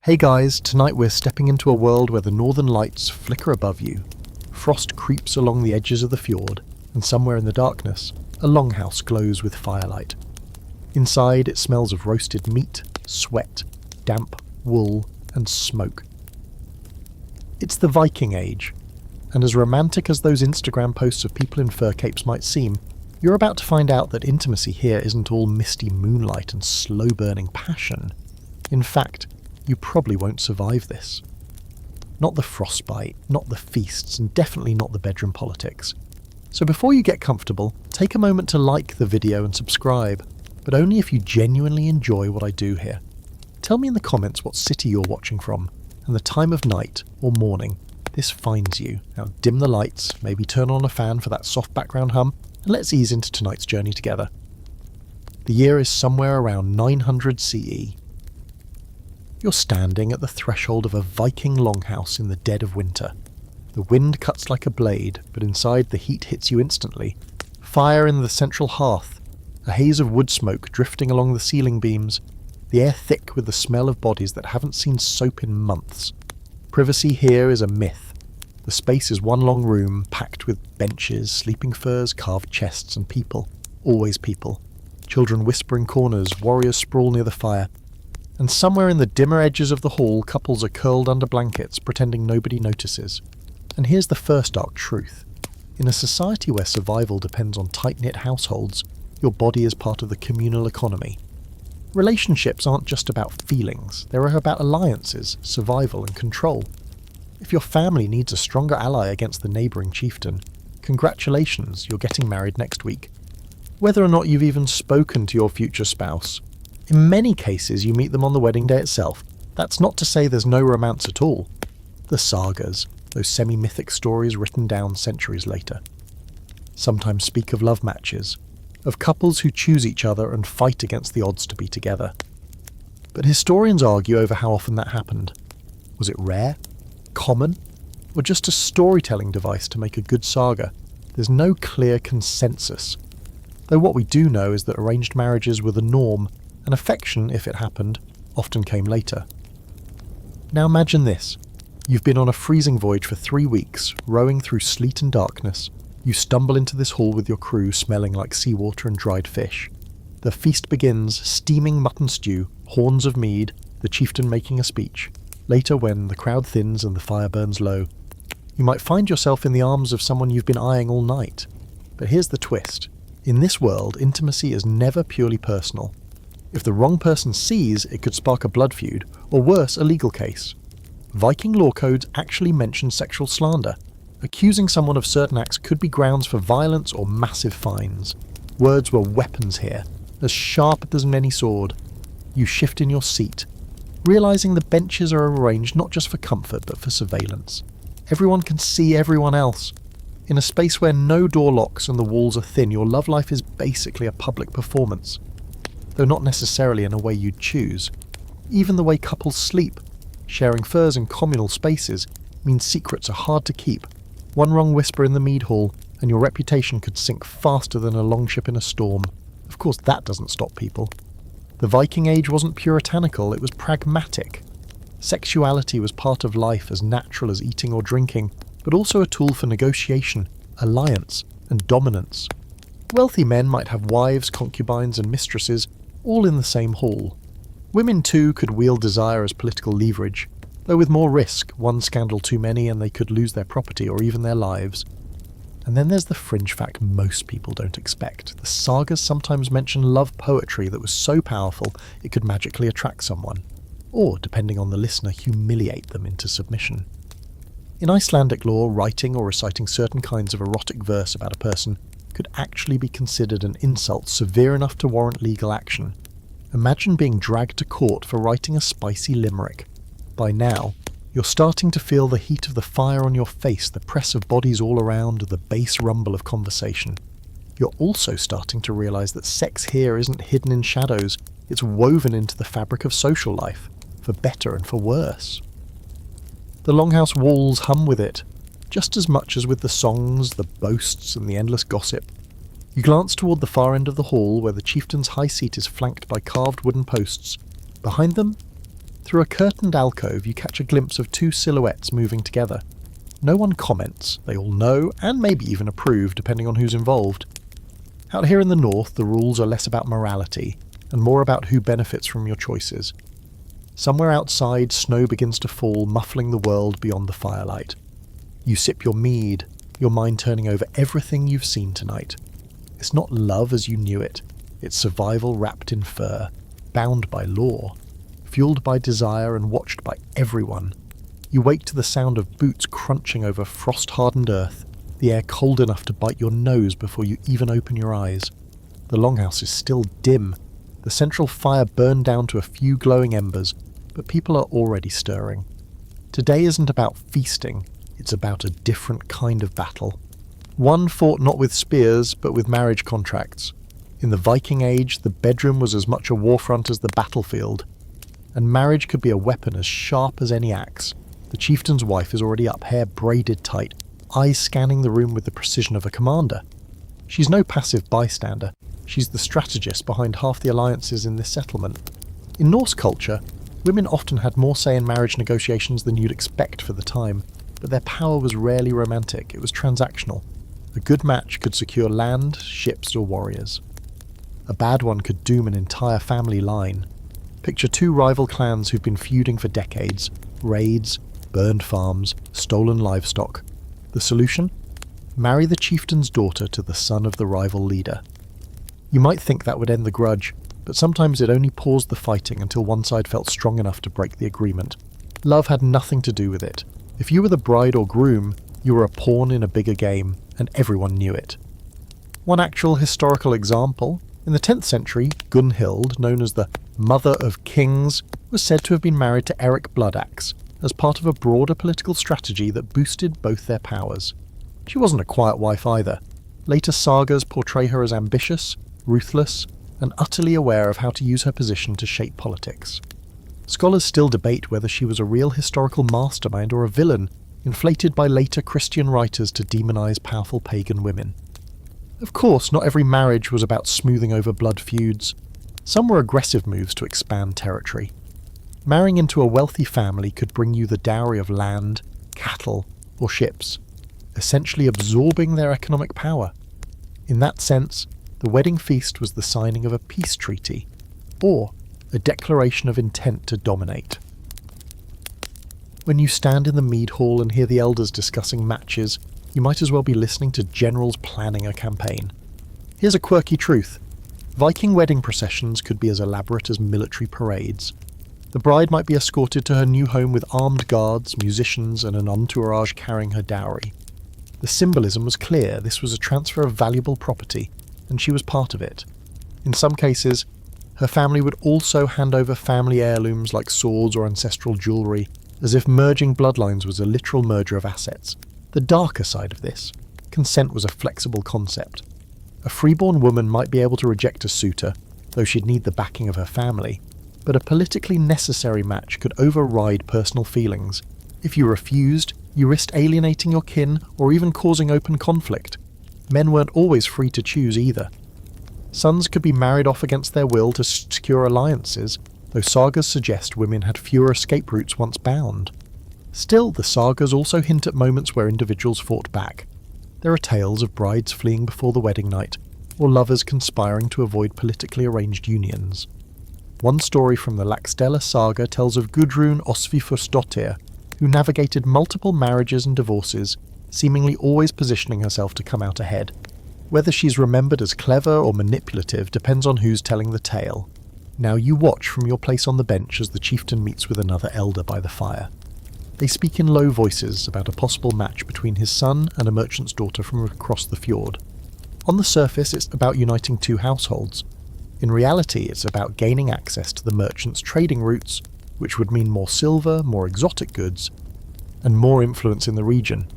Hey guys, tonight we're stepping into a world where the northern lights flicker above you, frost creeps along the edges of the fjord, and somewhere in the darkness, a longhouse glows with firelight. Inside it smells of roasted meat, sweat, damp, wool, and smoke. It's the Viking Age, and as romantic as those Instagram posts of people in fur capes might seem, you're about to find out that intimacy here isn't all misty moonlight and slow-burning passion. In fact, you probably won't survive this. Not the frostbite, not the feasts, and definitely not the bedroom politics. So before you get comfortable, take a moment to like the video and subscribe, but only if you genuinely enjoy what I do here. Tell me in the comments what city you're watching from, and the time of night or morning this finds you. Now dim the lights, maybe turn on a fan for that soft background hum, and let's ease into tonight's journey together. The year is somewhere around 900 CE. You're standing at the threshold of a Viking longhouse in the dead of winter. The wind cuts like a blade, but inside the heat hits you instantly. Fire in the central hearth, a haze of wood smoke drifting along the ceiling beams, the air thick with the smell of bodies that haven't seen soap in months. Privacy here is a myth. The space is one long room, packed with benches, sleeping furs, carved chests, and people. Always people. Children whisper in corners, warriors sprawl near the fire. And somewhere in the dimmer edges of the hall, couples are curled under blankets, pretending nobody notices. And here's the first dark truth. In a society where survival depends on tight-knit households, your body is part of the communal economy. Relationships aren't just about feelings, they're about alliances, survival, and control. If your family needs a stronger ally against the neighbouring chieftain, congratulations, you're getting married next week. Whether or not you've even spoken to your future spouse, in many cases you meet them on the wedding day itself. That's not to say there's no romance at all. The sagas, those semi-mythic stories written down centuries later, sometimes speak of love matches, of couples who choose each other and fight against the odds to be together. But historians argue over how often that happened. Was it rare? Common? Or just a storytelling device to make a good saga? There's no clear consensus. Though what we do know is that arranged marriages were the norm, and affection, if it happened, often came later. Now imagine this. You've been on a freezing voyage for 3 weeks, rowing through sleet and darkness. You stumble into this hall with your crew smelling like seawater and dried fish. The feast begins, steaming mutton stew, horns of mead, the chieftain making a speech. Later, when the crowd thins and the fire burns low, you might find yourself in the arms of someone you've been eyeing all night. But here's the twist. In this world, intimacy is never purely personal. If the wrong person sees, it could spark a blood feud, or worse, a legal case. Viking law codes actually mention sexual slander. Accusing someone of certain acts could be grounds for violence or massive fines. Words were weapons here, as sharp as any sword. You shift in your seat, realizing the benches are arranged not just for comfort but for surveillance. Everyone can see everyone else. In a space where no door locks and the walls are thin, your love life is basically a public performance. Though not necessarily in a way you'd choose. Even the way couples sleep, sharing furs in communal spaces, means secrets are hard to keep. One wrong whisper in the mead hall, and your reputation could sink faster than a longship in a storm. Of course, that doesn't stop people. The Viking Age wasn't puritanical, it was pragmatic. Sexuality was part of life as natural as eating or drinking, but also a tool for negotiation, alliance, and dominance. Wealthy men might have wives, concubines, and mistresses, all in the same hall. Women too could wield desire as political leverage, though with more risk, one scandal too many and they could lose their property or even their lives. And then there's the fringe fact most people don't expect. The sagas sometimes mention love poetry that was so powerful it could magically attract someone, or, depending on the listener, humiliate them into submission. In Icelandic law, writing or reciting certain kinds of erotic verse about a person could actually be considered an insult severe enough to warrant legal action. Imagine being dragged to court for writing a spicy limerick. By now, you're starting to feel the heat of the fire on your face, the press of bodies all around, the bass rumble of conversation. You're also starting to realise that sex here isn't hidden in shadows, it's woven into the fabric of social life, for better and for worse. The longhouse walls hum with it, just as much as with the songs, the boasts, and the endless gossip. You glance toward the far end of the hall, where the chieftain's high seat is flanked by carved wooden posts. Behind them, Through a curtained alcove, you catch a glimpse of two silhouettes moving together. No one comments, they all know, and maybe even approve, depending on who's involved. Out here in the north, the rules are less about morality, and more about who benefits from your choices. Somewhere outside, snow begins to fall, muffling the world beyond the firelight. You sip your mead, your mind turning over everything you've seen tonight. It's not love as you knew it, it's survival wrapped in fur, bound by law, fueled by desire and watched by everyone. You wake to the sound of boots crunching over frost-hardened earth, the air cold enough to bite your nose before you even open your eyes. The longhouse is still dim. The central fire burned down to a few glowing embers, but people are already stirring. Today isn't about feasting, it's about a different kind of battle. One fought not with spears, but with marriage contracts. In the Viking Age, the bedroom was as much a warfront as the battlefield, and marriage could be a weapon as sharp as any axe. The chieftain's wife is already up, hair braided tight, eyes scanning the room with the precision of a commander. She's no passive bystander, she's the strategist behind half the alliances in this settlement. In Norse culture, women often had more say in marriage negotiations than you'd expect for the time, but their power was rarely romantic, it was transactional. A good match could secure land, ships, or warriors. A bad one could doom an entire family line. Picture two rival clans who've been feuding for decades. Raids, burned farms, stolen livestock. The solution? Marry the chieftain's daughter to the son of the rival leader. You might think that would end the grudge, but sometimes it only paused the fighting until one side felt strong enough to break the agreement. Love had nothing to do with it. If you were the bride or groom, you were a pawn in a bigger game, and everyone knew it. One actual historical example: in the 10th century, Gunhild, known as the Mother of Kings, was said to have been married to Eric Bloodaxe, as part of a broader political strategy that boosted both their powers. She wasn't a quiet wife either. Later sagas portray her as ambitious, ruthless, and utterly aware of how to use her position to shape politics. Scholars still debate whether she was a real historical mastermind or a villain, inflated by later Christian writers to demonize powerful pagan women. Of course, not every marriage was about smoothing over blood feuds. Some were aggressive moves to expand territory. Marrying into a wealthy family could bring you the dowry of land, cattle, or ships, essentially absorbing their economic power. In that sense, the wedding feast was the signing of a peace treaty, or a declaration of intent to dominate. When you stand in the mead hall and hear the elders discussing matches, you might as well be listening to generals planning a campaign. Here's a quirky truth. Viking wedding processions could be as elaborate as military parades. The bride might be escorted to her new home with armed guards, musicians, and an entourage carrying her dowry. The symbolism was clear. This was a transfer of valuable property, and she was part of it. In some cases, her family would also hand over family heirlooms like swords or ancestral jewellery, as if merging bloodlines was a literal merger of assets. The darker side of this: consent was a flexible concept. A freeborn woman might be able to reject a suitor, though she'd need the backing of her family, but a politically necessary match could override personal feelings. If you refused, you risked alienating your kin or even causing open conflict. Men weren't always free to choose either. Sons could be married off against their will to secure alliances, though sagas suggest women had fewer escape routes once bound. Still, the sagas also hint at moments where individuals fought back. There are tales of brides fleeing before the wedding night, or lovers conspiring to avoid politically arranged unions. One story from the Laxdela saga tells of Gudrun Osvifusdottir, who navigated multiple marriages and divorces, seemingly always positioning herself to come out ahead. Whether she's remembered as clever or manipulative depends on who's telling the tale. Now you watch from your place on the bench as the chieftain meets with another elder by the fire. They speak in low voices about a possible match between his son and a merchant's daughter from across the fjord. On the surface, it's about uniting two households. In reality, it's about gaining access to the merchant's trading routes, which would mean more silver, more exotic goods, and more influence in the region.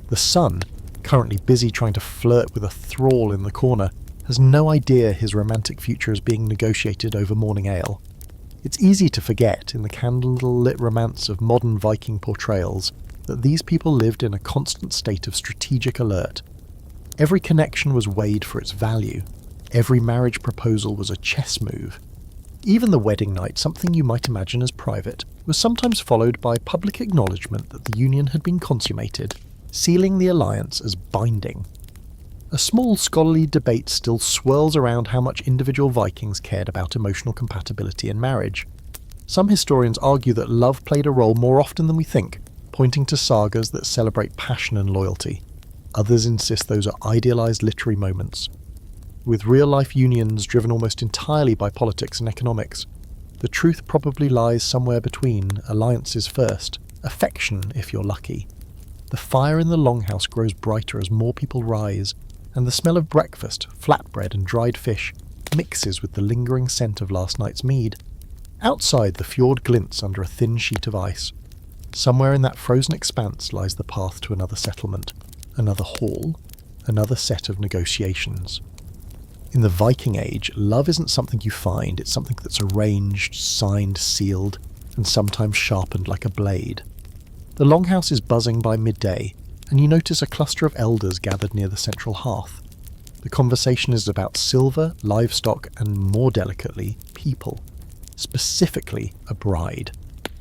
The son, currently busy trying to flirt with a thrall in the corner, has no idea his romantic future is being negotiated over morning ale. It's easy to forget, in the candlelit romance of modern Viking portrayals, that these people lived in a constant state of strategic alert. Every connection was weighed for its value. Every marriage proposal was a chess move. Even the wedding night, something you might imagine as private, was sometimes followed by public acknowledgement that the union had been consummated, sealing the alliance as binding. A small scholarly debate still swirls around how much individual Vikings cared about emotional compatibility in marriage. Some historians argue that love played a role more often than we think, pointing to sagas that celebrate passion and loyalty. Others insist those are idealised literary moments. With real-life unions driven almost entirely by politics and economics, the truth probably lies somewhere between alliances first, affection if you're lucky. The fire in the longhouse grows brighter as more people rise, and the smell of breakfast, flatbread and dried fish mixes with the lingering scent of last night's mead. Outside, the fjord glints under a thin sheet of ice. Somewhere in that frozen expanse lies the path to another settlement, another hall, another set of negotiations. In the Viking Age, love isn't something you find, it's something that's arranged, signed, sealed, and sometimes sharpened like a blade. The longhouse is buzzing by midday, and you notice a cluster of elders gathered near the central hearth. The conversation is about silver, livestock, and more delicately, people. Specifically, a bride.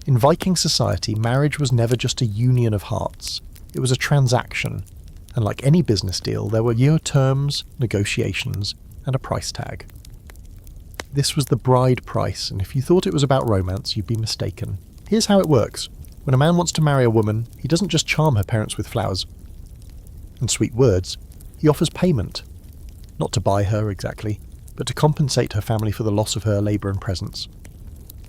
In Viking society, marriage was never just a union of hearts. It was a transaction, and like any business deal, there were year terms, negotiations, and a price tag. This was the bride price, and if you thought it was about romance, you'd be mistaken. Here's how it works. When a man wants to marry a woman, he doesn't just charm her parents with flowers and sweet words, he offers payment. Not to buy her exactly, but to compensate her family for the loss of her labour and presence.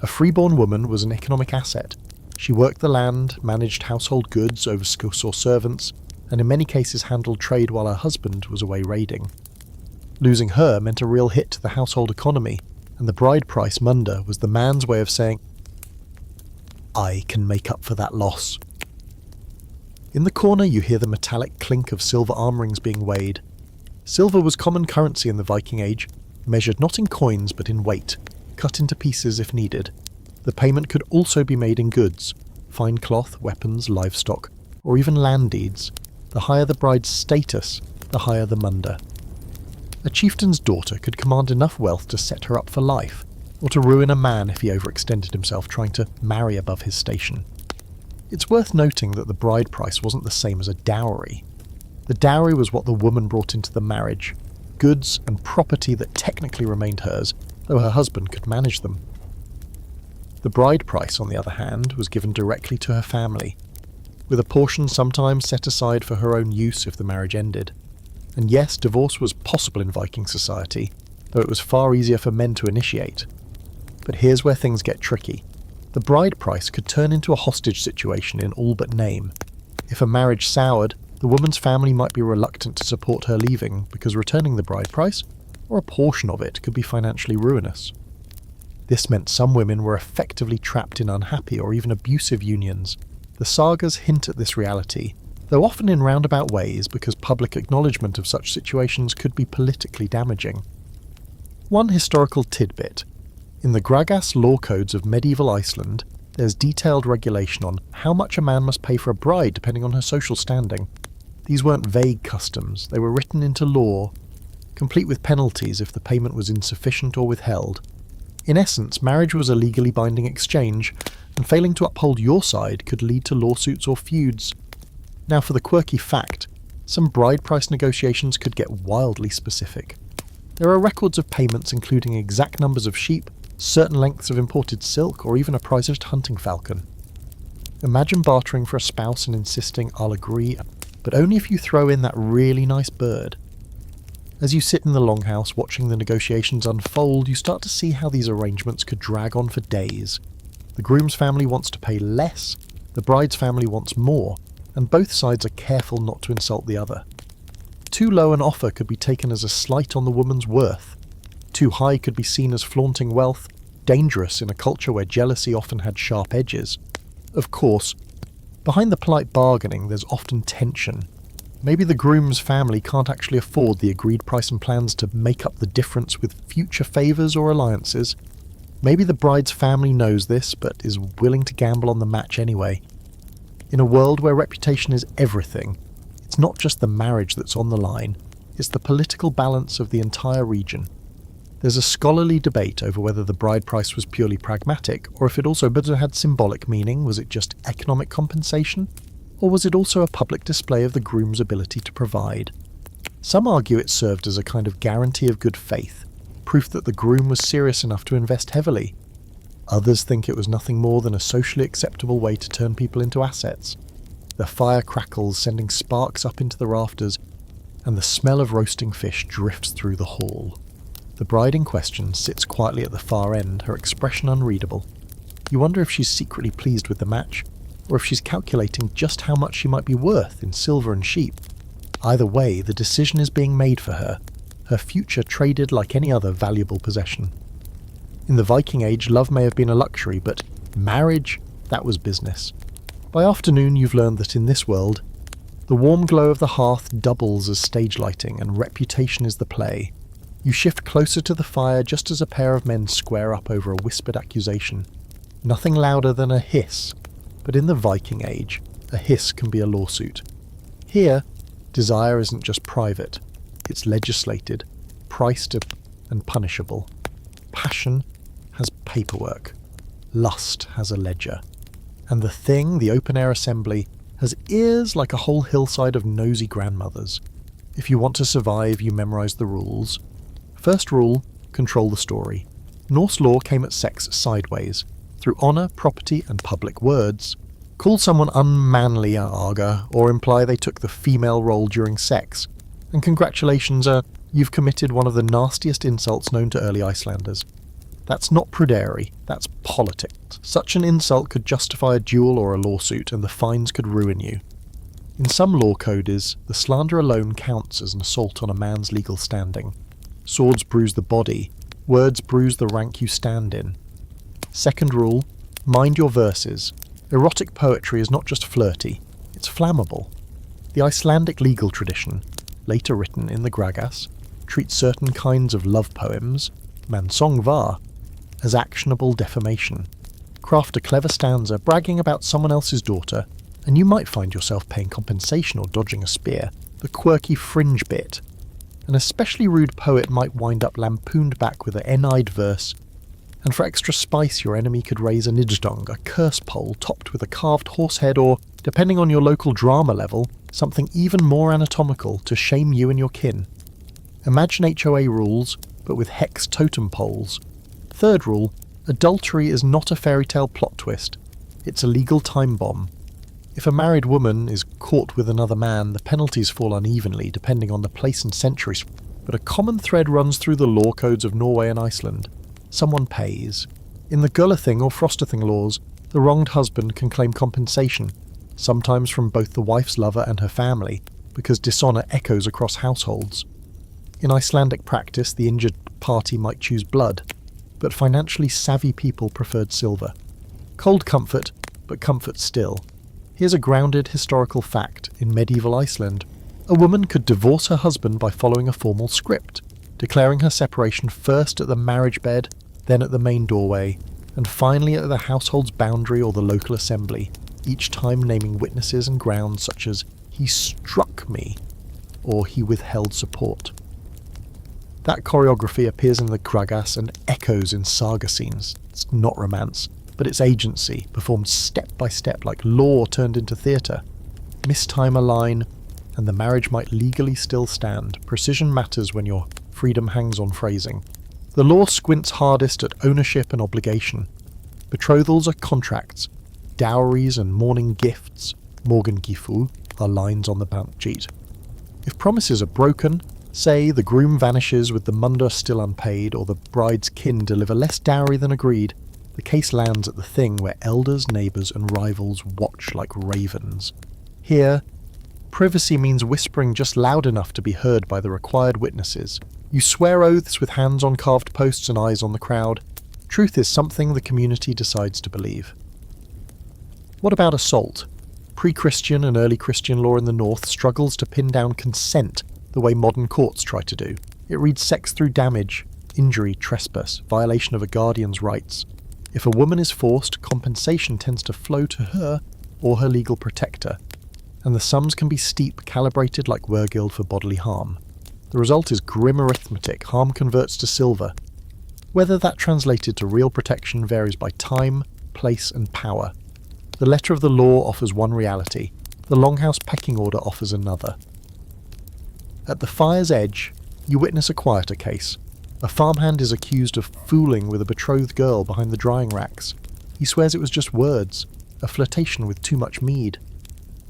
A freeborn woman was an economic asset. She worked the land, managed household goods, oversaw servants, and in many cases handled trade while her husband was away raiding. Losing her meant a real hit to the household economy, and the bride price munda was the man's way of saying, I can make up for that loss. In the corner you hear the metallic clink of silver armourings being weighed. Silver was common currency in the Viking Age, measured not in coins but in weight, cut into pieces if needed. The payment could also be made in goods, fine cloth, weapons, livestock, or even land deeds. The higher the bride's status, the higher the munda. A chieftain's daughter could command enough wealth to set her up for life, or to ruin a man if he overextended himself trying to marry above his station. It's worth noting that the bride price wasn't the same as a dowry. The dowry was what the woman brought into the marriage, goods and property that technically remained hers, though her husband could manage them. The bride price, on the other hand, was given directly to her family, with a portion sometimes set aside for her own use if the marriage ended. And yes, divorce was possible in Viking society, though it was far easier for men to initiate. But here's where things get tricky. The bride price could turn into a hostage situation in all but name. If a marriage soured, the woman's family might be reluctant to support her leaving because returning the bride price, or a portion of it, could be financially ruinous. This meant some women were effectively trapped in unhappy or even abusive unions. The sagas hint at this reality, though often in roundabout ways because public acknowledgement of such situations could be politically damaging. One historical tidbit. In the Gragas law codes of medieval Iceland, there's detailed regulation on how much a man must pay for a bride depending on her social standing. These weren't vague customs, they were written into law, complete with penalties if the payment was insufficient or withheld. In essence, marriage was a legally binding exchange, and failing to uphold your side could lead to lawsuits or feuds. Now for the quirky fact, some bride price negotiations could get wildly specific. There are records of payments including exact numbers of sheep, certain lengths of imported silk, or even a prized hunting falcon. Imagine bartering for a spouse and insisting, I'll agree, but only if you throw in that really nice bird. As you sit in the longhouse watching the negotiations unfold, you start to see how these arrangements could drag on for days. The groom's family wants to pay less, the bride's family wants more, and both sides are careful not to insult the other. Too low an offer could be taken as a slight on the woman's worth. Too high could be seen as flaunting wealth, dangerous in a culture where jealousy often had sharp edges. Of course, behind the polite bargaining there's often tension. Maybe the groom's family can't actually afford the agreed price and plans to make up the difference with future favours or alliances. Maybe the bride's family knows this, but is willing to gamble on the match anyway. In a world where reputation is everything, it's not just the marriage that's on the line, it's the political balance of the entire region. There's a scholarly debate over whether the bride price was purely pragmatic, or if it also had symbolic meaning. Was it just economic compensation? Or was it also a public display of the groom's ability to provide? Some argue it served as a kind of guarantee of good faith, proof that the groom was serious enough to invest heavily. Others think it was nothing more than a socially acceptable way to turn people into assets. The fire crackles, sending sparks up into the rafters, and the smell of roasting fish drifts through the hall. The bride in question sits quietly at the far end, her expression unreadable. You wonder if she's secretly pleased with the match, or if she's calculating just how much she might be worth in silver and sheep. Either way, the decision is being made for her future traded like any other valuable possession. In the Viking Age, love may have been a luxury, but marriage, that was business. By afternoon, you've learned that in this world, the warm glow of the hearth doubles as stage lighting, and reputation is the play. You shift closer to the fire just as a pair of men square up over a whispered accusation. Nothing louder than a hiss, but in the Viking Age, a hiss can be a lawsuit. Here, desire isn't just private, it's legislated, priced and punishable. Passion has paperwork. Lust has a ledger. And the thing, the open-air assembly, has ears like a whole hillside of nosy grandmothers. If you want to survive, you memorize the rules. First rule, control the story. Norse law came at sex sideways, through honour, property and public words. Call someone unmanly arga, or imply they took the female role during sex. And congratulations, you've committed one of the nastiest insults known to early Icelanders. That's not prudery, that's politics. Such an insult could justify a duel or a lawsuit, and the fines could ruin you. In some law codes, the slander alone counts as an assault on a man's legal standing. Swords bruise the body, words bruise the rank you stand in. Second rule, mind your verses. Erotic poetry is not just flirty, it's flammable. The Icelandic legal tradition, later written in the Gragas, treats certain kinds of love poems, mansong var, as actionable defamation. Craft a clever stanza bragging about someone else's daughter, and you might find yourself paying compensation or dodging a spear, the quirky fringe bit. An especially rude poet might wind up lampooned back with an n-eyed verse, and for extra spice your enemy could raise a nijdong, a curse pole topped with a carved horse head, or, depending on your local drama level, something even more anatomical to shame you and your kin. Imagine HOA rules, but with hex totem poles. Third rule, adultery is not a fairy tale plot twist, it's a legal time bomb. If a married woman is caught with another man, the penalties fall unevenly depending on the place and centuries, but a common thread runs through the law codes of Norway and Iceland. Someone pays. In the Gulathing or Frostathing laws, the wronged husband can claim compensation, sometimes from both the wife's lover and her family, because dishonour echoes across households. In Icelandic practice, the injured party might choose blood, but financially savvy people preferred silver. Cold comfort, but comfort still. Here's a grounded historical fact. In medieval Iceland, a woman could divorce her husband by following a formal script, declaring her separation first at the marriage bed, then at the main doorway, and finally at the household's boundary or the local assembly, each time naming witnesses and grounds such as, "he struck me," or "he withheld support." That choreography appears in the Gragas and echoes in saga scenes. It's not romance, but it's agency, performed step by step like law turned into theatre. Mistime a line, and the marriage might legally still stand. Precision matters when your freedom hangs on phrasing. The law squints hardest at ownership and obligation. Betrothals are contracts. Dowries and mourning gifts, morgengifu, are lines on the balance sheet. If promises are broken, say the groom vanishes with the munder still unpaid, or the bride's kin deliver less dowry than agreed, the case lands at the thing where elders, neighbours and rivals watch like ravens. Here, privacy means whispering just loud enough to be heard by the required witnesses. You swear oaths with hands on carved posts and eyes on the crowd. Truth is something the community decides to believe. What about assault? Pre-Christian and early Christian law in the North struggles to pin down consent the way modern courts try to do. It reads sex through damage, injury, trespass, violation of a guardian's rights. If a woman is forced, compensation tends to flow to her or her legal protector, and the sums can be steep, calibrated like Wergild for bodily harm. The result is grim arithmetic. Harm converts to silver. Whether that translated to real protection varies by time, place, and power. The letter of the law offers one reality, the longhouse pecking order offers another. At the fire's edge, you witness a quieter case. A farmhand is accused of fooling with a betrothed girl behind the drying racks. He swears it was just words, a flirtation with too much mead.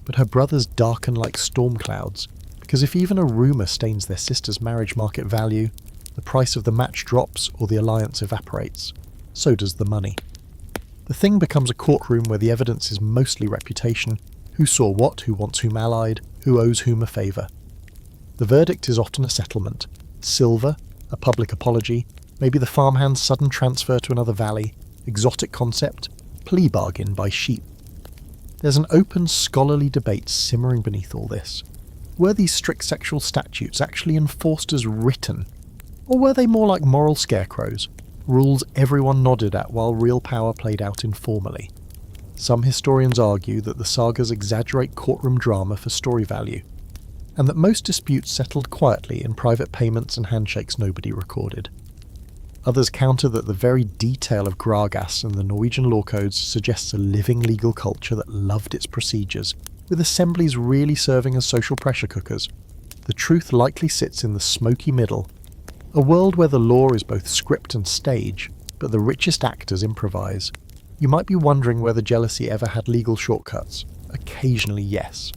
But her brothers darken like storm clouds, because if even a rumour stains their sister's marriage market value, the price of the match drops or the alliance evaporates. So does the money. The thing becomes a courtroom where the evidence is mostly reputation, who saw what, who wants whom allied, who owes whom a favour. The verdict is often a settlement. Silver, a public apology, maybe the farmhand's sudden transfer to another valley, exotic concept, plea bargain by sheep. There's an open scholarly debate simmering beneath all this. Were these strict sexual statutes actually enforced as written? Or were they more like moral scarecrows, rules everyone nodded at while real power played out informally? Some historians argue that the sagas exaggerate courtroom drama for story value, and that most disputes settled quietly in private payments and handshakes nobody recorded. Others counter that the very detail of Gragas and the Norwegian law codes suggests a living legal culture that loved its procedures, with assemblies really serving as social pressure cookers. The truth likely sits in the smoky middle, a world where the law is both script and stage, but the richest actors improvise. You might be wondering whether jealousy ever had legal shortcuts. Occasionally, yes.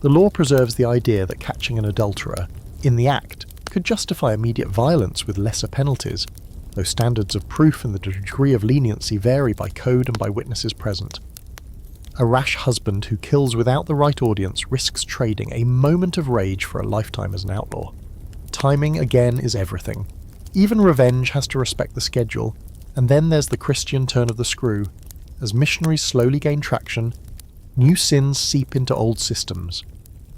The law preserves the idea that catching an adulterer, in the act, could justify immediate violence with lesser penalties, though standards of proof and the degree of leniency vary by code and by witnesses present. A rash husband who kills without the right audience risks trading a moment of rage for a lifetime as an outlaw. Timing, again, is everything. Even revenge has to respect the schedule, and then there's the Christian turn of the screw. As missionaries slowly gain traction, new sins seep into old systems.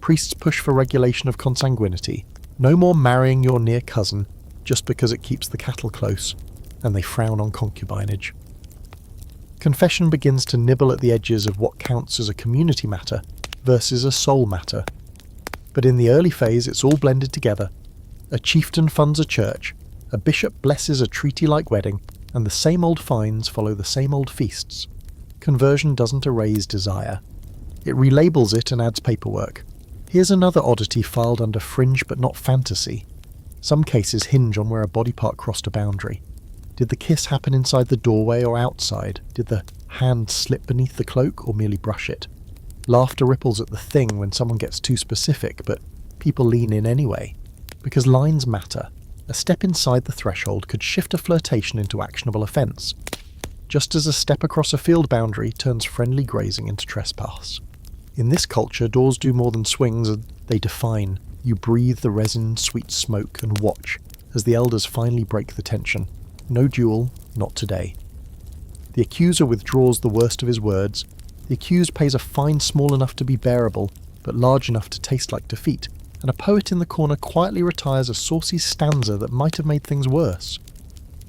Priests push for regulation of consanguinity, no more marrying your near cousin just because it keeps the cattle close, and they frown on concubinage. Confession begins to nibble at the edges of what counts as a community matter versus a soul matter. But in the early phase it's all blended together. A chieftain funds a church, a bishop blesses a treaty-like wedding, and the same old fines follow the same old feasts. Conversion doesn't erase desire. It relabels it and adds paperwork. Here's another oddity filed under fringe but not fantasy. Some cases hinge on where a body part crossed a boundary. Did the kiss happen inside the doorway or outside? Did the hand slip beneath the cloak or merely brush it? Laughter ripples at the thing when someone gets too specific, but people lean in anyway. Because lines matter. A step inside the threshold could shift a flirtation into actionable offence, just as a step across a field boundary turns friendly grazing into trespass. In this culture, doors do more than swings, they define. You breathe the resin-sweet smoke and watch as the elders finally break the tension. No duel, not today. The accuser withdraws the worst of his words. The accused pays a fine small enough to be bearable, but large enough to taste like defeat, and a poet in the corner quietly retires a saucy stanza that might have made things worse.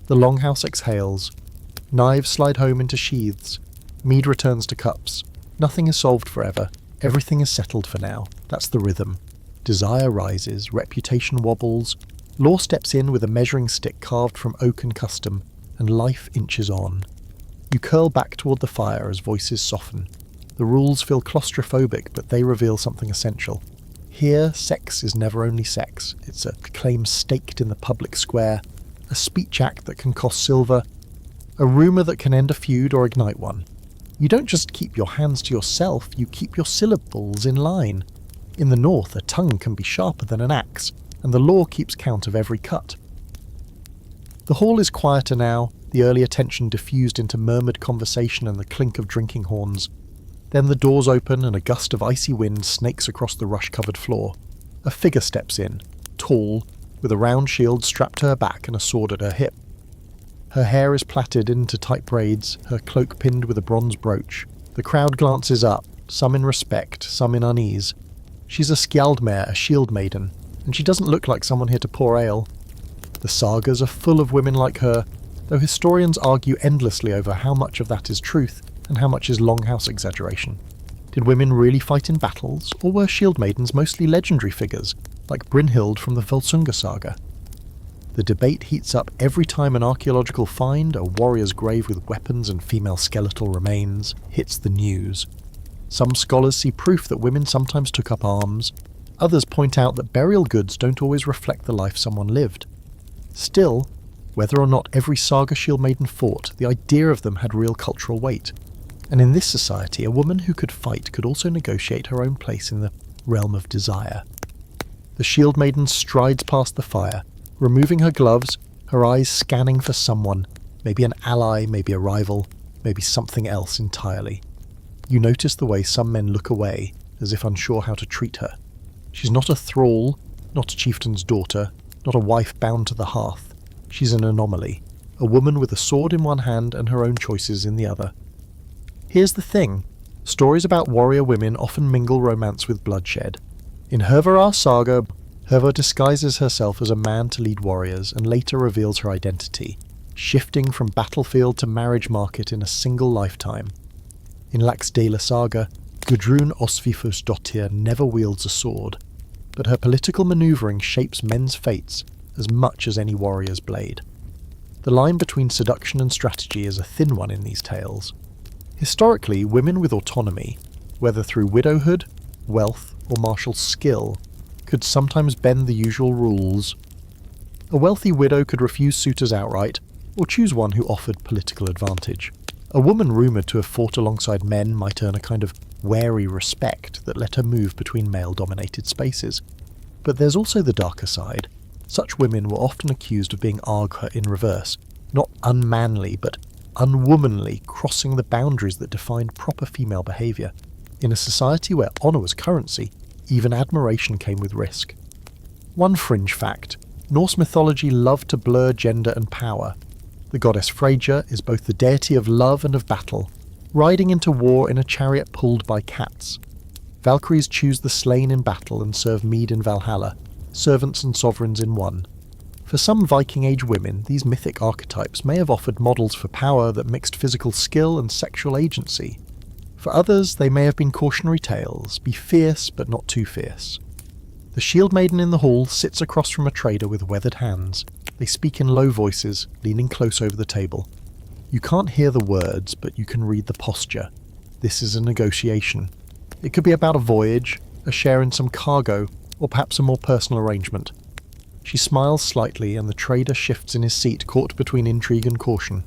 The longhouse exhales. Knives slide home into sheaths. Mead returns to cups. Nothing is solved forever. Everything is settled for now. That's the rhythm. Desire rises, reputation wobbles. Law steps in with a measuring stick carved from oak and custom, and life inches on. You curl back toward the fire as voices soften. The rules feel claustrophobic, but they reveal something essential. Here, sex is never only sex. It's a claim staked in the public square, a speech act that can cost silver, a rumour that can end a feud or ignite one. You don't just keep your hands to yourself, you keep your syllables in line. In the north, a tongue can be sharper than an axe, and the law keeps count of every cut. The hall is quieter now, the earlier tension diffused into murmured conversation and the clink of drinking horns. Then the doors open and a gust of icy wind snakes across the rush-covered floor. A figure steps in, tall, with a round shield strapped to her back and a sword at her hip. Her hair is plaited into tight braids, her cloak pinned with a bronze brooch. The crowd glances up, some in respect, some in unease. She's a skjaldmare, a shield maiden, and she doesn't look like someone here to pour ale. The sagas are full of women like her, though historians argue endlessly over how much of that is truth and how much is longhouse exaggeration. Did women really fight in battles, or were shield maidens mostly legendary figures, like Brynhild from the Volsunga saga? The debate heats up every time an archaeological find, a warrior's grave with weapons and female skeletal remains, hits the news. Some scholars see proof that women sometimes took up arms. Others point out that burial goods don't always reflect the life someone lived. Still, whether or not every saga shield maiden fought, the idea of them had real cultural weight. And in this society, a woman who could fight could also negotiate her own place in the realm of desire. The shield maiden strides past the fire, removing her gloves, her eyes scanning for someone, maybe an ally, maybe a rival, maybe something else entirely. You notice the way some men look away, as if unsure how to treat her. She's not a thrall, not a chieftain's daughter, not a wife bound to the hearth. She's an anomaly, a woman with a sword in one hand and her own choices in the other. Here's the thing, stories about warrior women often mingle romance with bloodshed. In Hervarar saga, Herva disguises herself as a man to lead warriors and later reveals her identity, shifting from battlefield to marriage market in a single lifetime. In Laxdæla saga, Gudrun Osvifusdottir never wields a sword, but her political manoeuvring shapes men's fates as much as any warrior's blade. The line between seduction and strategy is a thin one in these tales. Historically, women with autonomy, whether through widowhood, wealth, or martial skill, could sometimes bend the usual rules. A wealthy widow could refuse suitors outright, or choose one who offered political advantage. A woman rumoured to have fought alongside men might earn a kind of wary respect that let her move between male-dominated spaces. But there's also the darker side. Such women were often accused of being Argha in reverse, not unmanly but unwomanly, crossing the boundaries that defined proper female behaviour. In a society where honour was currency, even admiration came with risk. One fringe fact, Norse mythology loved to blur gender and power. The goddess Freyja is both the deity of love and of battle, riding into war in a chariot pulled by cats. Valkyries choose the slain in battle and serve mead in Valhalla, servants and sovereigns in one. For some Viking Age women, these mythic archetypes may have offered models for power that mixed physical skill and sexual agency. For others, they may have been cautionary tales, be fierce but not too fierce. The shield maiden in the hall sits across from a trader with weathered hands. They speak in low voices, leaning close over the table. You can't hear the words, but you can read the posture. This is a negotiation. It could be about a voyage, a share in some cargo, or perhaps a more personal arrangement. She smiles slightly and the trader shifts in his seat, caught between intrigue and caution.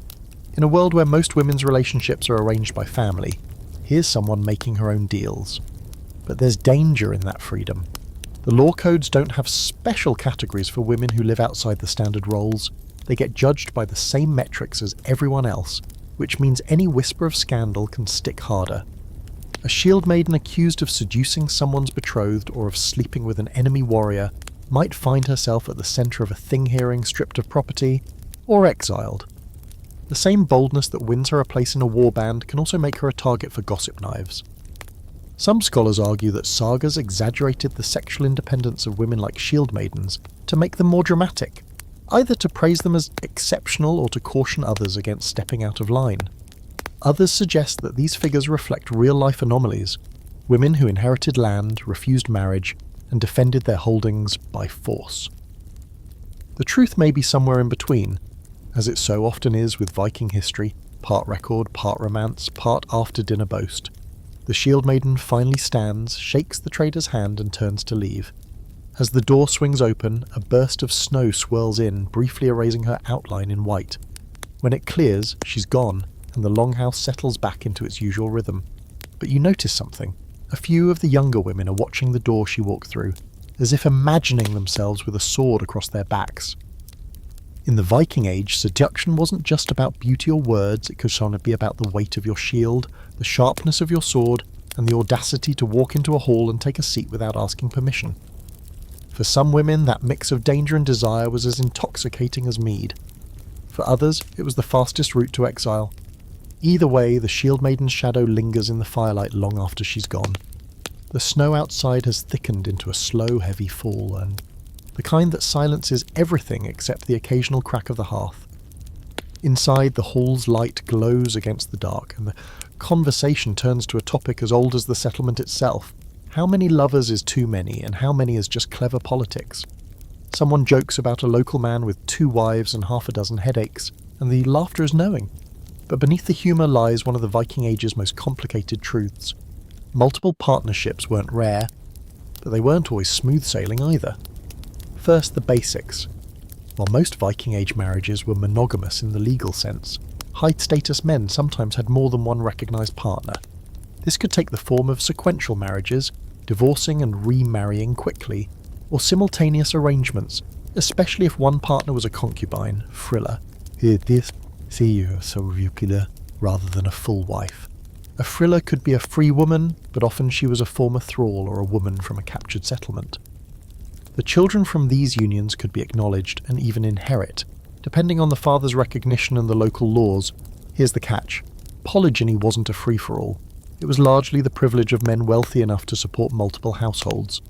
In a world where most women's relationships are arranged by family, here's someone making her own deals. But there's danger in that freedom. The law codes don't have special categories for women who live outside the standard roles. They get judged by the same metrics as everyone else, which means any whisper of scandal can stick harder. A shield maiden accused of seducing someone's betrothed or of sleeping with an enemy warrior might find herself at the centre of a thing-hearing, stripped of property, or exiled. The same boldness that wins her a place in a warband can also make her a target for gossip knives. Some scholars argue that sagas exaggerated the sexual independence of women like shield maidens to make them more dramatic, either to praise them as exceptional or to caution others against stepping out of line. Others suggest that these figures reflect real-life anomalies, women who inherited land, refused marriage, and defended their holdings by force. The truth may be somewhere in between, as it so often is with Viking history, part record, part romance, part after-dinner boast. The shield maiden finally stands, shakes the trader's hand and turns to leave. As the door swings open, a burst of snow swirls in, briefly erasing her outline in white. When it clears, she's gone, and the longhouse settles back into its usual rhythm. But you notice something. A few of the younger women are watching the door she walked through, as if imagining themselves with a sword across their backs. In the Viking Age, seduction wasn't just about beauty or words, it could be about the weight of your shield, the sharpness of your sword, and the audacity to walk into a hall and take a seat without asking permission. For some women, that mix of danger and desire was as intoxicating as mead. For others, it was the fastest route to exile. Either way, the shield maiden's shadow lingers in the firelight long after she's gone. The snow outside has thickened into a slow, heavy fall, and the kind that silences everything except the occasional crack of the hearth. Inside, the hall's light glows against the dark, and the conversation turns to a topic as old as the settlement itself. How many lovers is too many, and how many is just clever politics? Someone jokes about a local man with 2 wives and half a dozen headaches, and the laughter is knowing. But beneath the humour lies one of the Viking Age's most complicated truths. Multiple partnerships weren't rare, but they weren't always smooth sailing either. First, the basics. While most Viking Age marriages were monogamous in the legal sense, high-status men sometimes had more than one recognised partner. This could take the form of sequential marriages, divorcing and remarrying quickly, or simultaneous arrangements, especially if one partner was a concubine, frilla, rather than a full wife. A frilla could be a free woman, but often she was a former thrall or a woman from a captured settlement. The children from these unions could be acknowledged and even inherit, depending on the father's recognition and the local laws. Here's the catch. Polygyny wasn't a free-for-all. It was largely the privilege of men wealthy enough to support multiple households.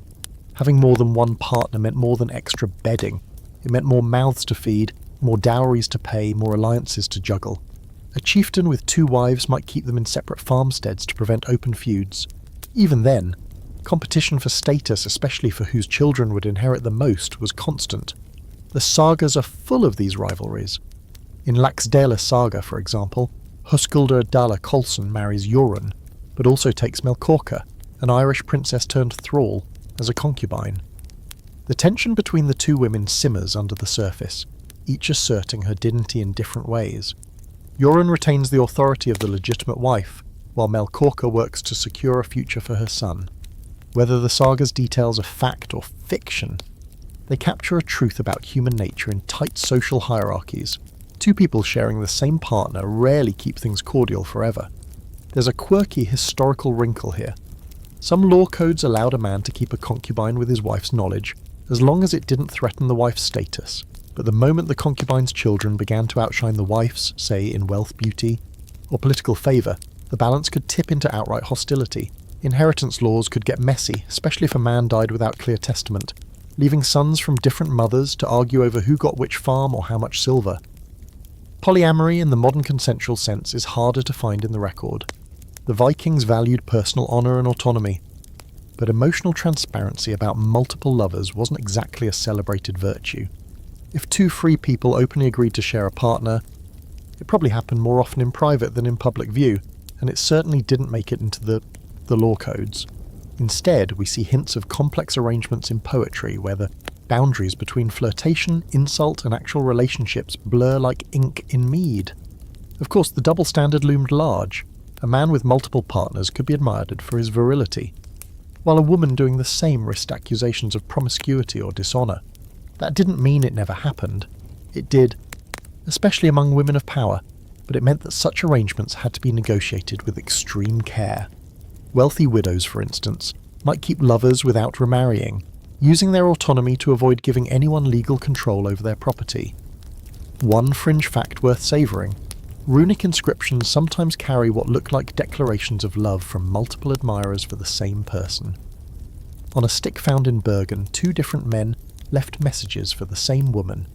Having more than one partner meant more than extra bedding. It meant more mouths to feed, more dowries to pay, more alliances to juggle. A chieftain with 2 wives might keep them in separate farmsteads to prevent open feuds. Even then, competition for status, especially for whose children would inherit the most, was constant. The sagas are full of these rivalries. In Laxdæla saga, for example, Höskuldr Dala Kolsson marries Jorun, but also takes Melkorka, an Irish princess turned thrall, as a concubine. The tension between the 2 women simmers under the surface, each asserting her dignity in different ways. Jorun retains the authority of the legitimate wife, while Melkorka works to secure a future for her son. Whether the saga's details are fact or fiction, they capture a truth about human nature in tight social hierarchies. 2 people sharing the same partner rarely keep things cordial forever. There's a quirky historical wrinkle here. Some law codes allowed a man to keep a concubine with his wife's knowledge, as long as it didn't threaten the wife's status. But the moment the concubine's children began to outshine the wife's, say in wealth, beauty, or political favour, the balance could tip into outright hostility. Inheritance laws could get messy, especially if a man died without clear testament, leaving sons from different mothers to argue over who got which farm or how much silver. Polyamory in the modern consensual sense is harder to find in the record. The Vikings valued personal honour and autonomy, but emotional transparency about multiple lovers wasn't exactly a celebrated virtue. If 2 free people openly agreed to share a partner, it probably happened more often in private than in public view, and it certainly didn't make it into the law codes. Instead, we see hints of complex arrangements in poetry where the boundaries between flirtation, insult, and actual relationships blur like ink in mead. Of course, the double standard loomed large. A man with multiple partners could be admired for his virility, while a woman doing the same risked accusations of promiscuity or dishonour. That didn't mean it never happened. It did, especially among women of power, but it meant that such arrangements had to be negotiated with extreme care. Wealthy widows, for instance, might keep lovers without remarrying, using their autonomy to avoid giving anyone legal control over their property. One fringe fact worth savouring: runic inscriptions sometimes carry what look like declarations of love from multiple admirers for the same person. On a stick found in Bergen, 2 different men left messages for the same woman,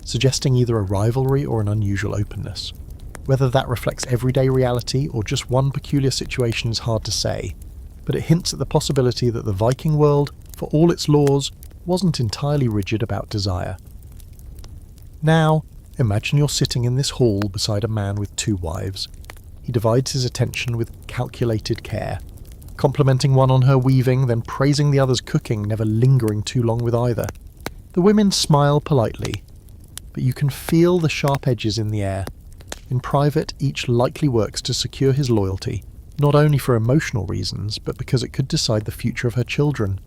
suggesting either a rivalry or an unusual openness. Whether that reflects everyday reality or just one peculiar situation is hard to say, but it hints at the possibility that the Viking world, for all its laws, wasn't entirely rigid about desire. Now, imagine you're sitting in this hall beside a man with 2 wives. He divides his attention with calculated care, complimenting one on her weaving, then praising the other's cooking, never lingering too long with either. The women smile politely, but you can feel the sharp edges in the air. In private, each likely works to secure his loyalty, not only for emotional reasons, but because it could decide the future of her children.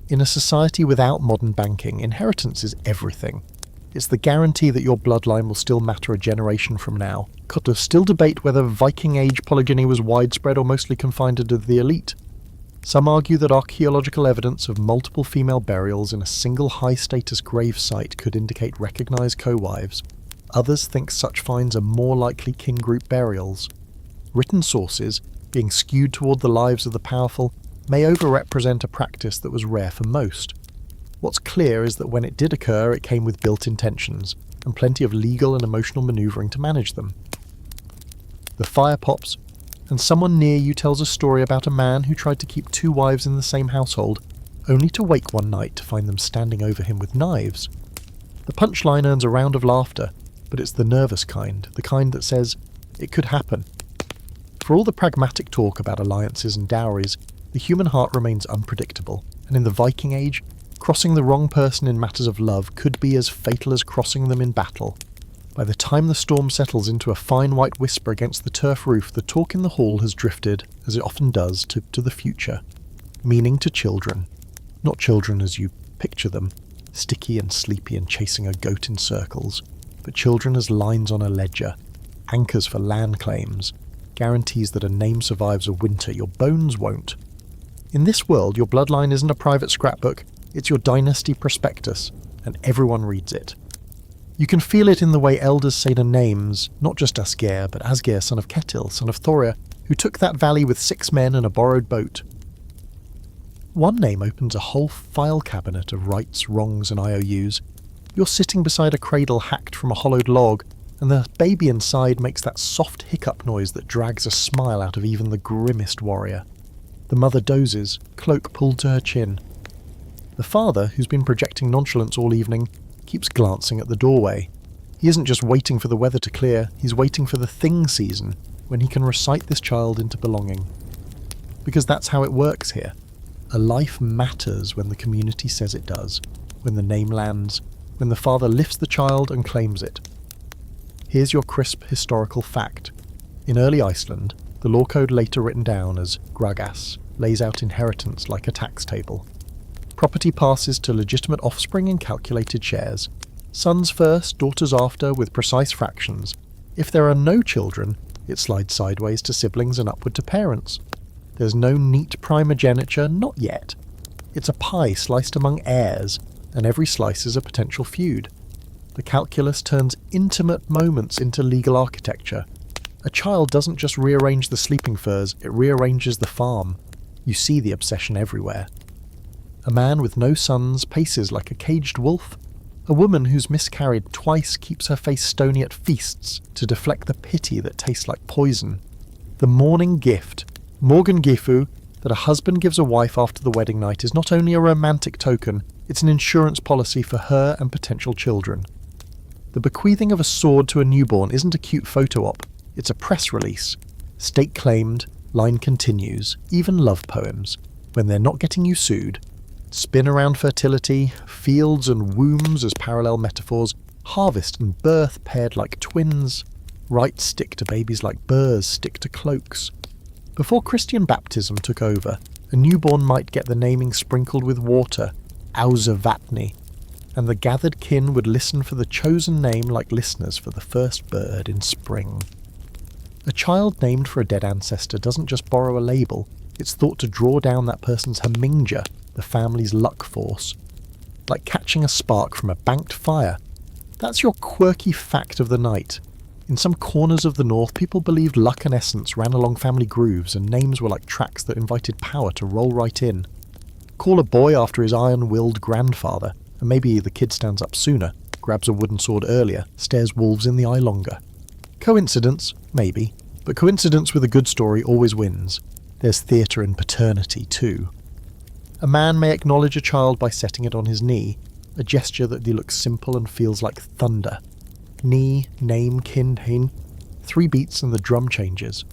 In a society without modern banking, inheritance is everything. It's the guarantee that your bloodline will still matter a generation from now. Could still debate whether Viking Age polygyny was widespread or mostly confined to the elite. Some argue that archaeological evidence of multiple female burials in a single high-status grave site could indicate recognised co-wives. Others think such finds are more likely kin group burials. Written sources, being skewed toward the lives of the powerful, may overrepresent a practice that was rare for most. What's clear is that when it did occur, it came with built intentions, and plenty of legal and emotional manoeuvring to manage them. The fire pops, and someone near you tells a story about a man who tried to keep 2 wives in the same household, only to wake one night to find them standing over him with knives. The punchline earns a round of laughter, but it's the nervous kind, the kind that says, it could happen. For all the pragmatic talk about alliances and dowries, the human heart remains unpredictable, and in the Viking Age, crossing the wrong person in matters of love could be as fatal as crossing them in battle. By the time the storm settles into a fine white whisper against the turf roof, the talk in the hall has drifted, as it often does, to the future. Meaning to children. Not children as you picture them, sticky and sleepy and chasing a goat in circles, but children as lines on a ledger, anchors for land claims, guarantees that a name survives a winter your bones won't. In this world, your bloodline isn't a private scrapbook, it's your dynasty prospectus, and everyone reads it. You can feel it in the way elders say the names, not just Asgeir, but Asgeir, son of Ketil, son of Thorir, who took that valley with 6 men and a borrowed boat. One name opens a whole file cabinet of rights, wrongs, and IOUs. You're sitting beside a cradle hacked from a hollowed log, and the baby inside makes that soft hiccup noise that drags a smile out of even the grimmest warrior. The mother dozes, cloak pulled to her chin. The father, who's been projecting nonchalance all evening, keeps glancing at the doorway. He isn't just waiting for the weather to clear, he's waiting for the thing season, when he can recite this child into belonging. Because that's how it works here. A life matters when the community says it does, when the name lands, when the father lifts the child and claims it. Here's your crisp historical fact. In early Iceland, the law code later written down as gragas lays out inheritance like a tax table. Property passes to legitimate offspring in calculated shares. Sons first, daughters after, with precise fractions. If there are no children, it slides sideways to siblings and upward to parents. There's no neat primogeniture, not yet. It's a pie sliced among heirs, and every slice is a potential feud. The calculus turns intimate moments into legal architecture. A child doesn't just rearrange the sleeping furs, it rearranges the farm. You see the obsession everywhere. A man with no sons paces like a caged wolf. A woman who's miscarried twice keeps her face stony at feasts to deflect the pity that tastes like poison. The morning gift, Morgan Gifu, that a husband gives a wife after the wedding night is not only a romantic token, it's an insurance policy for her and potential children. The bequeathing of a sword to a newborn isn't a cute photo op, it's a press release. State claimed, line continues, even love poems, when they're not getting you sued. Spin around fertility, fields and wombs as parallel metaphors, harvest and birth paired like twins. Rights stick to babies like burrs stick to cloaks. Before Christian baptism took over, a newborn might get the naming sprinkled with water, Auservatni, and the gathered kin would listen for the chosen name like listeners for the first bird in spring. A child named for a dead ancestor doesn't just borrow a label, it's thought to draw down that person's hamingja, the family's luck force. Like catching a spark from a banked fire. That's your quirky fact of the night. In some corners of the north, people believed luck and essence ran along family grooves, and names were like tracks that invited power to roll right in. Call a boy after his iron-willed grandfather, and maybe the kid stands up sooner, grabs a wooden sword earlier, stares wolves in the eye longer. Coincidence? Maybe. But coincidence with a good story always wins. There's theatre in paternity, too. A man may acknowledge a child by setting it on his knee, a gesture that looks simple and feels like thunder. Knee, name, kin, hin. 3 beats and the drum changes.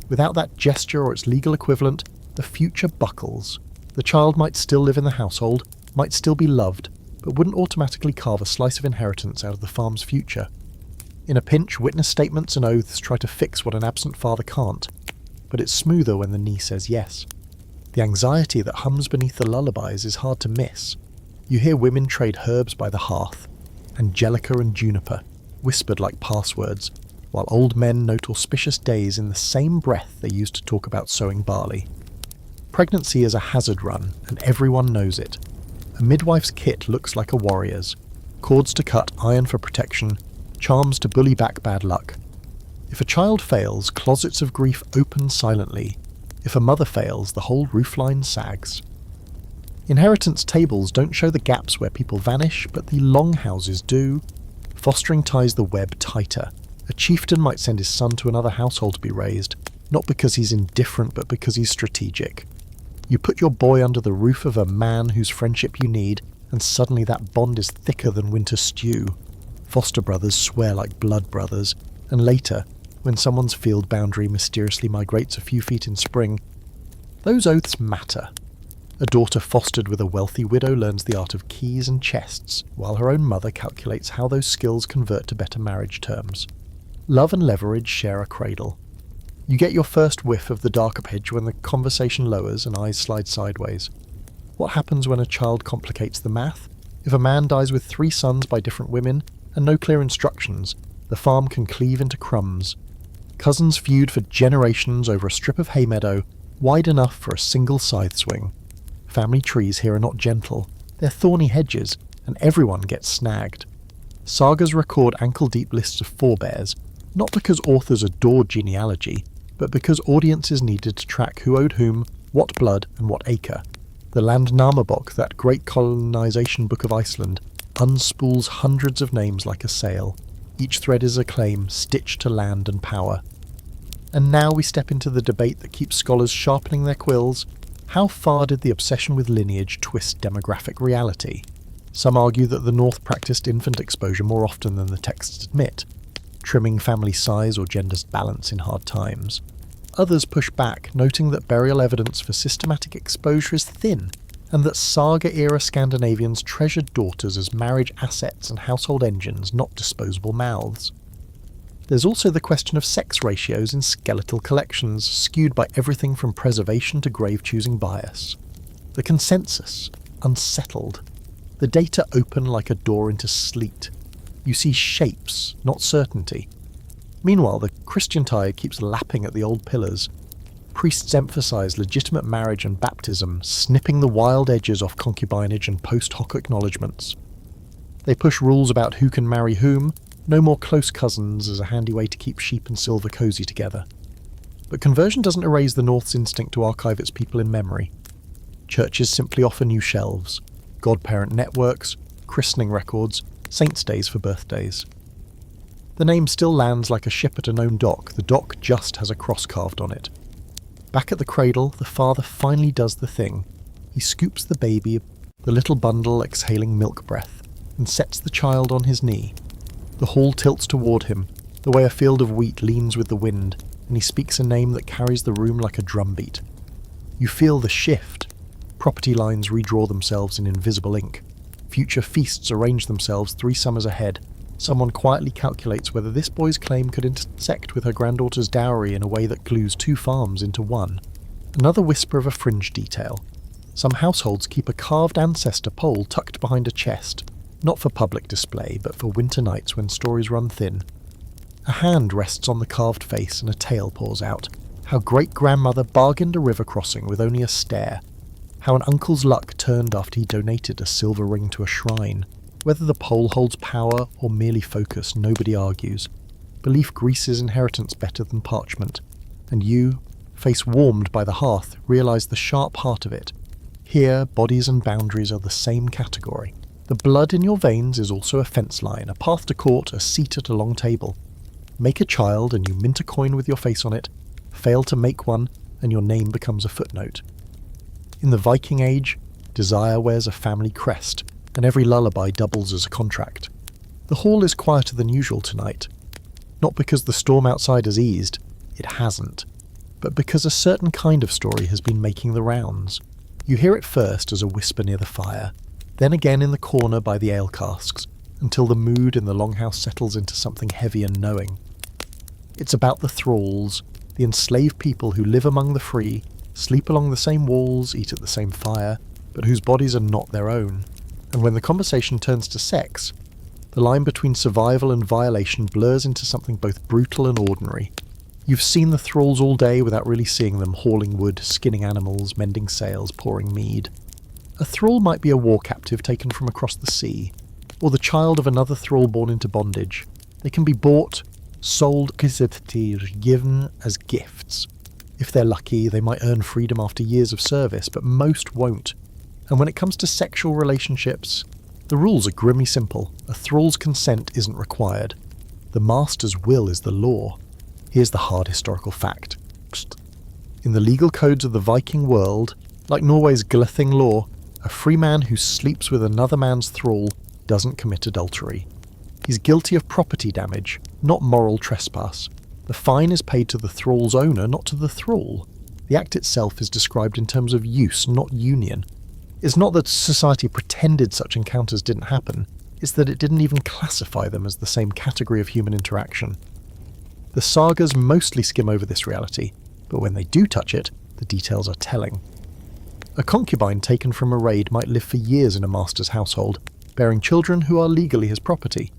Without that gesture or its legal equivalent, the future buckles. The child might still live in the household, might still be loved, but wouldn't automatically carve a slice of inheritance out of the farm's future. In a pinch, witness statements and oaths try to fix what an absent father can't, but it's smoother when the knee says yes. The anxiety that hums beneath the lullabies is hard to miss. You hear women trade herbs by the hearth, angelica and juniper, whispered like passwords, while old men note auspicious days in the same breath they used to talk about sowing barley. Pregnancy is a hazard run, and everyone knows it. A midwife's kit looks like a warrior's. Cords to cut, iron for protection, charms to bully back bad luck. If a child fails, closets of grief open silently. If a mother fails, the whole roofline sags. Inheritance tables don't show the gaps where people vanish, but the longhouses do. Fostering ties the web tighter. A chieftain might send his son to another household to be raised, not because he's indifferent, but because he's strategic. You put your boy under the roof of a man whose friendship you need, and suddenly that bond is thicker than winter stew. Foster brothers swear like blood brothers, and later, when someone's field boundary mysteriously migrates a few feet in spring, those oaths matter. A daughter fostered with a wealthy widow learns the art of keys and chests, while her own mother calculates how those skills convert to better marriage terms. Love and leverage share a cradle. You get your first whiff of the dark edge when the conversation lowers and eyes slide sideways. What happens when a child complicates the math? If a man dies with 3 sons by different women, and no clear instructions, the farm can cleave into crumbs. Cousins feud for generations over a strip of hay meadow, wide enough for a single scythe swing. Family trees here are not gentle, they're thorny hedges, and everyone gets snagged. Sagas record ankle-deep lists of forebears, not because authors adored genealogy, but because audiences needed to track who owed whom, what blood, and what acre. The Landnámabók, that great colonization book of Iceland, unspools hundreds of names like a sail. Each thread is a claim stitched to land and power. And now we step into the debate that keeps scholars sharpening their quills. How far did the obsession with lineage twist demographic reality? Some argue that the North practiced infant exposure more often than the texts admit, trimming family size or gender's balance in hard times. Others push back, noting that burial evidence for systematic exposure is thin, and that saga-era Scandinavians treasured daughters as marriage assets and household engines, not disposable mouths. There's also the question of sex ratios in skeletal collections, skewed by everything from preservation to grave-choosing bias. The consensus, unsettled. The data open like a door into sleet. You see shapes, not certainty. Meanwhile, the Christian tide keeps lapping at the old pillars. Priests emphasize legitimate marriage and baptism, snipping the wild edges off concubinage and post hoc acknowledgements. They push rules about who can marry whom, no more close cousins as a handy way to keep sheep and silver cozy together. But conversion doesn't erase the North's instinct to archive its people in memory. Churches simply offer new shelves, godparent networks, christening records, saints' days for birthdays. The name still lands like a ship at a known dock. The dock just has a cross carved on it. Back at the cradle, the father finally does the thing. He scoops the baby, the little bundle exhaling milk breath, and sets the child on his knee. The hall tilts toward him, the way a field of wheat leans with the wind, and he speaks a name that carries the room like a drumbeat. You feel the shift. Property lines redraw themselves in invisible ink. Future feasts arrange themselves 3 summers ahead. Someone quietly calculates whether this boy's claim could intersect with her granddaughter's dowry in a way that glues 2 farms into one. Another whisper of a fringe detail. Some households keep a carved ancestor pole tucked behind a chest, not for public display, but for winter nights when stories run thin. A hand rests on the carved face and a tale pours out. How great-grandmother bargained a river crossing with only a stare. How an uncle's luck turned after he donated a silver ring to a shrine. Whether the pole holds power or merely focus, nobody argues. Belief greases inheritance better than parchment. And you, face warmed by the hearth, realise the sharp heart of it. Here, bodies and boundaries are the same category. The blood in your veins is also a fence line, a path to court, a seat at a long table. Make a child and you mint a coin with your face on it. Fail to make one and your name becomes a footnote. In the Viking Age, desire wears a family crest, and every lullaby doubles as a contract. The hall is quieter than usual tonight. Not because the storm outside has eased, it hasn't, but because a certain kind of story has been making the rounds. You hear it first as a whisper near the fire, then again in the corner by the ale casks, until the mood in the longhouse settles into something heavy and knowing. It's about the thralls, the enslaved people who live among the free, sleep along the same walls, eat at the same fire, but whose bodies are not their own. And when the conversation turns to sex, the line between survival and violation blurs into something both brutal and ordinary. You've seen the thralls all day without really seeing them hauling wood, skinning animals, mending sails, pouring mead. A thrall might be a war captive taken from across the sea, or the child of another thrall born into bondage. They can be bought, sold, given as gifts. If they're lucky, they might earn freedom after years of service, but most won't. And when it comes to sexual relationships, the rules are grimly simple. A thrall's consent isn't required. The master's will is the law. Here's the hard historical fact. In the legal codes of the Viking world, Like Norway's Glything law, a free man who sleeps with another man's thrall doesn't commit adultery. He's guilty of property damage, not moral trespass. The fine is paid to the thrall's owner, not to the thrall. The act itself is described in terms of use, not union. It's not that society pretended such encounters didn't happen, it's that it didn't even classify them as the same category of human interaction. The sagas mostly skim over this reality, but when they do touch it, the details are telling. A concubine taken from a raid might live for years in a master's household, bearing children who are legally his property.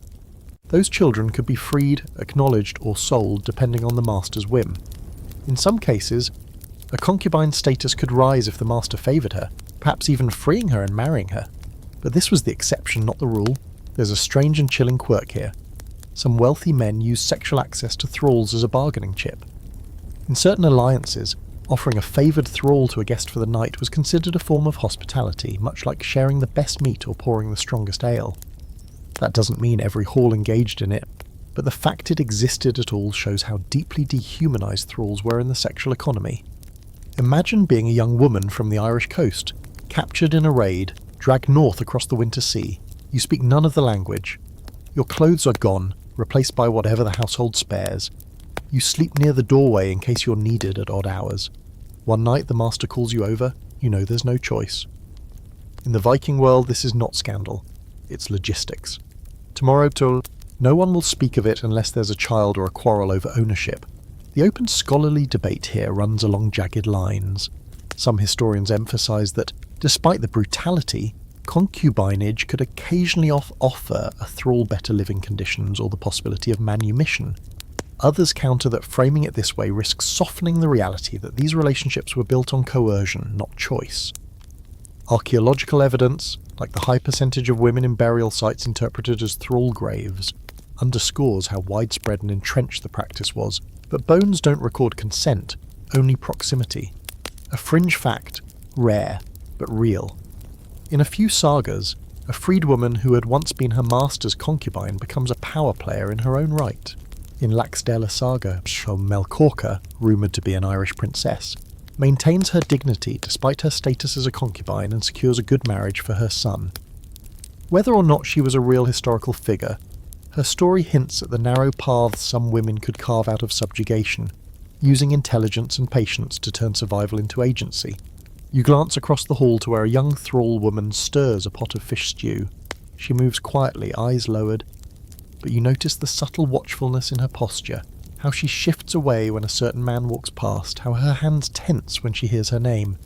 Those children could be freed, acknowledged, or sold depending on the master's whim. In some cases, a concubine's status could rise if the master favoured her, perhaps even freeing her and marrying her. But this was the exception, not the rule. There's a strange and chilling quirk here. Some wealthy men use sexual access to thralls as a bargaining chip. In certain alliances, offering a favoured thrall to a guest for the night was considered a form of hospitality, much like sharing the best meat or pouring the strongest ale. That doesn't mean every hall engaged in it, but the fact it existed at all shows how deeply dehumanised thralls were in the sexual economy. Imagine being a young woman from the Irish coast, captured in a raid, dragged north across the winter sea. You speak none of the language. Your clothes are gone, replaced by whatever the household spares. You sleep near the doorway in case you're needed at odd hours. One night the master calls you over, you know there's no choice. In the Viking world, this is not scandal. It's logistics. Tomorrow, no one will speak of it unless there's a child or a quarrel over ownership. The open scholarly debate here runs along jagged lines. Some historians emphasise that, despite the brutality, concubinage could occasionally offer a thrall better living conditions or the possibility of manumission. Others counter that framing it this way risks softening the reality that these relationships were built on coercion, not choice. Archaeological evidence, like the high percentage of women in burial sites interpreted as thrall graves, underscores how widespread and entrenched the practice was, but bones don't record consent, only proximity. A fringe fact, rare, but real. In a few sagas, a freedwoman who had once been her master's concubine becomes a power player in her own right. In Laxdæla saga, Melkorka, rumoured to be an Irish princess, maintains her dignity despite her status as a concubine and secures a good marriage for her son. Whether or not she was a real historical figure, her story hints at the narrow paths some women could carve out of subjugation, using intelligence and patience to turn survival into agency. You glance across the hall to where a young thrall woman stirs a pot of fish stew. She moves quietly, eyes lowered, but you notice the subtle watchfulness in her posture, how she shifts away when a certain man walks past, how her hands tense when she hears her name.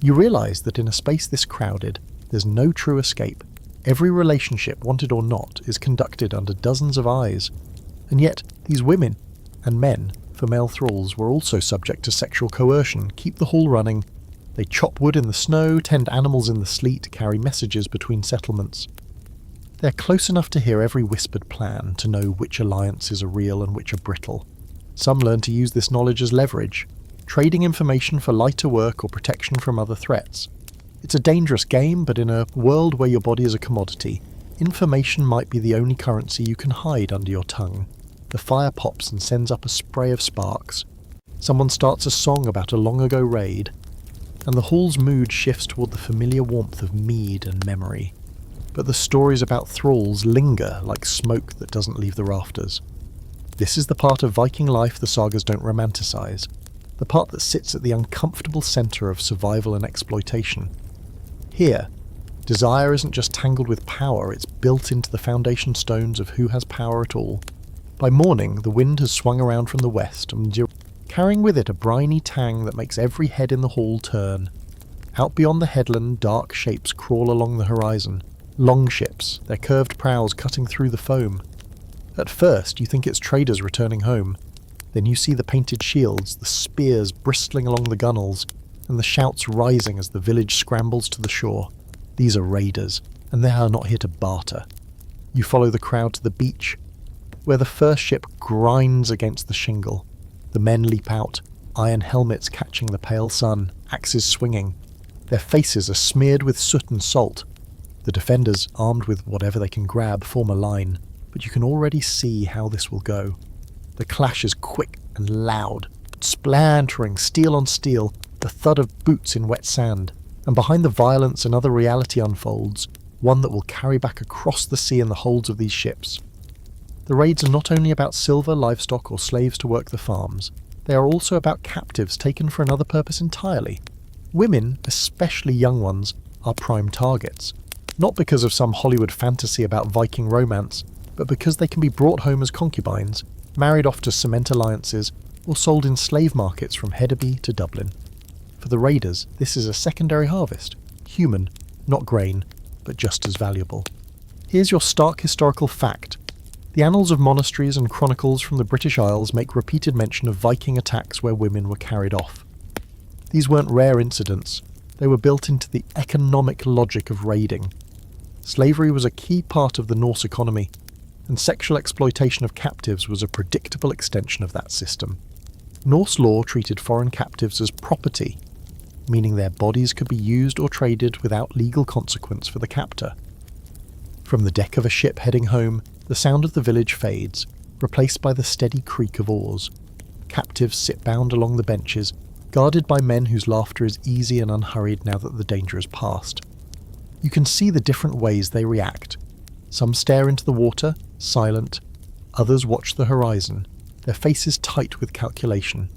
You realise that in a space this crowded, there's no true escape. Every relationship, wanted or not, is conducted under dozens of eyes. And yet, these women, and men, for male thralls, were also subject to sexual coercion, keep the hall running. They chop wood in the snow, tend animals in the sleet, carry messages between settlements. They're close enough to hear every whispered plan, to know which alliances are real and which are brittle. Some learn to use this knowledge as leverage, trading information for lighter work or protection from other threats. It's a dangerous game, but in a world where your body is a commodity, information might be the only currency you can hide under your tongue. The fire pops and sends up a spray of sparks. Someone starts a song about a long-ago raid, and the hall's mood shifts toward the familiar warmth of mead and memory. But the stories about thralls linger like smoke that doesn't leave the rafters. This is the part of Viking life the sagas don't romanticize, the part that sits at the uncomfortable center of survival and exploitation. Here, desire isn't just tangled with power, it's built into the foundation stones of who has power at all. By morning, the wind has swung around from the west, carrying with it a briny tang that makes every head in the hall turn. Out beyond the headland, dark shapes crawl along the horizon. Longships, their curved prows cutting through the foam. At first, you think it's traders returning home. Then you see the painted shields, the spears bristling along the gunwales, and the shouts rising as the village scrambles to the shore. These are raiders, and they are not here to barter. You follow the crowd to the beach, where the first ship grinds against the shingle. The men leap out, iron helmets catching the pale sun, axes swinging. Their faces are smeared with soot and salt. The defenders, armed with whatever they can grab, form a line, but you can already see how this will go. The clash is quick and loud, splintering steel on steel, the thud of boots in wet sand, and behind the violence another reality unfolds, one that will carry back across the sea in the holds of these ships. The raids are not only about silver, livestock, or slaves to work the farms, they are also about captives taken for another purpose entirely. Women, especially young ones, are prime targets, not because of some Hollywood fantasy about Viking romance, but because they can be brought home as concubines, married off to cement alliances, or sold in slave markets from Hedeby to Dublin. For the raiders, this is a secondary harvest, human, not grain, but just as valuable. Here's your stark historical fact. The annals of monasteries and chronicles from the British Isles make repeated mention of Viking attacks where women were carried off. These weren't rare incidents, they were built into the economic logic of raiding. Slavery was a key part of the Norse economy, and sexual exploitation of captives was a predictable extension of that system. Norse law treated foreign captives as property, meaning their bodies could be used or traded without legal consequence for the captor. From the deck of a ship heading home, the sound of the village fades, replaced by the steady creak of oars. Captives sit bound along the benches, guarded by men whose laughter is easy and unhurried now that the danger is past. You can see the different ways they react. Some stare into the water, silent. Others watch the horizon, their faces tight with calculation.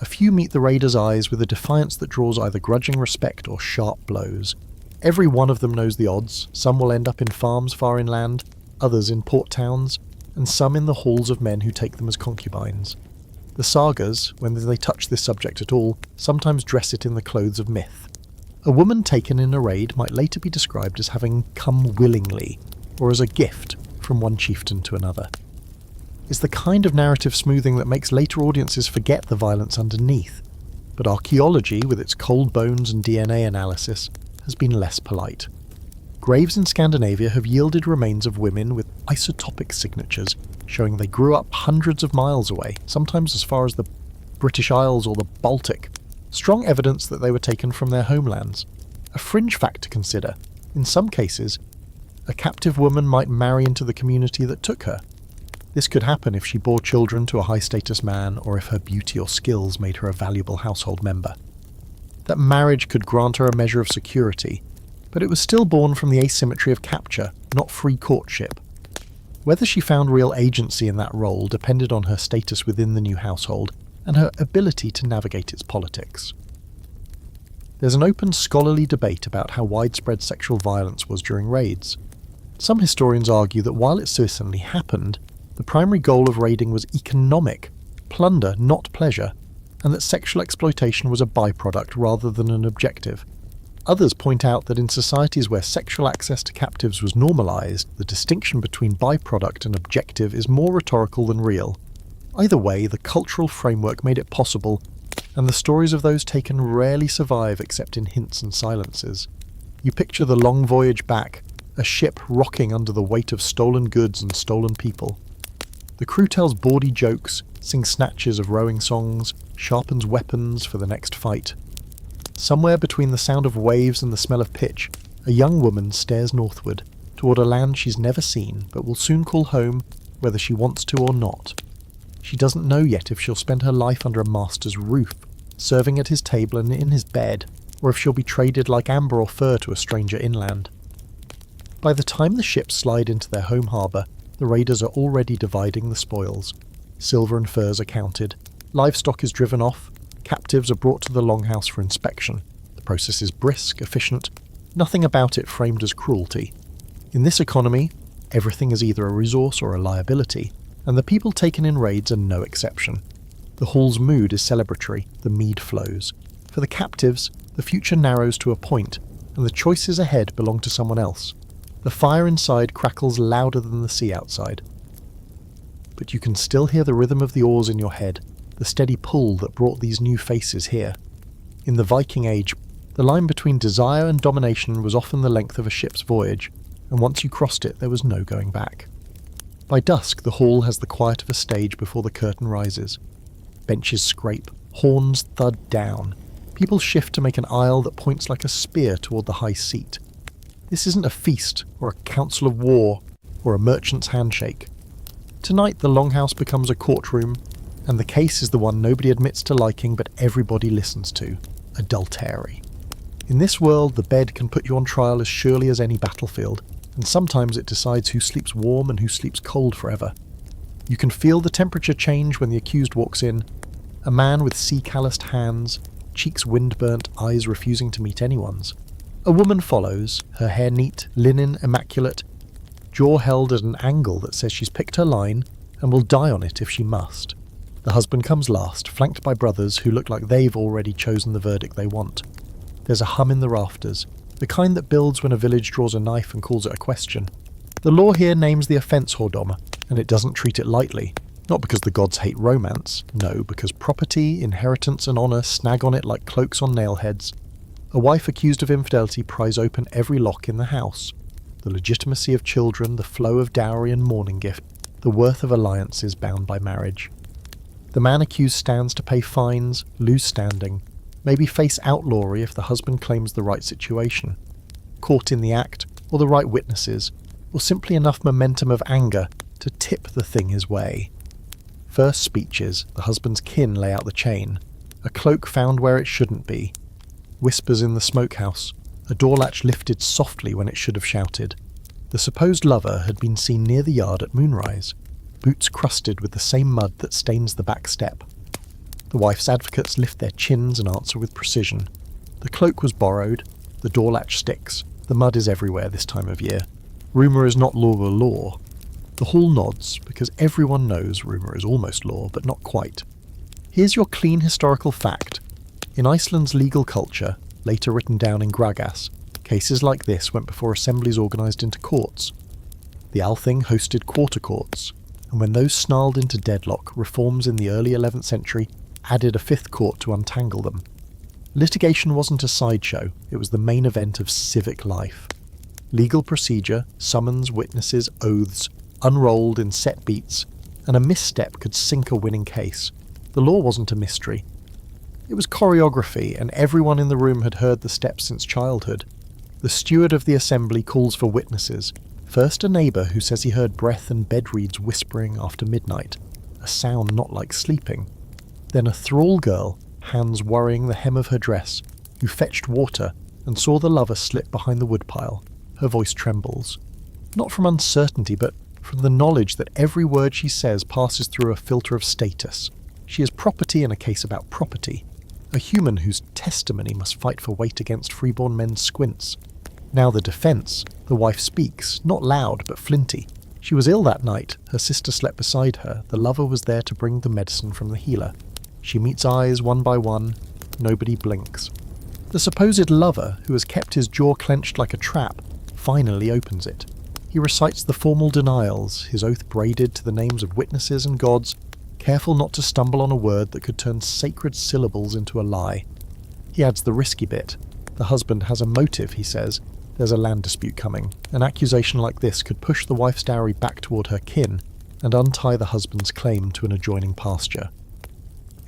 A few meet the raiders' eyes with a defiance that draws either grudging respect or sharp blows. Every one of them knows the odds. Some will end up in farms far inland, others in port towns, and some in the halls of men who take them as concubines. The sagas, when they touch this subject at all, sometimes dress it in the clothes of myth. A woman taken in a raid might later be described as having come willingly, or as a gift from one chieftain to another. It's the kind of narrative smoothing that makes later audiences forget the violence underneath, but archaeology, with its cold bones and DNA analysis, has been less polite. Graves in Scandinavia have yielded remains of women with isotopic signatures, showing they grew up hundreds of miles away, sometimes as far as the British Isles or the Baltic. Strong evidence that they were taken from their homelands. A fringe fact to consider: in some cases, a captive woman might marry into the community that took her. This could happen if she bore children to a high-status man, or if her beauty or skills made her a valuable household member. That marriage could grant her a measure of security, but it was still born from the asymmetry of capture, not free courtship. Whether she found real agency in that role depended on her status within the new household and her ability to navigate its politics. There's an open scholarly debate about how widespread sexual violence was during raids. Some historians argue that while it certainly happened, the primary goal of raiding was economic, plunder, not pleasure, and that sexual exploitation was a byproduct rather than an objective. Others point out that in societies where sexual access to captives was normalized, the distinction between byproduct and objective is more rhetorical than real. Either way, the cultural framework made it possible, and the stories of those taken rarely survive except in hints and silences. You picture the long voyage back, a ship rocking under the weight of stolen goods and stolen people. The crew tells bawdy jokes, sings snatches of rowing songs, sharpens weapons for the next fight. Somewhere between the sound of waves and the smell of pitch, a young woman stares northward, toward a land she's never seen but will soon call home whether she wants to or not. She doesn't know yet if she'll spend her life under a master's roof, serving at his table and in his bed, or if she'll be traded like amber or fur to a stranger inland. By the time the ships slide into their home harbour, the raiders are already dividing the spoils. Silver and furs are counted, livestock is driven off, captives are brought to the longhouse for inspection. The process is brisk, efficient, nothing about it framed as cruelty. In this economy, everything is either a resource or a liability, and the people taken in raids are no exception. The hall's mood is celebratory, the mead flows. For the captives, the future narrows to a point, and the choices ahead belong to someone else. The fire inside crackles louder than the sea outside. But you can still hear the rhythm of the oars in your head, the steady pull that brought these new faces here. In the Viking Age, the line between desire and domination was often the length of a ship's voyage, and once you crossed it there was no going back. By dusk the hall has the quiet of a stage before the curtain rises. Benches scrape, horns thud down. People shift to make an aisle that points like a spear toward the high seat. This isn't a feast, or a council of war, or a merchant's handshake. Tonight the longhouse becomes a courtroom, and the case is the one nobody admits to liking but everybody listens to. adultery. In this world, the bed can put you on trial as surely as any battlefield, and sometimes it decides who sleeps warm and who sleeps cold forever. You can feel the temperature change when the accused walks in, a man with sea-calloused hands, cheeks wind-burnt, eyes refusing to meet anyone's. A woman follows, her hair neat, linen immaculate, jaw held at an angle that says she's picked her line and will die on it if she must. The husband comes last, flanked by brothers who look like they've already chosen the verdict they want. There's a hum in the rafters, the kind that builds when a village draws a knife and calls it a question. The law here names the offence whoredom, and it doesn't treat it lightly. Not because the gods hate romance, no, because property, inheritance and honour snag on it like cloaks on nailheads. A wife accused of infidelity pries open every lock in the house. The legitimacy of children, the flow of dowry and mourning gift, the worth of alliances bound by marriage. The man accused stands to pay fines, lose standing, maybe face outlawry if the husband claims the right situation, caught in the act, or the right witnesses, or simply enough momentum of anger to tip the thing his way. First speeches, the husband's kin lay out the chain, a cloak found where it shouldn't be, whispers in the smokehouse, a door latch lifted softly when it should have shouted. The supposed lover had been seen near the yard at moonrise, boots crusted with the same mud that stains the back step. The wife's advocates lift their chins and answer with precision. The cloak was borrowed, the door latch sticks, the mud is everywhere this time of year. Rumour is not law. The hall nods, because everyone knows rumour is almost law, but not quite. Here's your clean historical fact. In Iceland's legal culture, later written down in Gragas, cases like this went before assemblies organised into courts. The Althing hosted quarter courts, and when those snarled into deadlock, reforms in the early 11th century added a fifth court to untangle them. Litigation wasn't a sideshow, it was the main event of civic life. Legal procedure, summons, witnesses, oaths, unrolled in set beats, and a misstep could sink a winning case. The law wasn't a mystery. It was choreography, and everyone in the room had heard the steps since childhood. The steward of the assembly calls for witnesses. First a neighbour who says he heard breath and bed reeds whispering after midnight, a sound not like sleeping. Then a thrall girl, hands worrying the hem of her dress, who fetched water and saw the lover slip behind the woodpile. Her voice trembles. Not from uncertainty, but from the knowledge that every word she says passes through a filter of status. She is property in a case about property, a human whose testimony must fight for weight against freeborn men's squints. Now the defence. The wife speaks, not loud but flinty. She was ill that night, her sister slept beside her, the lover was there to bring the medicine from the healer. She meets eyes one by one, nobody blinks. The supposed lover, who has kept his jaw clenched like a trap, finally opens it. He recites the formal denials, his oath braided to the names of witnesses and gods, careful not to stumble on a word that could turn sacred syllables into a lie. He adds the risky bit. The husband has a motive, he says. There's a land dispute coming. An accusation like this could push the wife's dowry back toward her kin and untie the husband's claim to an adjoining pasture.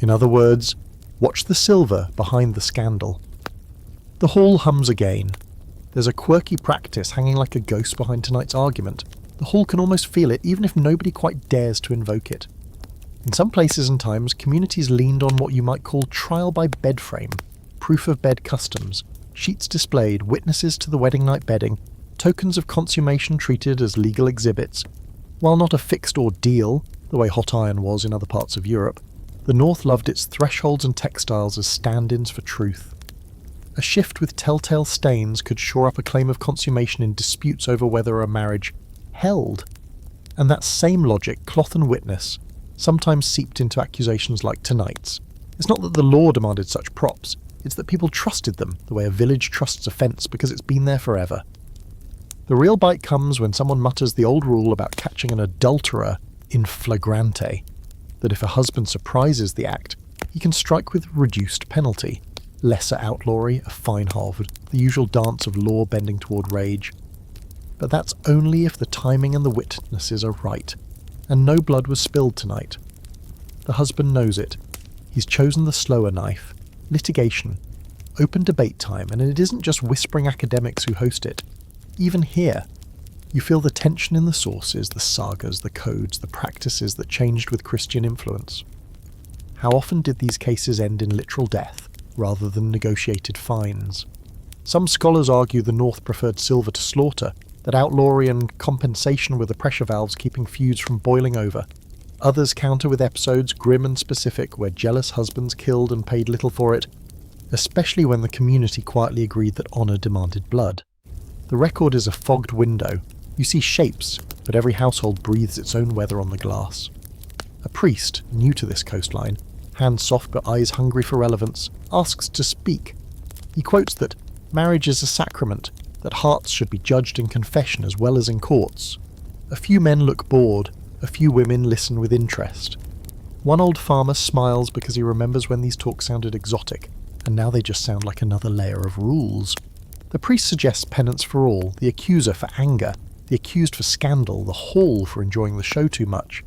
In other words, watch the silver behind the scandal. The hall hums again. There's a quirky practice hanging like a ghost behind tonight's argument. The hall can almost feel it, even if nobody quite dares to invoke it. In some places and times, communities leaned on what you might call trial by bed frame, proof of bed customs, sheets displayed, witnesses to the wedding night bedding, tokens of consummation treated as legal exhibits. While not a fixed ordeal, the way hot iron was in other parts of Europe, the North loved its thresholds and textiles as stand-ins for truth. A shift with telltale stains could shore up a claim of consummation in disputes over whether a marriage held. And that same logic, cloth and witness, sometimes seeped into accusations like tonight's. It's not that the law demanded such props, it's that people trusted them the way a village trusts a fence because it's been there forever. The real bite comes when someone mutters the old rule about catching an adulterer in flagrante, that if a husband surprises the act, he can strike with reduced penalty, lesser outlawry, a fine halved, the usual dance of law bending toward rage. But that's only if the timing and the witnesses are right, and no blood was spilled tonight. The husband knows it. He's chosen the slower knife, litigation, open debate time, and it isn't just whispering academics who host it. Even here, you feel the tension in the sources, the sagas, the codes, the practices that changed with Christian influence. How often did these cases end in literal death? rather than negotiated fines. Some scholars argue the North preferred silver to slaughter, that outlawry and compensation were the pressure valves keeping feuds from boiling over. Others counter with episodes grim and specific where jealous husbands killed and paid little for it, especially when the community quietly agreed that honour demanded blood. The record is a fogged window. You see shapes, but every household breathes its own weather on the glass. A priest, new to this coastline, hands soft but eyes hungry for relevance, asks to speak. He quotes that marriage is a sacrament, that hearts should be judged in confession as well as in courts. A few men look bored, a few women listen with interest. One old farmer smiles because he remembers when these talks sounded exotic, and now they just sound like another layer of rules. The priest suggests penance for all, the accuser for anger, the accused for scandal, the hall for enjoying the show too much.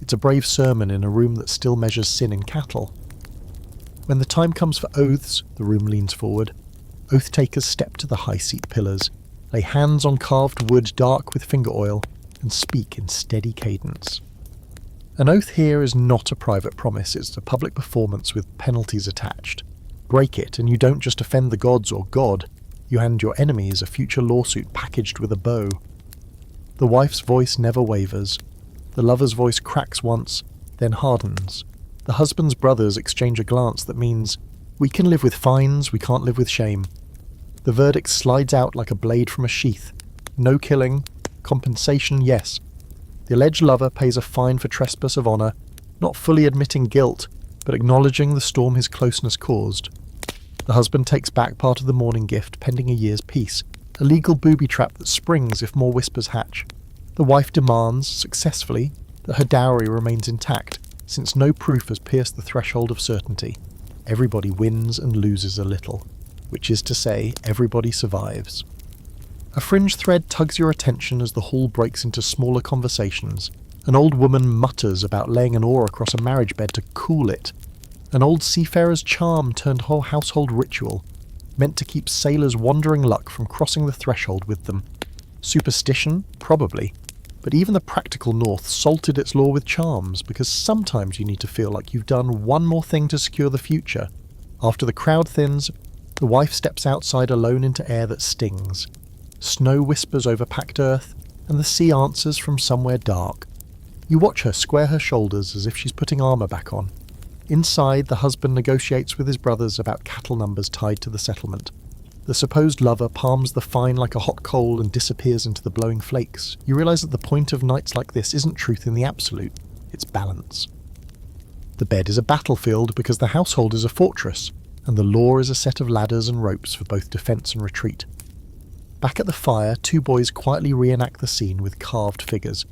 It's a brave sermon in a room that still measures sin in cattle. When the time comes for oaths, the room leans forward. Oath-takers step to the high-seat pillars, lay hands on carved wood dark with finger oil, and speak in steady cadence. An oath here is not a private promise, it's a public performance with penalties attached. Break it, and you don't just offend the gods or God, you hand your enemies a future lawsuit packaged with a bow. The wife's voice never wavers. The lover's voice cracks once, then hardens. The husband's brothers exchange a glance that means, we can live with fines, we can't live with shame. The verdict slides out like a blade from a sheath. No killing, compensation, yes. The alleged lover pays a fine for trespass of honour, not fully admitting guilt, but acknowledging the storm his closeness caused. The husband takes back part of the mourning gift pending a year's peace, a legal booby trap that springs if more whispers hatch. The wife demands, successfully, that her dowry remains intact, since no proof has pierced the threshold of certainty. Everybody wins and loses a little, which is to say, everybody survives. A fringe thread tugs your attention as the hall breaks into smaller conversations. An old woman mutters about laying an oar across a marriage bed to cool it. An old seafarer's charm turned whole household ritual, meant to keep sailors' wandering luck from crossing the threshold with them. Superstition? Probably. But even the practical North salted its law with charms, because sometimes you need to feel like you've done one more thing to secure the future. After the crowd thins, the wife steps outside alone into air that stings. Snow whispers over packed earth, and the sea answers from somewhere dark. You watch her square her shoulders as if she's putting armour back on. Inside, the husband negotiates with his brothers about cattle numbers tied to the settlement. The supposed lover palms the fine like a hot coal and disappears into the blowing flakes. You realise that the point of nights like this isn't truth in the absolute, it's balance. The bed is a battlefield because the household is a fortress, and the law is a set of ladders and ropes for both defence and retreat. Back at the fire, two boys quietly reenact the scene with carved figures,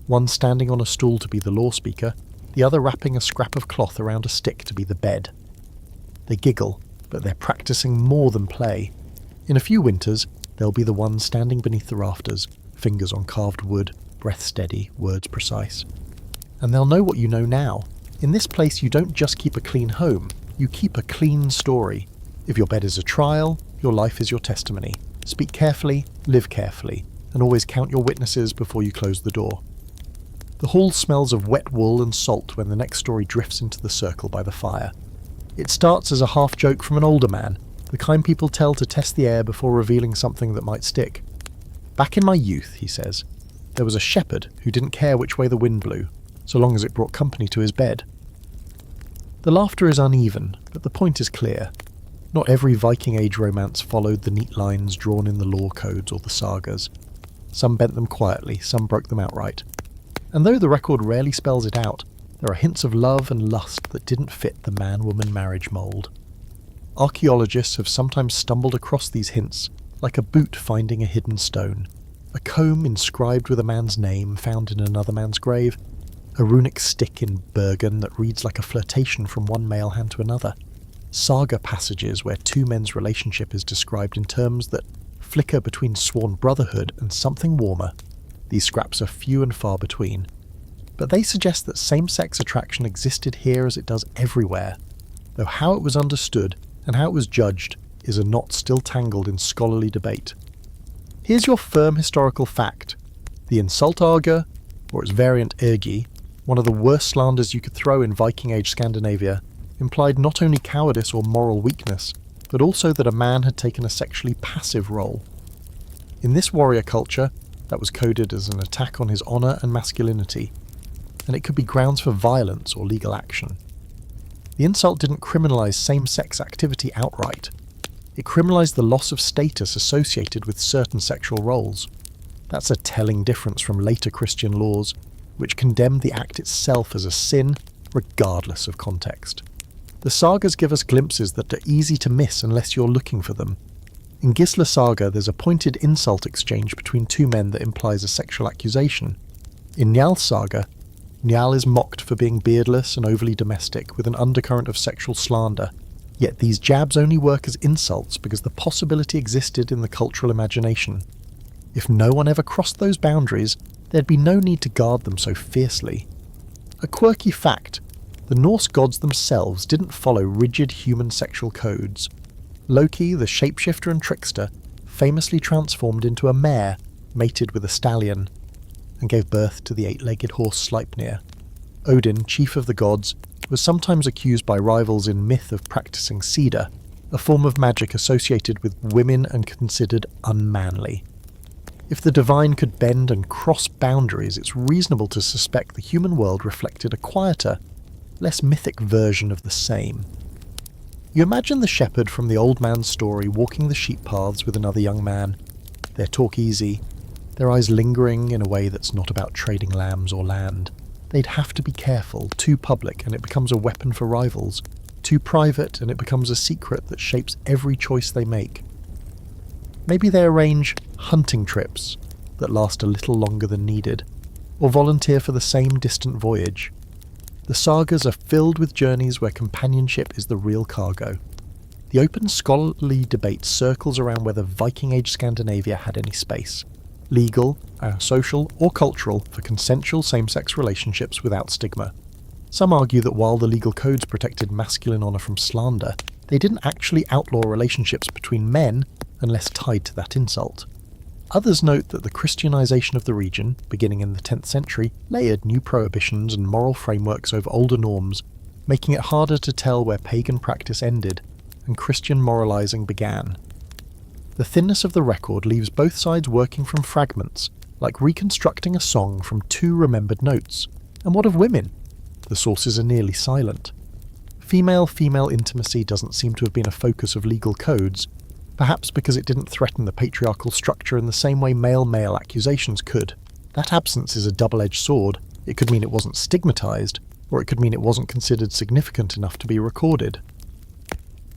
one standing on a stool to be the law speaker, the other wrapping a scrap of cloth around a stick to be the bed. They giggle, but they're practising more than play. In a few winters, they'll be the ones standing beneath the rafters, fingers on carved wood, breath steady, words precise. And they'll know what you know now. In this place, you don't just keep a clean home, you keep a clean story. If your bed is a trial, your life is your testimony. Speak carefully, live carefully, and always count your witnesses before you close the door. The hall smells of wet wool and salt when the next story drifts into the circle by the fire. It starts as a half-joke from an older man, the kind people tell to test the air before revealing something that might stick. Back in my youth, he says, there was a shepherd who didn't care which way the wind blew, so long as it brought company to his bed. The laughter is uneven, but the point is clear. Not every Viking Age romance followed the neat lines drawn in the law codes or the sagas. Some bent them quietly, some broke them outright. And though the record rarely spells it out, there are hints of love and lust that didn't fit the man-woman marriage mould. Archaeologists have sometimes stumbled across these hints, like a boot finding a hidden stone, a comb inscribed with a man's name found in another man's grave, a runic stick in Bergen that reads like a flirtation from one male hand to another, saga passages where two men's relationship is described in terms that flicker between sworn brotherhood and something warmer. These scraps are few and far between, but they suggest that same-sex attraction existed here as it does everywhere, though how it was understood and how it was judged is a knot still tangled in scholarly debate. Here's your firm historical fact. The insult arga, or its variant ergi, one of the worst slanders you could throw in Viking Age Scandinavia, implied not only cowardice or moral weakness, but also that a man had taken a sexually passive role. In this warrior culture, that was coded as an attack on his honour and masculinity, and it could be grounds for violence or legal action. The insult didn't criminalise same-sex activity outright. It criminalised the loss of status associated with certain sexual roles. That's a telling difference from later Christian laws, which condemned the act itself as a sin, regardless of context. The sagas give us glimpses that are easy to miss unless you're looking for them. In Gisla Saga, there's a pointed insult exchange between two men that implies a sexual accusation. In Njal's saga, Njal is mocked for being beardless and overly domestic, with an undercurrent of sexual slander. Yet these jabs only work as insults because the possibility existed in the cultural imagination. If no one ever crossed those boundaries, there'd be no need to guard them so fiercely. A quirky fact: the Norse gods themselves didn't follow rigid human sexual codes. Loki, the shapeshifter and trickster, famously transformed into a mare, mated with a stallion, and gave birth to the eight-legged horse Sleipnir. Odin, chief of the gods, was sometimes accused by rivals in myth of practicing cedar, a form of magic associated with women and considered unmanly. If the divine could bend and cross boundaries, it's reasonable to suspect the human world reflected a quieter, less mythic version of the same. You imagine the shepherd from the old man's story walking the sheep paths with another young man. Their talk easy, their eyes lingering in a way that's not about trading lambs or land. They'd have to be careful, too public and it becomes a weapon for rivals, too private and it becomes a secret that shapes every choice they make. Maybe they arrange hunting trips that last a little longer than needed, or volunteer for the same distant voyage. The sagas are filled with journeys where companionship is the real cargo. The open scholarly debate circles around whether Viking Age Scandinavia had any space, legal, social, or cultural, for consensual same-sex relationships without stigma. Some argue that while the legal codes protected masculine honour from slander, they didn't actually outlaw relationships between men unless tied to that insult. Others note that the Christianization of the region, beginning in the 10th century, layered new prohibitions and moral frameworks over older norms, making it harder to tell where pagan practice ended and Christian moralizing began. The thinness of the record leaves both sides working from fragments, like reconstructing a song from two remembered notes. And what of women? The sources are nearly silent. Female-female intimacy doesn't seem to have been a focus of legal codes, perhaps because it didn't threaten the patriarchal structure in the same way male-male accusations could. That absence is a double-edged sword. It could mean it wasn't stigmatized, or it could mean it wasn't considered significant enough to be recorded.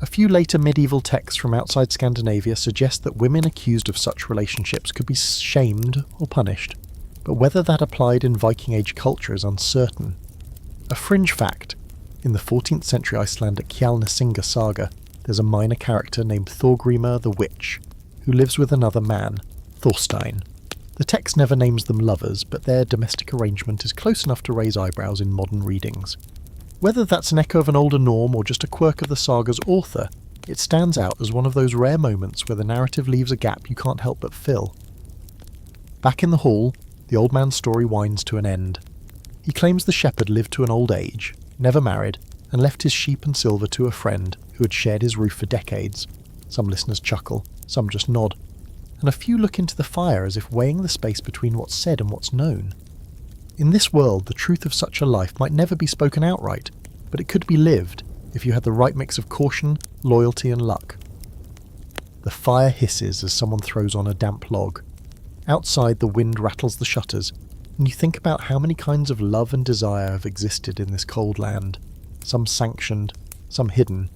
A few later medieval texts from outside Scandinavia suggest that women accused of such relationships could be shamed or punished, but whether that applied in Viking Age culture is uncertain. A fringe fact: in the 14th century Icelandic Kjalnesinga saga, there's a minor character named Thorgrimr the Witch, who lives with another man, Thorstein. The text never names them lovers, but their domestic arrangement is close enough to raise eyebrows in modern readings. Whether that's an echo of an older norm or just a quirk of the saga's author, it stands out as one of those rare moments where the narrative leaves a gap you can't help but fill. Back in the hall, the old man's story winds to an end. He claims the shepherd lived to an old age, never married, and left his sheep and silver to a friend who had shared his roof for decades. Some listeners chuckle, some just nod, and a few look into the fire as if weighing the space between what's said and what's known. In this world, the truth of such a life might never be spoken outright, but it could be lived if you had the right mix of caution, loyalty and luck. The fire hisses as someone throws on a damp log. Outside, the wind rattles the shutters, and you think about how many kinds of love and desire have existed in this cold land, some sanctioned, some hidden,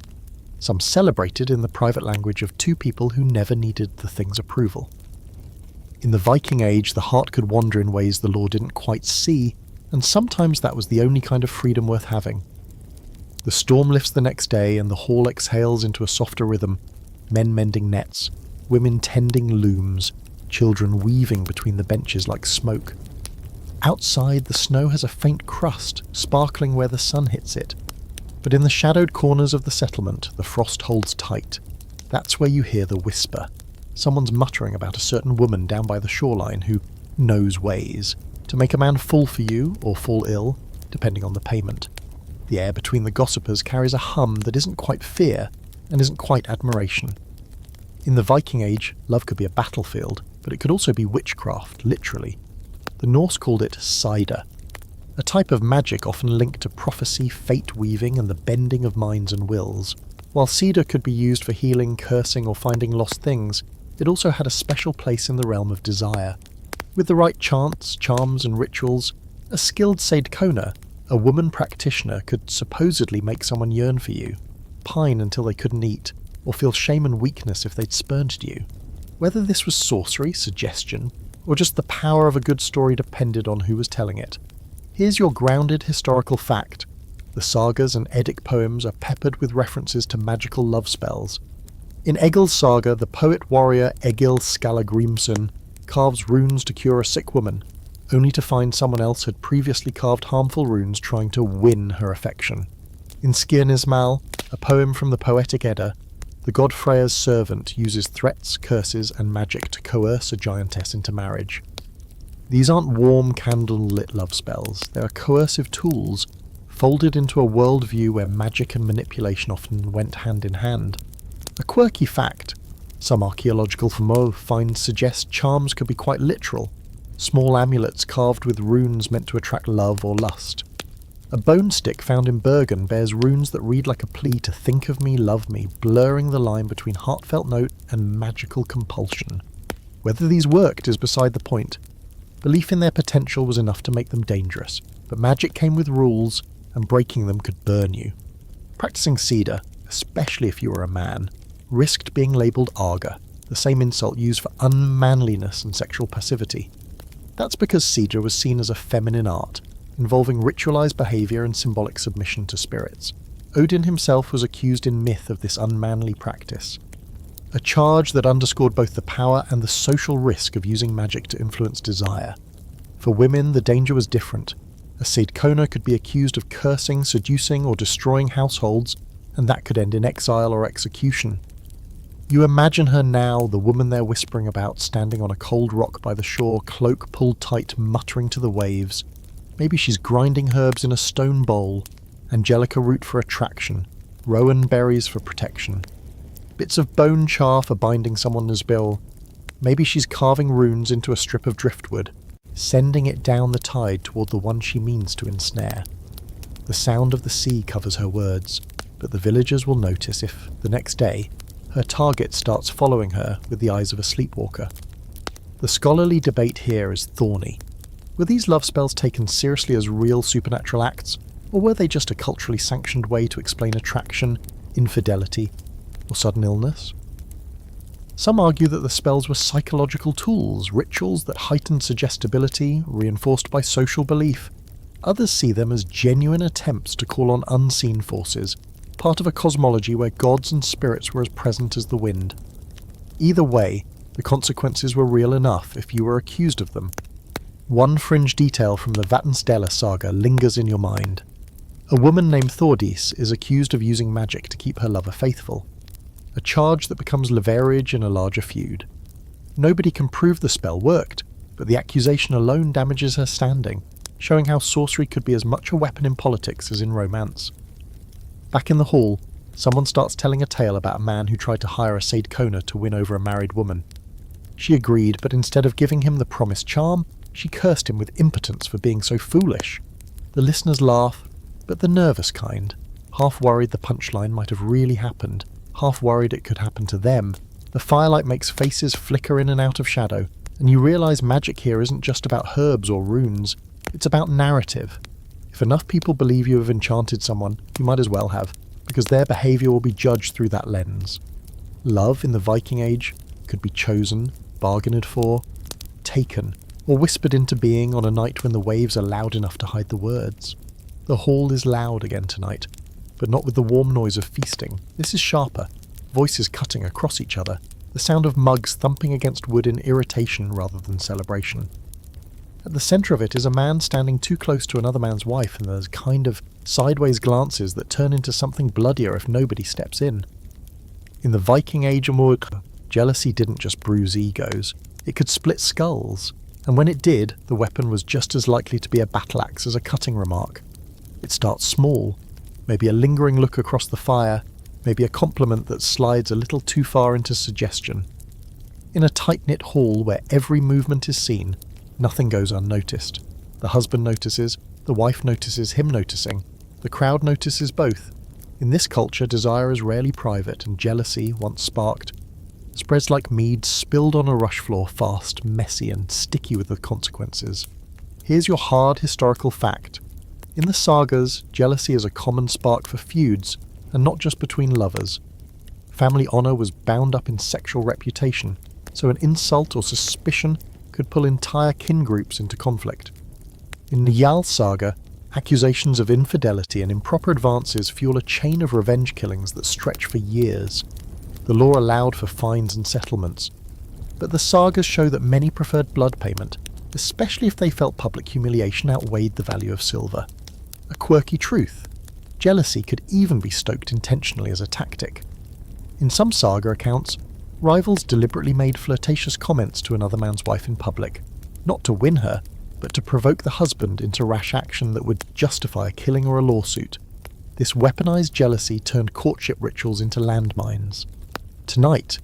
some celebrated in the private language of two people who never needed the thing's approval. In the Viking Age, the heart could wander in ways the law didn't quite see, and sometimes that was the only kind of freedom worth having. The storm lifts the next day, and the hall exhales into a softer rhythm, men mending nets, women tending looms, children weaving between the benches like smoke. Outside, the snow has a faint crust, sparkling where the sun hits it. But in the shadowed corners of the settlement, the frost holds tight. That's where you hear the whisper. Someone's muttering about a certain woman down by the shoreline who knows ways to make a man fall for you or fall ill, depending on the payment. The air between the gossipers carries a hum that isn't quite fear and isn't quite admiration. In the Viking Age, love could be a battlefield, but it could also be witchcraft, literally. The Norse called it cider, a type of magic often linked to prophecy, fate-weaving, and the bending of minds and wills. While cedar could be used for healing, cursing, or finding lost things, it also had a special place in the realm of desire. With the right chants, charms, and rituals, a skilled Seidkona, a woman practitioner, could supposedly make someone yearn for you, pine until they couldn't eat, or feel shame and weakness if they'd spurned you. Whether this was sorcery, suggestion, or just the power of a good story depended on who was telling it. Here's your grounded historical fact. The sagas and Eddic poems are peppered with references to magical love spells. In Egil's saga, the poet-warrior Egil Skallagrímsson carves runes to cure a sick woman, only to find someone else had previously carved harmful runes trying to win her affection. In Skirnismal, a poem from the Poetic Edda, the god Freya's servant uses threats, curses, and magic to coerce a giantess into marriage. These aren't warm, candle-lit love spells, they are coercive tools, folded into a worldview where magic and manipulation often went hand in hand. A quirky fact: some archaeological finds suggest charms could be quite literal, small amulets carved with runes meant to attract love or lust. A bone stick found in Bergen bears runes that read like a plea to think of me, love me, blurring the line between heartfelt note and magical compulsion. Whether these worked is beside the point. Belief in their potential was enough to make them dangerous, but magic came with rules, and breaking them could burn you. Practicing cedar, especially if you were a man, risked being labelled Arga, the same insult used for unmanliness and sexual passivity. That's because cedar was seen as a feminine art, involving ritualized behavior and symbolic submission to spirits. Odin himself was accused in myth of this unmanly practice, a charge that underscored both the power and the social risk of using magic to influence desire. For women, the danger was different. A Seidkona could be accused of cursing, seducing, or destroying households, and that could end in exile or execution. You imagine her now, the woman they're whispering about, standing on a cold rock by the shore, cloak pulled tight, muttering to the waves. Maybe she's grinding herbs in a stone bowl, angelica root for attraction, rowan berries for protection, bits of bone char for binding someone's bill. Maybe she's carving runes into a strip of driftwood, sending it down the tide toward the one she means to ensnare. The sound of the sea covers her words, but the villagers will notice if, the next day, her target starts following her with the eyes of a sleepwalker. The scholarly debate here is thorny. Were these love spells taken seriously as real supernatural acts, or were they just a culturally sanctioned way to explain attraction, infidelity, or sudden illness? Some argue that the spells were psychological tools, rituals that heightened suggestibility, reinforced by social belief. Others see them as genuine attempts to call on unseen forces, part of a cosmology where gods and spirits were as present as the wind. Either way, the consequences were real enough if you were accused of them. One fringe detail from the Vatnsdæla saga lingers in your mind. A woman named Thordis is accused of using magic to keep her lover faithful, a charge that becomes leverage in a larger feud. Nobody can prove the spell worked, but the accusation alone damages her standing, showing how sorcery could be as much a weapon in politics as in romance. Back in the hall, someone starts telling a tale about a man who tried to hire a Seidkona to win over a married woman. She agreed, but instead of giving him the promised charm, she cursed him with impotence for being so foolish. The listeners laugh, but the nervous kind, half worried the punchline might have really happened, half worried it could happen to them. The firelight makes faces flicker in and out of shadow, and you realise magic here isn't just about herbs or runes, it's about narrative. If enough people believe you have enchanted someone, you might as well have, because their behaviour will be judged through that lens. Love in the Viking Age could be chosen, bargained for, taken, or whispered into being on a night when the waves are loud enough to hide the words. The hall is loud again tonight, but not with the warm noise of feasting. This is sharper, voices cutting across each other, the sound of mugs thumping against wood in irritation rather than celebration. At the centre of it is a man standing too close to another man's wife, and there's kind of sideways glances that turn into something bloodier if nobody steps in. In the Viking Age jealousy didn't just bruise egos, it could split skulls, and when it did, the weapon was just as likely to be a battle axe as a cutting remark. It starts small, Maybe a lingering look across the fire, maybe a compliment that slides a little too far into suggestion. In a tight-knit hall where every movement is seen, nothing goes unnoticed. The husband notices, the wife notices him noticing, the crowd notices both. In this culture, desire is rarely private, and jealousy, once sparked, spreads like mead spilled on a rush floor, fast, messy, and sticky with the consequences. Here's your hard historical fact. In the sagas, jealousy is a common spark for feuds, and not just between lovers. Family honour was bound up in sexual reputation, so an insult or suspicion could pull entire kin groups into conflict. In the Jarl saga, accusations of infidelity and improper advances fuel a chain of revenge killings that stretch for years. The law allowed for fines and settlements, but the sagas show that many preferred blood payment, especially if they felt public humiliation outweighed the value of silver. A quirky truth. Jealousy could even be stoked intentionally as a tactic. In some saga accounts, rivals deliberately made flirtatious comments to another man's wife in public, not to win her, but to provoke the husband into rash action that would justify a killing or a lawsuit. This weaponized jealousy turned courtship rituals into landmines. Tonight,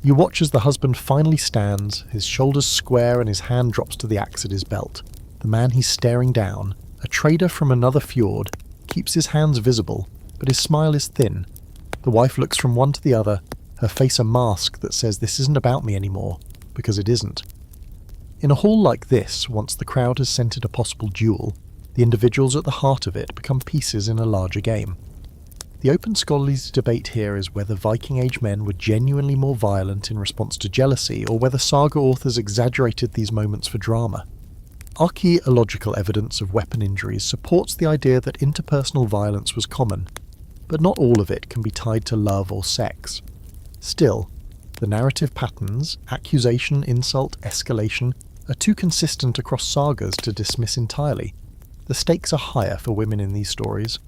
you watch as the husband finally stands, his shoulders square and his hand drops to the axe at his belt. The man he's staring down, a trader from another fjord, keeps his hands visible, but his smile is thin. The wife looks from one to the other, her face a mask that says this isn't about me anymore, because it isn't. In a hall like this, once the crowd has scented a possible duel, the individuals at the heart of it become pieces in a larger game. The open scholarly debate here is whether Viking Age men were genuinely more violent in response to jealousy, or whether saga authors exaggerated these moments for drama. Archaeological evidence of weapon injuries supports the idea that interpersonal violence was common, but not all of it can be tied to love or sex. Still, the narrative patterns, accusation, insult, escalation, are too consistent across sagas to dismiss entirely. The stakes are higher for women in these stories.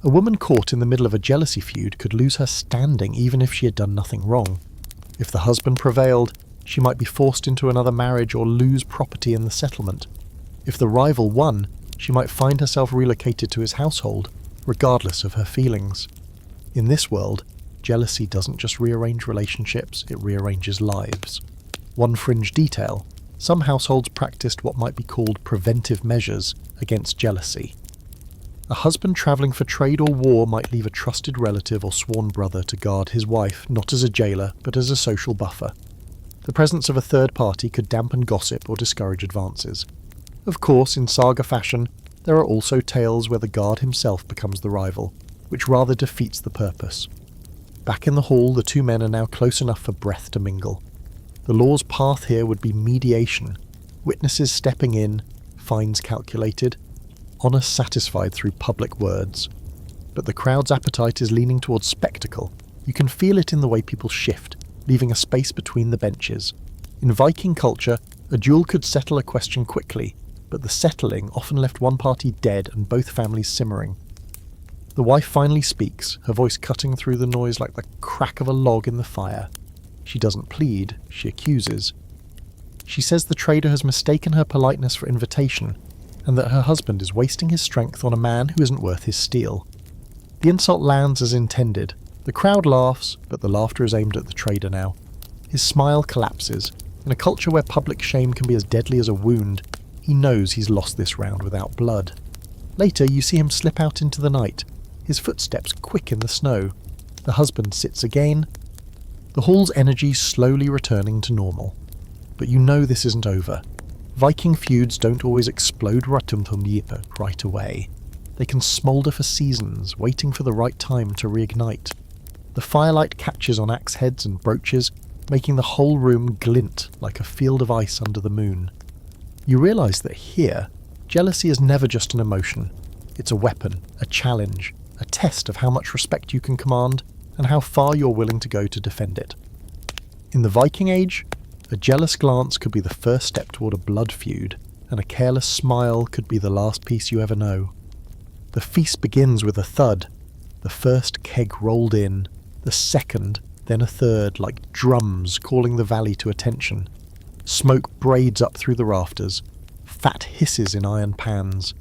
A woman caught in the middle of a jealousy feud could lose her standing even if she had done nothing wrong. If the husband prevailed, she might be forced into another marriage or lose property in the settlement. If the rival won, she might find herself relocated to his household, regardless of her feelings. In this world, jealousy doesn't just rearrange relationships, it rearranges lives. One fringe detail: some households practiced what might be called preventive measures against jealousy. A husband travelling for trade or war might leave a trusted relative or sworn brother to guard his wife, not as a jailer, but as a social buffer. The presence of a third party could dampen gossip or discourage advances. Of course, in saga fashion, there are also tales where the guard himself becomes the rival, which rather defeats the purpose. Back in the hall, the two men are now close enough for breath to mingle. The law's path here would be mediation, witnesses stepping in, fines calculated, honour satisfied through public words. But the crowd's appetite is leaning towards spectacle. You can feel it in the way people shift, leaving a space between the benches. In Viking culture, a duel could settle a question quickly, but the settling often left one party dead and both families simmering. The wife finally speaks, her voice cutting through the noise like the crack of a log in the fire. She doesn't plead, she accuses. She says the trader has mistaken her politeness for invitation, and that her husband is wasting his strength on a man who isn't worth his steel. The insult lands as intended. The crowd laughs, but the laughter is aimed at the trader now. His smile collapses. In a culture where public shame can be as deadly as a wound, he knows he's lost this round without blood. Later, you see him slip out into the night, his footsteps quick in the snow. The husband sits again. The hall's energy slowly returning to normal. But you know this isn't over. Viking feuds don't always explode right away. They can smoulder for seasons, waiting for the right time to reignite. The firelight catches on axe heads and brooches, making the whole room glint like a field of ice under the moon. You realise that here, jealousy is never just an emotion. It's a weapon, a challenge, a test of how much respect you can command and how far you're willing to go to defend it. In the Viking Age, a jealous glance could be the first step toward a blood feud, and a careless smile could be the last peace you ever know. The feast begins with a thud. The first keg rolled in, the second, then a third, like drums calling the valley to attention. Smoke braids up through the rafters. Fat hisses in iron pans.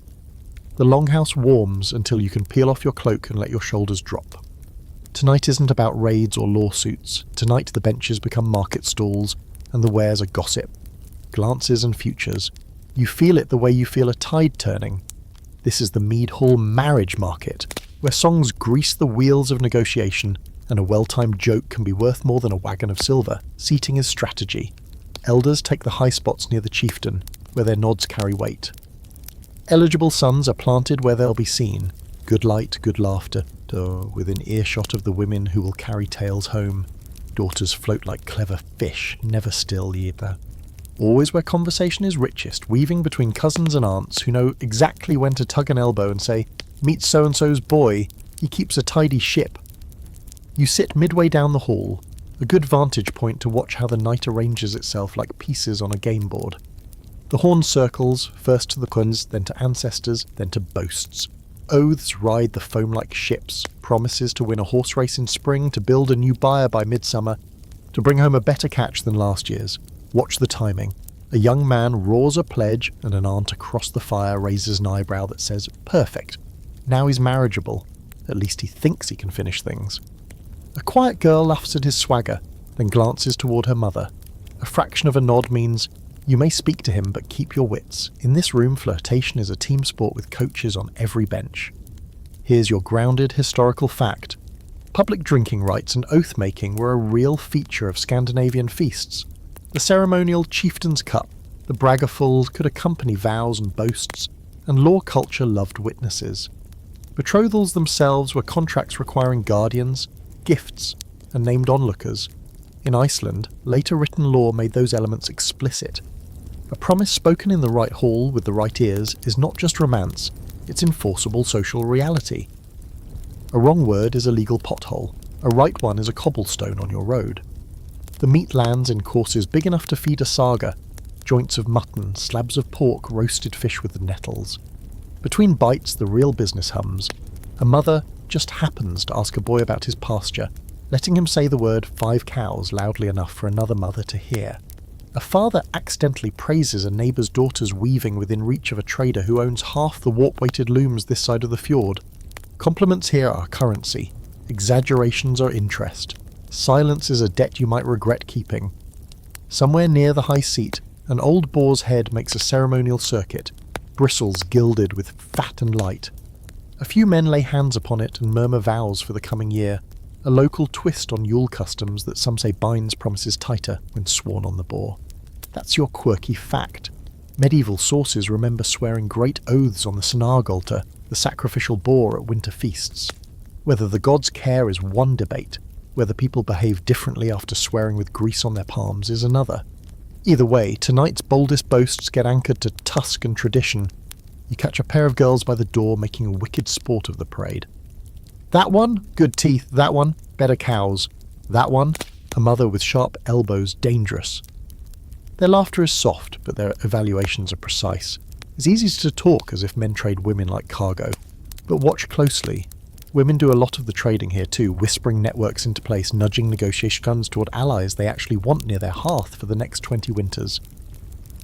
The longhouse warms until you can peel off your cloak and let your shoulders drop. Tonight isn't about raids or lawsuits. Tonight the benches become market stalls and the wares are gossip, glances and futures. You feel it the way you feel a tide turning. This is the Mead Hall marriage market, where songs grease the wheels of negotiation and a well-timed joke can be worth more than a wagon of silver. Seating is strategy. Elders take the high spots near the chieftain, where their nods carry weight. Eligible sons are planted where they'll be seen. Good light, good laughter, within earshot of the women who will carry tales home. Daughters float like clever fish, never still either. Always where conversation is richest, weaving between cousins and aunts who know exactly when to tug an elbow and say, "Meet so-and-so's boy, he keeps a tidy ship." You sit midway down the hall, a good vantage point to watch how the night arranges itself like pieces on a game board. The horn circles, first to the queens, then to ancestors, then to boasts. Oaths ride the foam like ships, promises to win a horse race in spring, to build a new byre by midsummer, to bring home a better catch than last year's. Watch the timing. A young man roars a pledge, and an aunt across the fire raises an eyebrow that says, "Perfect. Now he's marriageable. At least he thinks he can finish things." A quiet girl laughs at his swagger, then glances toward her mother. A fraction of a nod means, "You may speak to him, but keep your wits. In this room, flirtation is a team sport with coaches on every bench." Here's your grounded historical fact. Public drinking rites and oath-making were a real feature of Scandinavian feasts. The ceremonial chieftain's cup, the braggerfuls could accompany vows and boasts, and law culture loved witnesses. Betrothals themselves were contracts requiring guardians, gifts, and named onlookers. In Iceland, later written law made those elements explicit. A promise spoken in the right hall with the right ears is not just romance, it's enforceable social reality. A wrong word is a legal pothole, a right one is a cobblestone on your road. The meat lands in courses big enough to feed a saga, joints of mutton, slabs of pork, roasted fish with the nettles. Between bites, the real business hums. A mother just happens to ask a boy about his pasture, letting him say the word 5 cows loudly enough for another mother to hear. A father accidentally praises a neighbour's daughter's weaving within reach of a trader who owns half the warp-weighted looms this side of the fjord. Compliments here are currency. Exaggerations are interest. Silence is a debt you might regret keeping. Somewhere near the high seat, an old boar's head makes a ceremonial circuit, bristles gilded with fat and light. A few men lay hands upon it and murmur vows for the coming year, a local twist on Yule customs that some say binds promises tighter when sworn on the boar. That's your quirky fact. Medieval sources remember swearing great oaths on the Snarg altar, the sacrificial boar at winter feasts. Whether the gods care is one debate. Whether people behave differently after swearing with grease on their palms is another. Either way, tonight's boldest boasts get anchored to tusk and tradition. You catch a pair of girls by the door making a wicked sport of the parade. That one, good teeth. That one, better cows. That one, a mother with sharp elbows, dangerous. Their laughter is soft, but their evaluations are precise. It's easy to talk as if men trade women like cargo. But watch closely. Women do a lot of the trading here too, whispering networks into place, nudging negotiation guns toward allies they actually want near their hearth for the next 20 winters.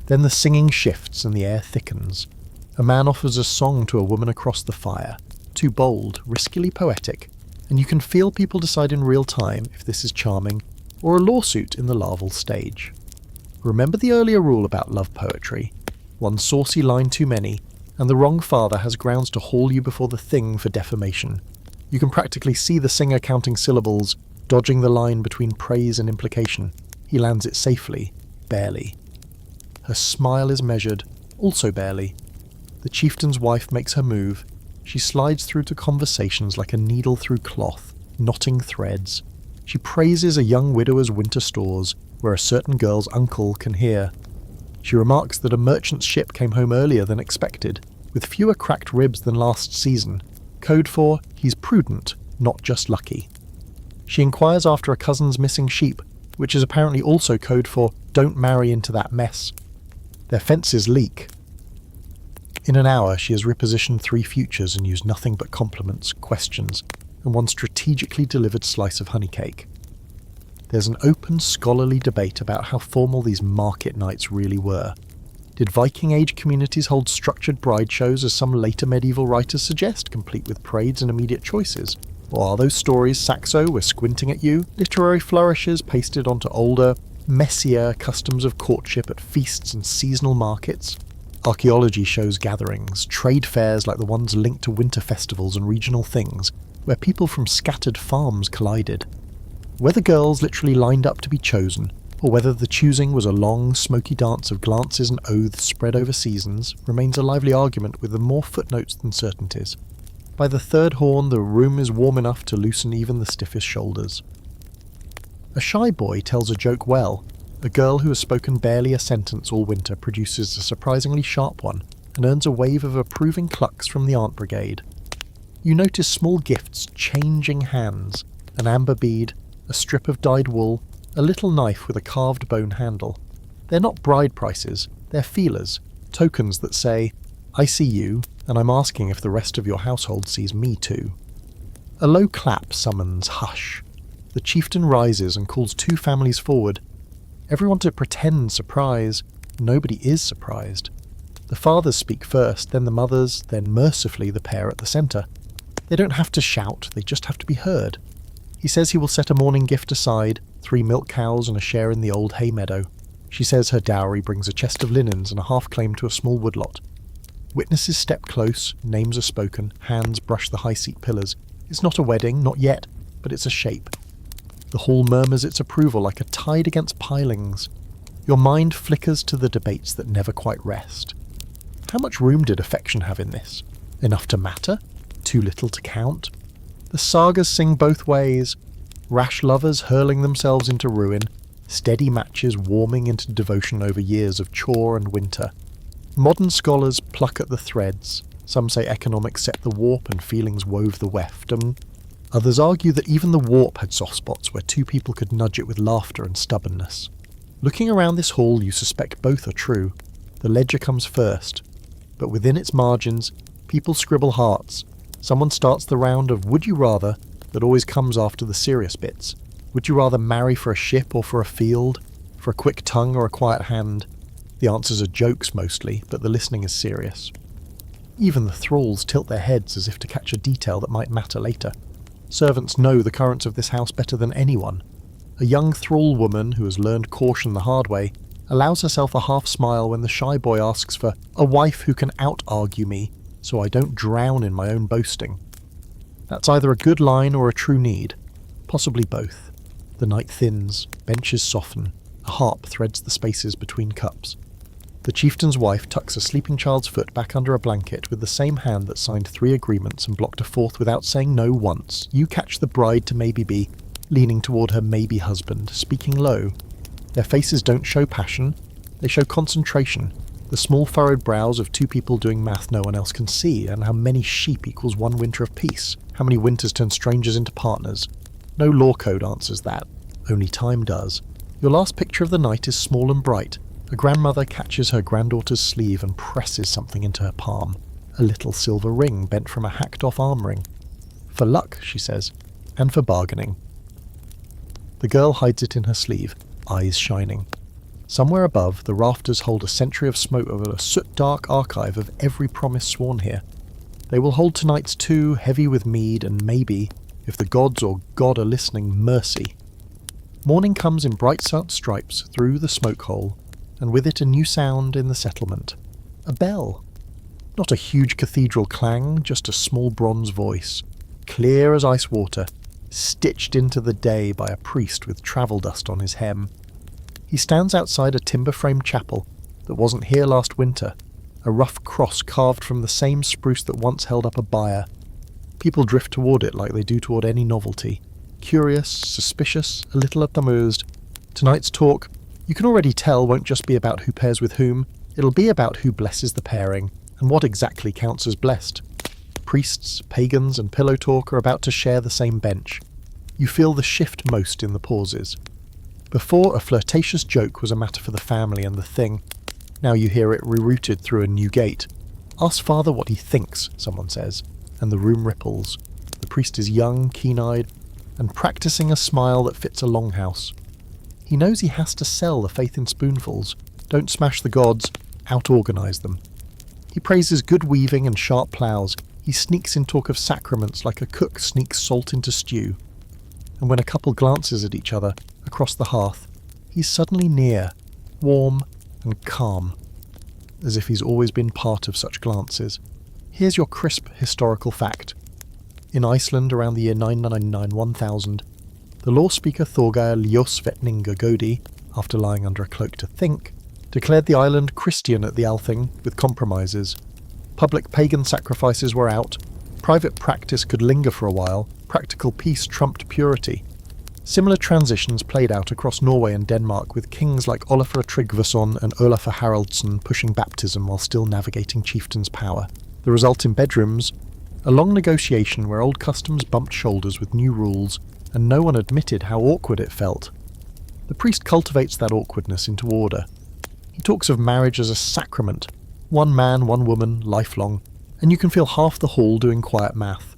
Then the singing shifts and the air thickens. A man offers a song to a woman across the fire. Too bold, riskily poetic, and you can feel people decide in real time if this is charming or a lawsuit in the larval stage. Remember the earlier rule about love poetry. One saucy line too many, and the wrong father has grounds to haul you before the thing for defamation. You can practically see the singer counting syllables, dodging the line between praise and implication. He lands it safely, barely. Her smile is measured, also barely. The chieftain's wife makes her move. She slides through to conversations like a needle through cloth, knotting threads. She praises a young widower's winter stores, where a certain girl's uncle can hear. She remarks that a merchant's ship came home earlier than expected, with fewer cracked ribs than last season. Code for, he's prudent, not just lucky. She inquires after a cousin's missing sheep, which is apparently also code for, don't marry into that mess. Their fences leak. In an hour, she has repositioned 3 futures and used nothing but compliments, questions, and one strategically delivered slice of honey cake. There's an open scholarly debate about how formal these market nights really were. Did Viking Age communities hold structured bride shows as some later medieval writers suggest, complete with parades and immediate choices? Or are those stories Saxo, we're squinting at you, literary flourishes pasted onto older, messier customs of courtship at feasts and seasonal markets? Archaeology shows gatherings, trade fairs like the ones linked to winter festivals and regional things, where people from scattered farms collided. Whether girls literally lined up to be chosen, or whether the choosing was a long, smoky dance of glances and oaths spread over seasons, remains a lively argument with more footnotes than certainties. By the third horn, the room is warm enough to loosen even the stiffest shoulders. A shy boy tells a joke well. A girl who has spoken barely a sentence all winter produces a surprisingly sharp one, and earns a wave of approving clucks from the Aunt Brigade. You notice small gifts changing hands, an amber bead, a strip of dyed wool, a little knife with a carved bone handle. They're not bride prices, they're feelers, tokens that say, I see you, and I'm asking if the rest of your household sees me too. A low clap summons hush. The chieftain rises and calls two families forward. Everyone to pretend surprise. Nobody is surprised. The fathers speak first, then the mothers, then mercifully the pair at the centre. They don't have to shout, they just have to be heard. He says he will set a morning gift aside, 3 milk cows and a share in the old hay meadow. She says her dowry brings a chest of linens and a half-claim to a small woodlot. Witnesses step close, names are spoken, hands brush the high-seat pillars. It's not a wedding, not yet, but it's a shape. The hall murmurs its approval like a tide against pilings. Your mind flickers to the debates that never quite rest. How much room did affection have in this? Enough to matter? Too little to count? The sagas sing both ways. Rash lovers hurling themselves into ruin, steady matches warming into devotion over years of chore and winter. Modern scholars pluck at the threads. Some say economics set the warp and feelings wove the weft, and others argue that even the warp had soft spots where two people could nudge it with laughter and stubbornness. Looking around this hall, you suspect both are true. The ledger comes first, but within its margins, people scribble hearts. Someone starts the round of would you rather that always comes after the serious bits. Would you rather marry for a ship or for a field? For a quick tongue or a quiet hand? The answers are jokes mostly, but the listening is serious. Even the thralls tilt their heads as if to catch a detail that might matter later. Servants know the currents of this house better than anyone. A young thrall woman who has learned caution the hard way allows herself a half-smile when the shy boy asks for a wife who can out-argue me so I don't drown in my own boasting. That's either a good line or a true need. Possibly both. The night thins, benches soften, a harp threads the spaces between cups. The chieftain's wife tucks a sleeping child's foot back under a blanket with the same hand that signed 3 agreements and blocked a 4th without saying no once. You catch the bride to maybe be, leaning toward her maybe husband, speaking low. Their faces don't show passion, they show concentration, the small furrowed brows of 2 people doing math no one else can see, and how many sheep equals 1 winter of peace, how many winters turn strangers into partners. No law code answers that, only time does. Your last picture of the night is small and bright. A grandmother catches her granddaughter's sleeve and presses something into her palm, a little silver ring bent from a hacked-off arm ring. For luck, she says, and for bargaining. The girl hides it in her sleeve, eyes shining. Somewhere above, the rafters hold a century of smoke over a soot-dark archive of every promise sworn here. They will hold tonight's too, heavy with mead and maybe, if the gods or God are listening, mercy. Morning comes in bright stripes through the smoke hole, and with it a new sound in the settlement. A bell. Not a huge cathedral clang, just a small bronze voice, clear as ice water, stitched into the day by a priest with travel dust on his hem. He stands outside a timber-framed chapel that wasn't here last winter, a rough cross carved from the same spruce that once held up a byre. People drift toward it like they do toward any novelty, curious, suspicious, a little amused. Tonight's talk, you can already tell, won't just be about who pairs with whom, it'll be about who blesses the pairing, and what exactly counts as blessed. Priests, pagans, and pillow talk are about to share the same bench. You feel the shift most in the pauses. Before, a flirtatious joke was a matter for the family and the thing. Now you hear it rerouted through a new gate. Ask father what he thinks, someone says, and the room ripples. The priest is young, keen-eyed, and practicing a smile that fits a longhouse. He knows he has to sell the faith in spoonfuls. Don't smash the gods, out-organise them. He praises good weaving and sharp ploughs. He sneaks in talk of sacraments like a cook sneaks salt into stew. And when a couple glances at each other across the hearth, he's suddenly near, warm and calm, as if he's always been part of such glances. Here's your crisp historical fact. In Iceland around the year 999-1000, the law speaker Thorgeir Ljósvetninga Godi, after lying under a cloak to think, declared the island Christian at the Althing with compromises. Public pagan sacrifices were out, private practice could linger for a while, practical peace trumped purity. Similar transitions played out across Norway and Denmark, with kings like Olafur Tryggvason and Olafur Haraldsson pushing baptism while still navigating chieftains' power. The result in bedrooms? A long negotiation where old customs bumped shoulders with new rules, and no one admitted how awkward it felt. The priest cultivates that awkwardness into order. He talks of marriage as a sacrament, one man, one woman, lifelong, and you can feel half the hall doing quiet math.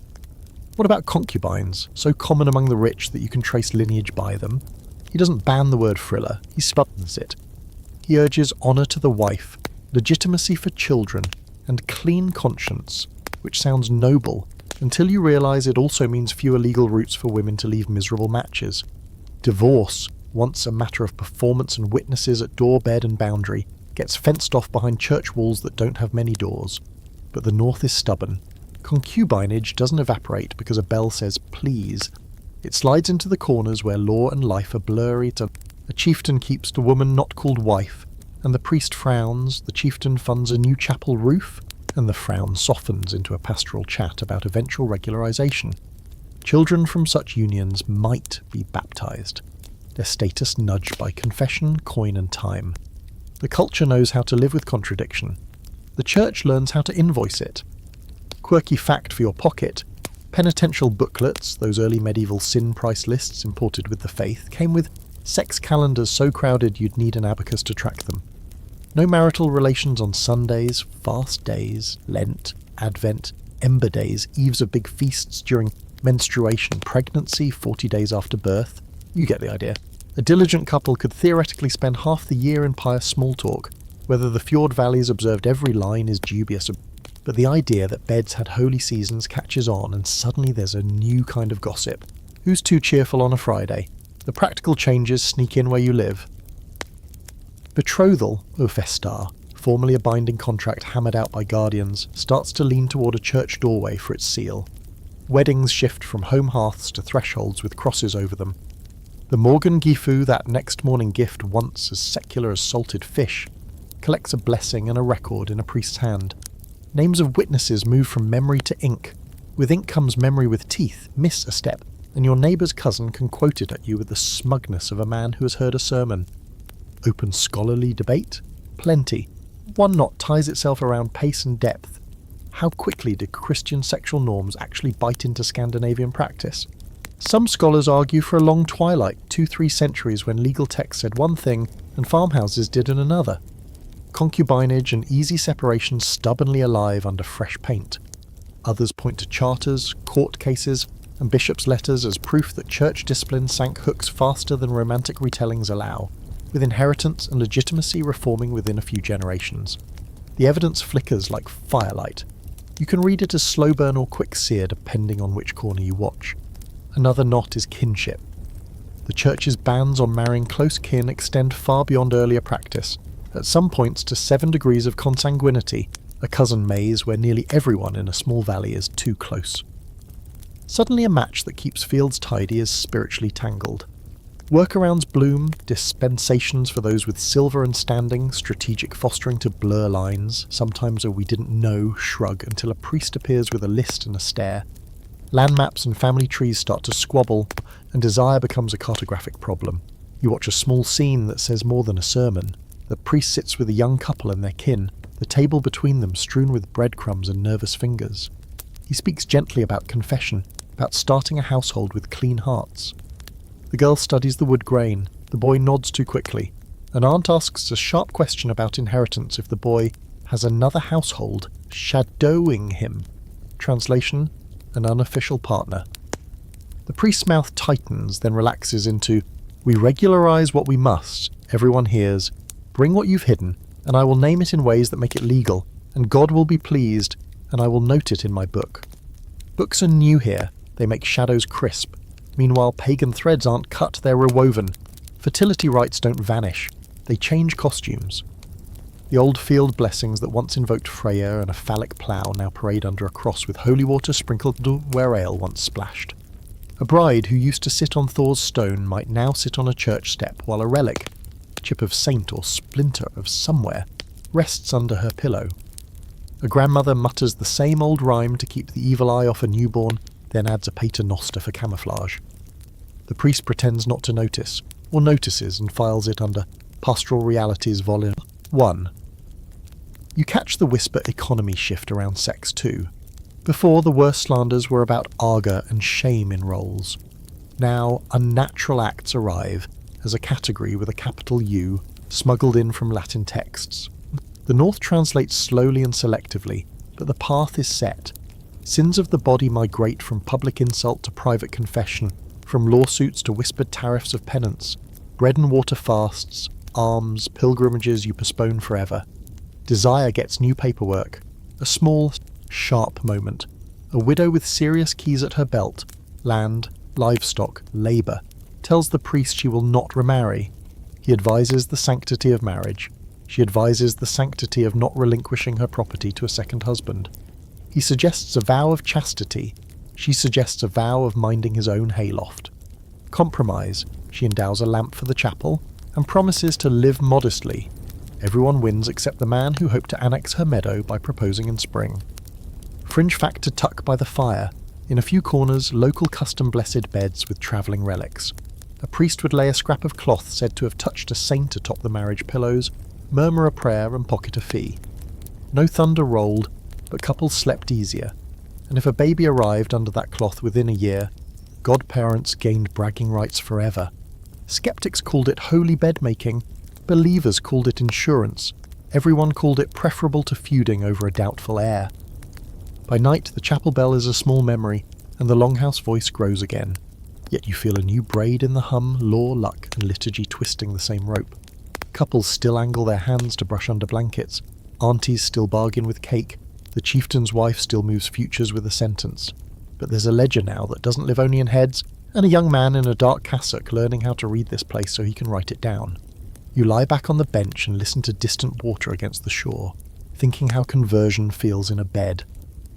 What about concubines, so common among the rich that you can trace lineage by them? He doesn't ban the word frilla, he sputters it. He urges honour to the wife, legitimacy for children, and clean conscience, which sounds noble, until you realise it also means fewer legal routes for women to leave miserable matches. Divorce, once a matter of performance and witnesses at door, bed and boundary, gets fenced off behind church walls that don't have many doors. But the North is stubborn. Concubinage doesn't evaporate because a bell says please. It slides into the corners where law and life are blurry. A chieftain keeps the woman not called wife, and the priest frowns, the chieftain funds a new chapel roof, and the frown softens into a pastoral chat about eventual regularisation. Children from such unions might be baptised, their status nudged by confession, coin and time. The culture knows how to live with contradiction. The church learns how to invoice it. Quirky fact for your pocket: penitential booklets, those early medieval sin price lists imported with the faith, came with sex calendars so crowded you'd need an abacus to track them. No marital relations on Sundays, fast days, Lent, Advent, Ember days, eves of big feasts during menstruation, pregnancy, 40 days after birth. You get the idea. A diligent couple could theoretically spend half the year in pious small talk. Whether the fjord valleys observed every line is dubious, but the idea that beds had holy seasons catches on, and suddenly there's a new kind of gossip. Who's too cheerful on a Friday? The practical changes sneak in where you live. Betrothal, o festar, formerly a binding contract hammered out by guardians, starts to lean toward a church doorway for its seal. Weddings shift from home hearths to thresholds with crosses over them. The Morgan Gifu, that next morning gift once as secular as salted fish, collects a blessing and a record in a priest's hand. Names of witnesses move from memory to ink. With ink comes memory with teeth. Miss a step, and your neighbour's cousin can quote it at you with the smugness of a man who has heard a sermon. Open scholarly debate? Plenty. One knot ties itself around pace and depth. How quickly did Christian sexual norms actually bite into Scandinavian practice? Some scholars argue for a long twilight, 2-3 centuries, when legal texts said one thing and farmhouses did another. Concubinage and easy separation stubbornly alive under fresh paint. Others point to charters, court cases, and bishops' letters as proof that church discipline sank hooks faster than romantic retellings allow, with inheritance and legitimacy reforming within a few generations. The evidence flickers like firelight. You can read it as slow burn or quick sear depending on which corner you watch. Another knot is kinship. The church's bans on marrying close kin extend far beyond earlier practice, at some points to 7 degrees of consanguinity, a cousin maze where nearly everyone in a small valley is too close. Suddenly a match that keeps fields tidy is spiritually tangled. Workarounds bloom, dispensations for those with silver and standing, strategic fostering to blur lines, sometimes a we didn't know shrug until a priest appears with a list and a stare. Land maps and family trees start to squabble, and desire becomes a cartographic problem. You watch a small scene that says more than a sermon. The priest sits with a young couple and their kin, the table between them strewn with breadcrumbs and nervous fingers. He speaks gently about confession, about starting a household with clean hearts. The girl studies the wood grain, the boy nods too quickly. An aunt asks a sharp question about inheritance if the boy has another household shadowing him. Translation: an unofficial partner. The priest's mouth tightens, then relaxes into, "We regularise what we must, everyone hears, bring what you've hidden, and I will name it in ways that make it legal, and God will be pleased, and I will note it in my book. Books are new here, they make shadows crisp. Meanwhile, pagan threads aren't cut, they're rewoven. Fertility rites don't vanish, they change costumes. The old field blessings that once invoked Freya and a phallic plough now parade under a cross with holy water sprinkled where ale once splashed. A bride who used to sit on Thor's stone might now sit on a church step while a relic, chip of saint or splinter of somewhere, rests under her pillow. A grandmother mutters the same old rhyme to keep the evil eye off a newborn, then adds a paternoster for camouflage. The priest pretends not to notice, or notices and files it under Pastoral Realities Volume 1. You catch the whisper economy shift around sex too. Before, the worst slanders were about argour and shame in roles. Now, unnatural acts arrive as a category with a capital U, smuggled in from Latin texts. The North translates slowly and selectively, but the path is set. Sins of the body migrate from public insult to private confession, from lawsuits to whispered tariffs of penance, bread and water fasts, alms, pilgrimages you postpone forever. Desire gets new paperwork. A small, sharp moment. A widow with serious keys at her belt, land, livestock, labour, tells the priest she will not remarry. He advises the sanctity of marriage. She advises the sanctity of not relinquishing her property to a second husband. He suggests a vow of chastity. She suggests a vow of minding his own hayloft. Compromise. She endows a lamp for the chapel and promises to live modestly. Everyone wins except the man who hoped to annex her meadow by proposing in spring. Fringe fact to tuck by the fire. In a few corners, local custom-blessed beds with travelling relics. A priest would lay a scrap of cloth said to have touched a saint atop the marriage pillows, murmur a prayer and pocket a fee. No thunder rolled, but couples slept easier, and if a baby arrived under that cloth within a year, godparents gained bragging rights forever. Skeptics called it holy bed-making, believers called it insurance, everyone called it preferable to feuding over a doubtful heir. By night, the chapel bell is a small memory, and the longhouse voice grows again. Yet you feel a new braid in the hum, law, luck, and liturgy twisting the same rope. Couples still angle their hands to brush under blankets. Aunties still bargain with cake. The chieftain's wife still moves futures with a sentence. But there's a ledger now that doesn't live only in heads, and a young man in a dark cassock learning how to read this place so he can write it down. You lie back on the bench and listen to distant water against the shore, thinking how conversion feels in a bed.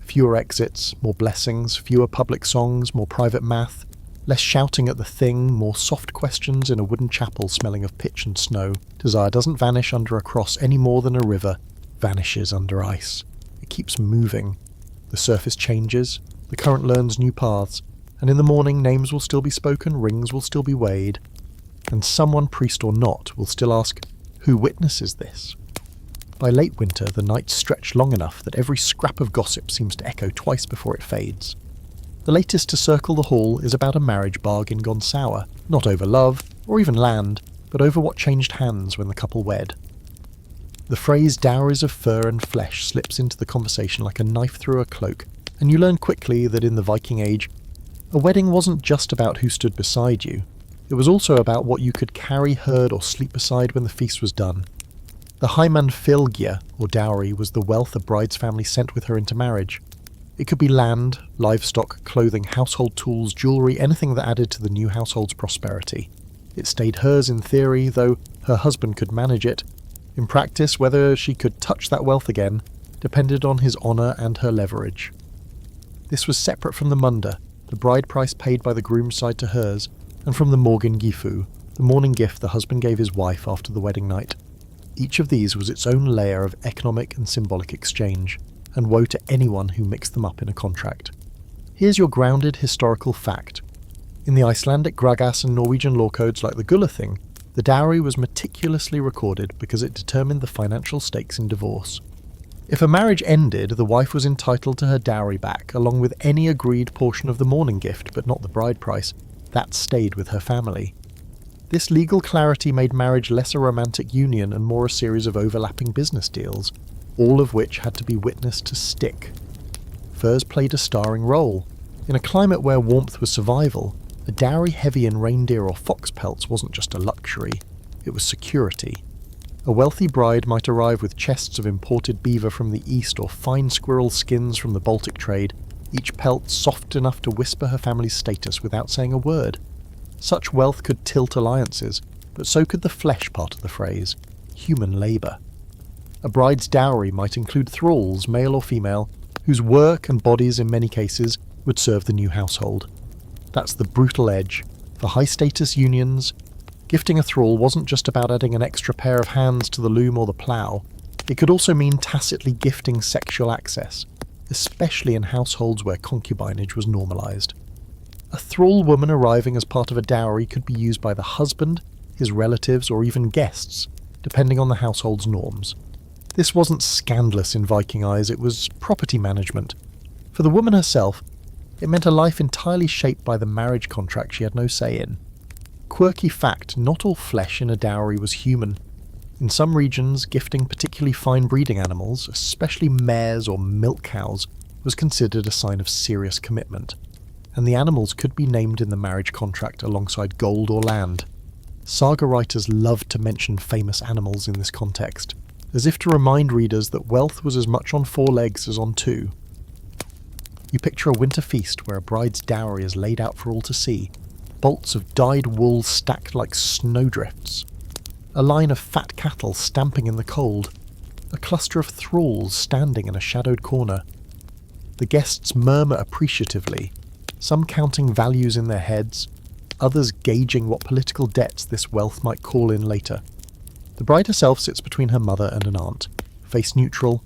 Fewer exits, more blessings, fewer public songs, more private math, less shouting at the thing, more soft questions in a wooden chapel smelling of pitch and snow. Desire doesn't vanish under a cross any more than a river vanishes under ice. It keeps moving. The surface changes, the current learns new paths, and in the morning names will still be spoken, rings will still be weighed, and someone, priest or not, will still ask, who witnesses this? By late winter, the nights stretch long enough that every scrap of gossip seems to echo twice before it fades. The latest to circle the hall is about a marriage bargain gone sour, not over love, or even land, but over what changed hands when the couple wed. The phrase dowries of fur and flesh slips into the conversation like a knife through a cloak, and you learn quickly that in the Viking Age, a wedding wasn't just about who stood beside you, it was also about what you could carry, herd, or sleep beside when the feast was done. The heimanfylgja, or dowry, was the wealth a bride's family sent with her into marriage. It could be land, livestock, clothing, household tools, jewellery, anything that added to the new household's prosperity. It stayed hers in theory, though her husband could manage it. In practice, whether she could touch that wealth again depended on his honour and her leverage. This was separate from the munda, the bride price paid by the groom's side to hers, and from the morgen gifu, the morning gift the husband gave his wife after the wedding night. Each of these was its own layer of economic and symbolic exchange, and woe to anyone who mixed them up in a contract. Here's your grounded historical fact. In the Icelandic Gragas and Norwegian law codes like the Gulathing, the dowry was meticulously recorded because it determined the financial stakes in divorce. If a marriage ended, the wife was entitled to her dowry back, along with any agreed portion of the morning gift, but not the bride price. That stayed with her family. This legal clarity made marriage less a romantic union and more a series of overlapping business deals, all of which had to be witnessed to stick. Furs played a starring role. In a climate where warmth was survival, a dowry heavy in reindeer or fox pelts wasn't just a luxury, it was security. A wealthy bride might arrive with chests of imported beaver from the east or fine squirrel skins from the Baltic trade, each pelt soft enough to whisper her family's status without saying a word. Such wealth could tilt alliances, but so could the flesh part of the phrase, human labour. A bride's dowry might include thralls, male or female, whose work and bodies in many cases would serve the new household. That's the brutal edge. For high-status unions, gifting a thrall wasn't just about adding an extra pair of hands to the loom or the plough. It could also mean tacitly gifting sexual access, especially in households where concubinage was normalised. A thrall woman arriving as part of a dowry could be used by the husband, his relatives, or even guests, depending on the household's norms. This wasn't scandalous in Viking eyes, it was property management. For the woman herself, it meant a life entirely shaped by the marriage contract she had no say in. Quirky fact, not all flesh in a dowry was human. In some regions, gifting particularly fine breeding animals, especially mares or milk cows, was considered a sign of serious commitment, and the animals could be named in the marriage contract alongside gold or land. Saga writers loved to mention famous animals in this context, as if to remind readers that wealth was as much on 4 legs as on 2. You picture a winter feast where a bride's dowry is laid out for all to see, bolts of dyed wool stacked like snowdrifts, a line of fat cattle stamping in the cold, a cluster of thralls standing in a shadowed corner. The guests murmur appreciatively, some counting values in their heads, others gauging what political debts this wealth might call in later. The bride herself sits between her mother and an aunt, face neutral,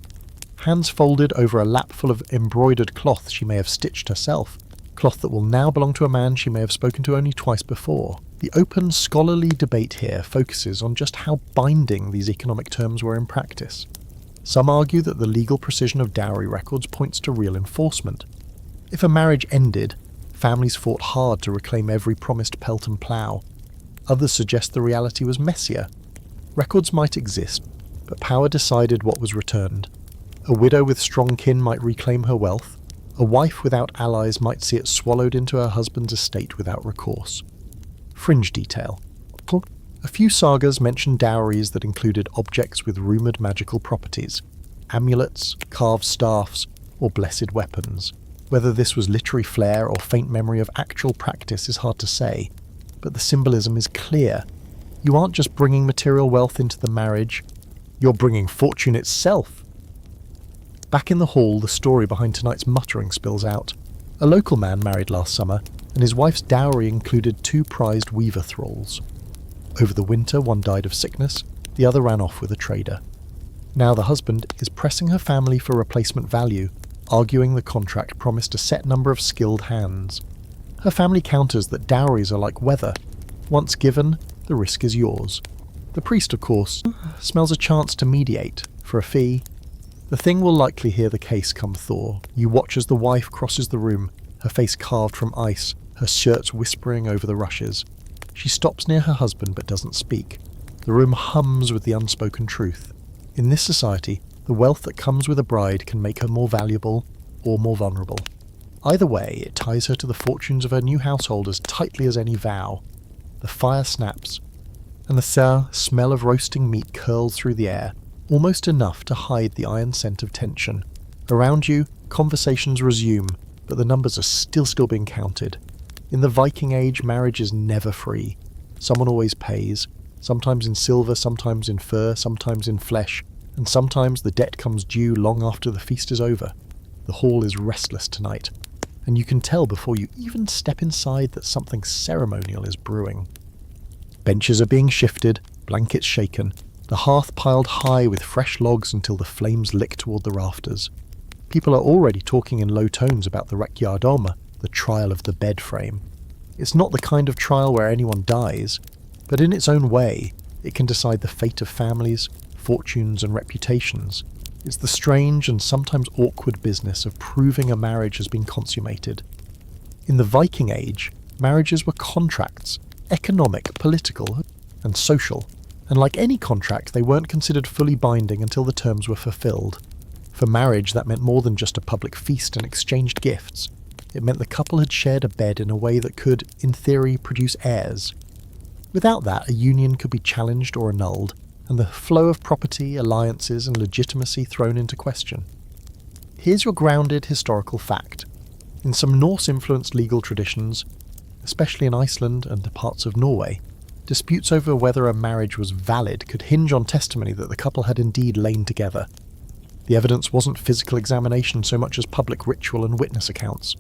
hands folded over a lap full of embroidered cloth she may have stitched herself, cloth that will now belong to a man she may have spoken to only twice before. The open, scholarly debate here focuses on just how binding these economic terms were in practice. Some argue that the legal precision of dowry records points to real enforcement. If a marriage ended, families fought hard to reclaim every promised pelt and plough. Others suggest the reality was messier. Records might exist, but power decided what was returned. A widow with strong kin might reclaim her wealth. A wife without allies might see it swallowed into her husband's estate without recourse. Fringe detail. A few sagas mention dowries that included objects with rumoured magical properties, amulets, carved staffs, or blessed weapons. Whether this was literary flair or faint memory of actual practice is hard to say, but the symbolism is clear. You aren't just bringing material wealth into the marriage, you're bringing fortune itself. Back in the hall, the story behind tonight's muttering spills out. A local man married last summer, and his wife's dowry included 2 prized weaver thralls. Over the winter, one died of sickness, the other ran off with a trader. Now the husband is pressing her family for replacement value, arguing the contract promised a set number of skilled hands. Her family counters that dowries are like weather. Once given, the risk is yours. The priest, of course, smells a chance to mediate, for a fee. The thing will likely hear the case come thaw. You watch as the wife crosses the room, her face carved from ice, her shirts whispering over the rushes. She stops near her husband but doesn't speak. The room hums with the unspoken truth. In this society, the wealth that comes with a bride can make her more valuable or more vulnerable. Either way, it ties her to the fortunes of her new household as tightly as any vow. The fire snaps, and the smell of roasting meat curls through the air, almost enough to hide the iron scent of tension. Around you, conversations resume, but the numbers are still being counted. In the Viking Age, marriage is never free. Someone always pays, sometimes in silver, sometimes in fur, sometimes in flesh, and sometimes the debt comes due long after the feast is over. The hall is restless tonight, and you can tell before you even step inside that something ceremonial is brewing. Benches are being shifted, blankets shaken, the hearth piled high with fresh logs until the flames lick toward the rafters. People are already talking in low tones about the rekkjardóma, the trial of the bed frame. It's not the kind of trial where anyone dies, but in its own way, it can decide the fate of families, fortunes and reputations. It's the strange and sometimes awkward business of proving a marriage has been consummated. In the Viking Age, marriages were contracts, economic, political, and social, and like any contract, they weren't considered fully binding until the terms were fulfilled. For marriage, that meant more than just a public feast and exchanged gifts. It meant the couple had shared a bed in a way that could, in theory, produce heirs. Without that, a union could be challenged or annulled, and the flow of property, alliances, and legitimacy thrown into question. Here's your grounded historical fact. In some Norse-influenced legal traditions, especially in Iceland and parts of Norway, disputes over whether a marriage was valid could hinge on testimony that the couple had indeed lain together. The evidence wasn't physical examination so much as public ritual and witness accounts.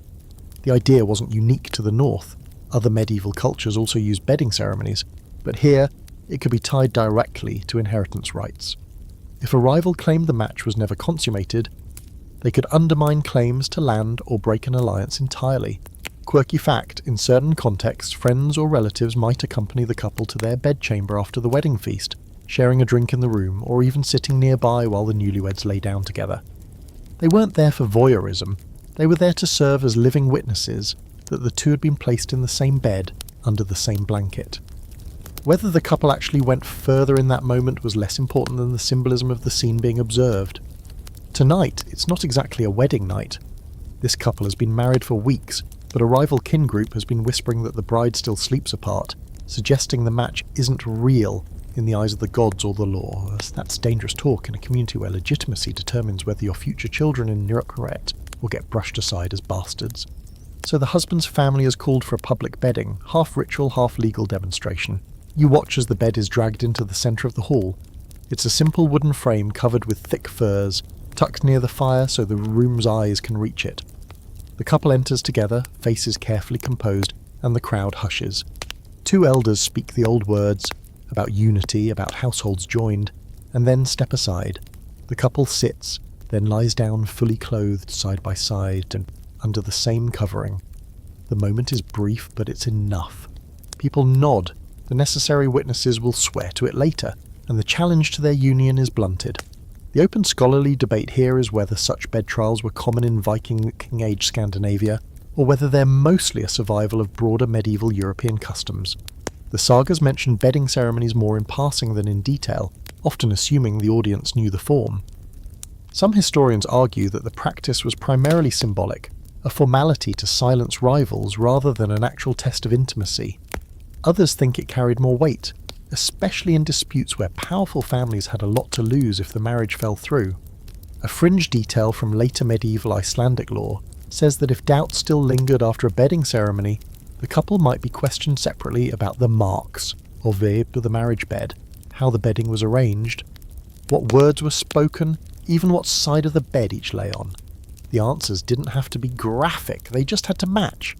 The idea wasn't unique to the North. Other medieval cultures also used bedding ceremonies, but here it could be tied directly to inheritance rights. If a rival claimed the match was never consummated, they could undermine claims to land or break an alliance entirely. Quirky fact, in certain contexts, friends or relatives might accompany the couple to their bedchamber after the wedding feast, sharing a drink in the room or even sitting nearby while the newlyweds lay down together. They weren't there for voyeurism, they were there to serve as living witnesses that the two had been placed in the same bed under the same blanket. Whether the couple actually went further in that moment was less important than the symbolism of the scene being observed. Tonight, it's not exactly a wedding night. This couple has been married for weeks, but a rival kin group has been whispering that the bride still sleeps apart, suggesting the match isn't real in the eyes of the gods or the law. That's dangerous talk in a community where legitimacy determines whether your future children in Nuremberg will get brushed aside as bastards. So the husband's family has called for a public bedding, half ritual, half legal demonstration. You watch as the bed is dragged into the centre of the hall. It's a simple wooden frame covered with thick furs, tucked near the fire so the room's eyes can reach it. The couple enters together, faces carefully composed, and the crowd hushes. Two elders speak the old words about unity, about households joined, and then step aside. The couple sits, then lies down fully clothed side by side and under the same covering. The moment is brief, but it's enough. People nod. The necessary witnesses will swear to it later, and the challenge to their union is blunted. The open scholarly debate here is whether such bed trials were common in Viking Age Scandinavia, or whether they're mostly a survival of broader medieval European customs. The sagas mention bedding ceremonies more in passing than in detail, often assuming the audience knew the form. Some historians argue that the practice was primarily symbolic, a formality to silence rivals rather than an actual test of intimacy. Others think it carried more weight, especially in disputes where powerful families had a lot to lose if the marriage fell through. A fringe detail from later medieval Icelandic law says that if doubt still lingered after a bedding ceremony, the couple might be questioned separately about the marks, or the marriage bed, how the bedding was arranged, what words were spoken, even what side of the bed each lay on. The answers didn't have to be graphic, they just had to match.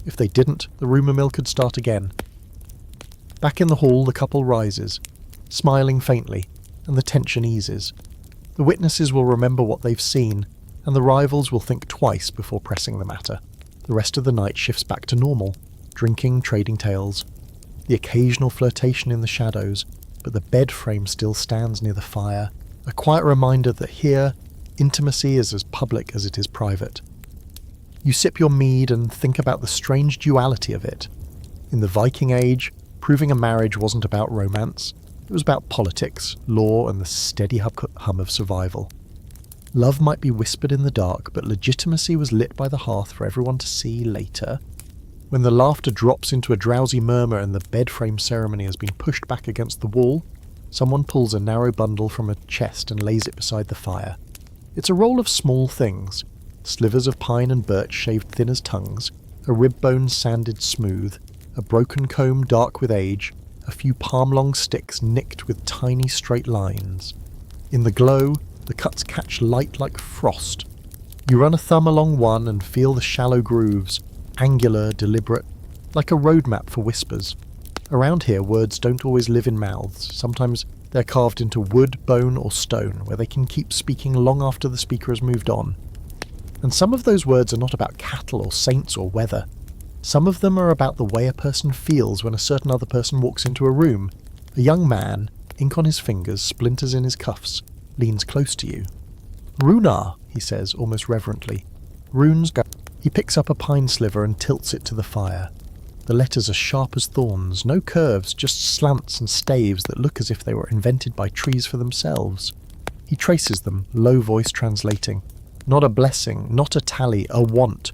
If they didn't, the rumour mill could start again. Back in the hall, the couple rises, smiling faintly, and the tension eases. The witnesses will remember what they've seen, and the rivals will think twice before pressing the matter. The rest of the night shifts back to normal, drinking, trading tales, the occasional flirtation in the shadows, but the bed frame still stands near the fire, a quiet reminder that here, intimacy is as public as it is private. You sip your mead and think about the strange duality of it. In the Viking Age, proving a marriage wasn't about romance, it was about politics, law, and the steady hum of survival. Love might be whispered in the dark, but legitimacy was lit by the hearth for everyone to see later. When the laughter drops into a drowsy murmur and the bed frame ceremony has been pushed back against the wall, someone pulls a narrow bundle from a chest and lays it beside the fire. It's a roll of small things, slivers of pine and birch shaved thin as tongues, a rib bone sanded smooth, a broken comb dark with age, a few palm-long sticks nicked with tiny straight lines. In the glow, the cuts catch light like frost. You run a thumb along one and feel the shallow grooves, angular, deliberate, like a roadmap for whispers. Around here, words don't always live in mouths. Sometimes they're carved into wood, bone, or stone, where they can keep speaking long after the speaker has moved on. And some of those words are not about cattle or saints or weather. Some of them are about the way a person feels when a certain other person walks into a room. A young man, ink on his fingers, splinters in his cuffs, leans close to you. "Runar," he says, almost reverently. "Runes go." He picks up a pine sliver and tilts it to the fire. The letters are sharp as thorns, no curves, just slants and staves that look as if they were invented by trees for themselves. He traces them, low voice translating. Not a blessing, not a tally, a want.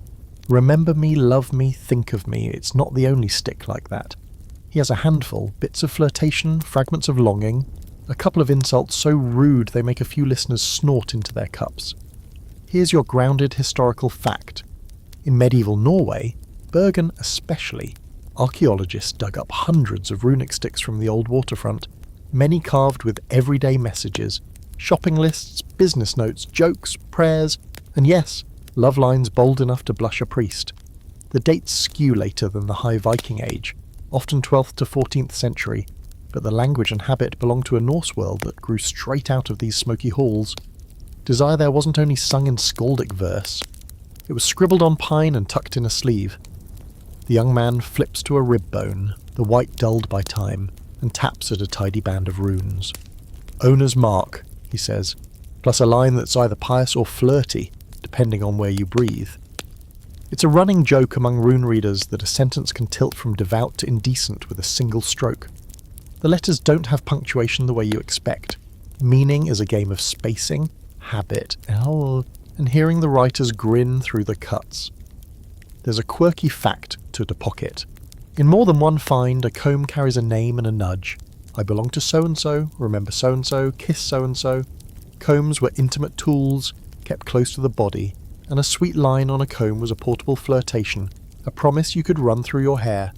Remember me, love me, think of me. It's not the only stick like that. He has a handful, bits of flirtation, fragments of longing, A couple of insults so rude they make a few listeners snort into their cups. Here's your grounded historical fact. In medieval Norway, Bergen especially, archaeologists dug up hundreds of runic sticks from the old waterfront, many carved with everyday messages, shopping lists, business notes, jokes, prayers, and yes, love lines bold enough to blush a priest. The dates skew later than the High Viking Age, often 12th to 14th century, but the language and habit belong to a Norse world that grew straight out of these smoky halls. Desire there wasn't only sung in skaldic verse, it was scribbled on pine and tucked in a sleeve. The young man flips to a rib bone, the white dulled by time, and taps at a tidy band of runes. Owner's mark, he says, plus a line that's either pious or flirty, depending on where you breathe. It's a running joke among rune readers that a sentence can tilt from devout to indecent with a single stroke. The letters don't have punctuation the way you expect. Meaning is a game of spacing, habit, and hearing the writers grin through the cuts. There's a quirky fact to the pocket. In more than one find, a comb carries a name and a nudge. I belong to so-and-so, remember so-and-so, kiss so-and-so. Combs were intimate tools, kept close to the body, and a sweet line on a comb was a portable flirtation, a promise you could run through your hair.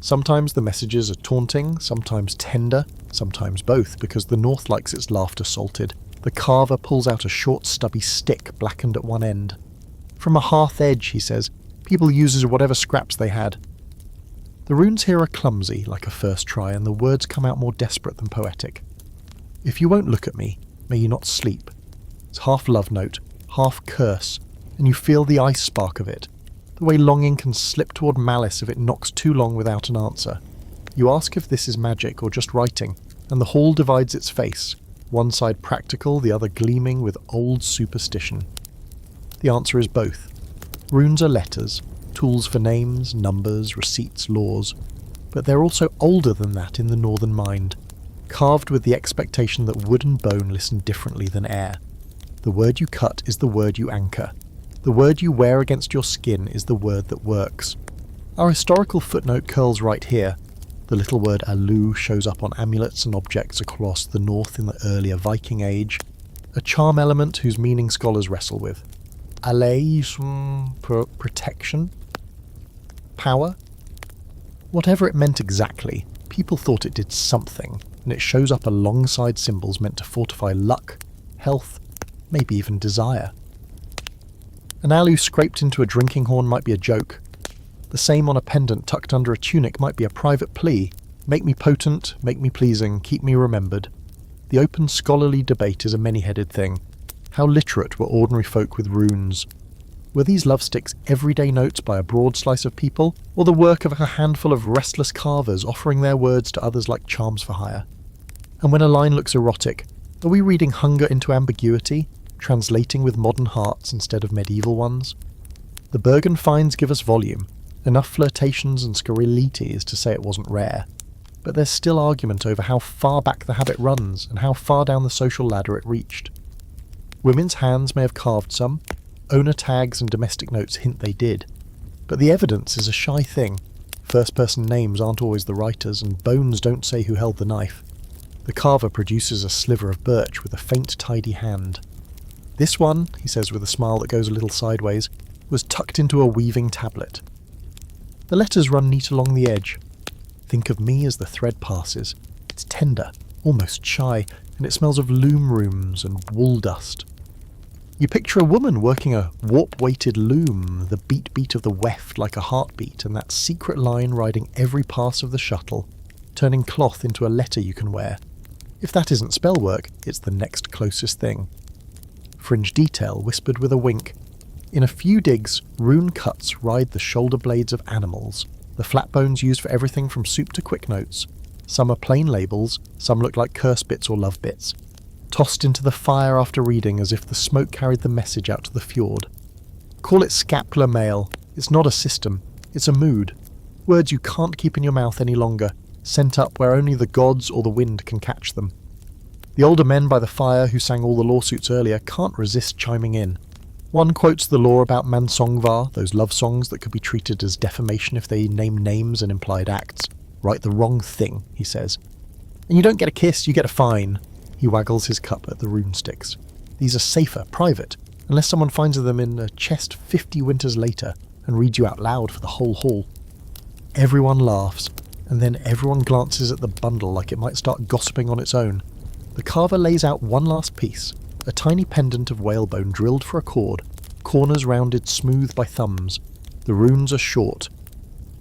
Sometimes the messages are taunting, sometimes tender, sometimes both, because the North likes its laughter salted. The carver pulls out a short stubby stick blackened at one end. From a hearth edge, he says, people uses whatever scraps they had. The runes here are clumsy, like a first try, and the words come out more desperate than poetic. If you won't look at me, may you not sleep. It's half love note, half curse, and you feel the ice spark of it. The way longing can slip toward malice if it knocks too long without an answer. You ask if this is magic or just writing, and the hall divides its face, one side practical, the other gleaming with old superstition. The answer is both. Runes are letters, tools for names, numbers, receipts, laws, but they're also older than that in the northern mind, carved with the expectation that wood and bone listen differently than air. The word you cut is the word you anchor. The word you wear against your skin is the word that works. Our historical footnote curls right here. The little word alu shows up on amulets and objects across the north in the earlier Viking Age, a charm element whose meaning scholars wrestle with. Protection? Power? Whatever it meant exactly, people thought it did something, and it shows up alongside symbols meant to fortify luck, health, maybe even desire. An alu scraped into a drinking horn might be a joke. The same on a pendant tucked under a tunic might be a private plea. Make me potent, make me pleasing, keep me remembered. The open scholarly debate is a many-headed thing. How literate were ordinary folk with runes? Were these love sticks everyday notes by a broad slice of people, or the work of a handful of restless carvers offering their words to others like charms for hire? And when a line looks erotic, are we reading hunger into ambiguity, translating with modern hearts instead of medieval ones? The Bergen finds give us volume, enough flirtations and scurrilities to say it wasn't rare, but there's still argument over how far back the habit runs and how far down the social ladder it reached. Women's hands may have carved some, owner tags and domestic notes hint they did, but the evidence is a shy thing. First-person names aren't always the writers, and bones don't say who held the knife. The carver produces a sliver of birch with a faint, tidy hand. This one, he says with a smile that goes a little sideways, was tucked into a weaving tablet. The letters run neat along the edge. Think of me as the thread passes. It's tender, almost shy, and it smells of loom rooms and wool dust. You picture a woman working a warp-weighted loom, the beat of the weft like a heartbeat, and that secret line riding every pass of the shuttle, turning cloth into a letter you can wear. If that isn't spell work, it's the next closest thing. Fringe detail whispered with a wink. In a few digs, rune cuts ride the shoulder blades of animals, the flat bones used for everything from soup to quick notes. Some are plain labels, some look like curse bits or love bits, tossed into the fire after reading as if the smoke carried the message out to the fjord. Call it scapular mail. It's not a system, it's a mood. Words you can't keep in your mouth any longer, sent up where only the gods or the wind can catch them. The older men by the fire who sang all the lawsuits earlier can't resist chiming in. One quotes the law about mansongvar, those love songs that could be treated as defamation if they name names and implied acts. Write the wrong thing, he says. And you don't get a kiss, you get a fine. He waggles his cup at the runesticks. These are safer, private, unless someone finds them in a chest 50 winters later and reads you out loud for the whole hall. Everyone laughs, and then everyone glances at the bundle like it might start gossiping on its own. The carver lays out one last piece, a tiny pendant of whalebone drilled for a cord, corners rounded smooth by thumbs. The runes are short.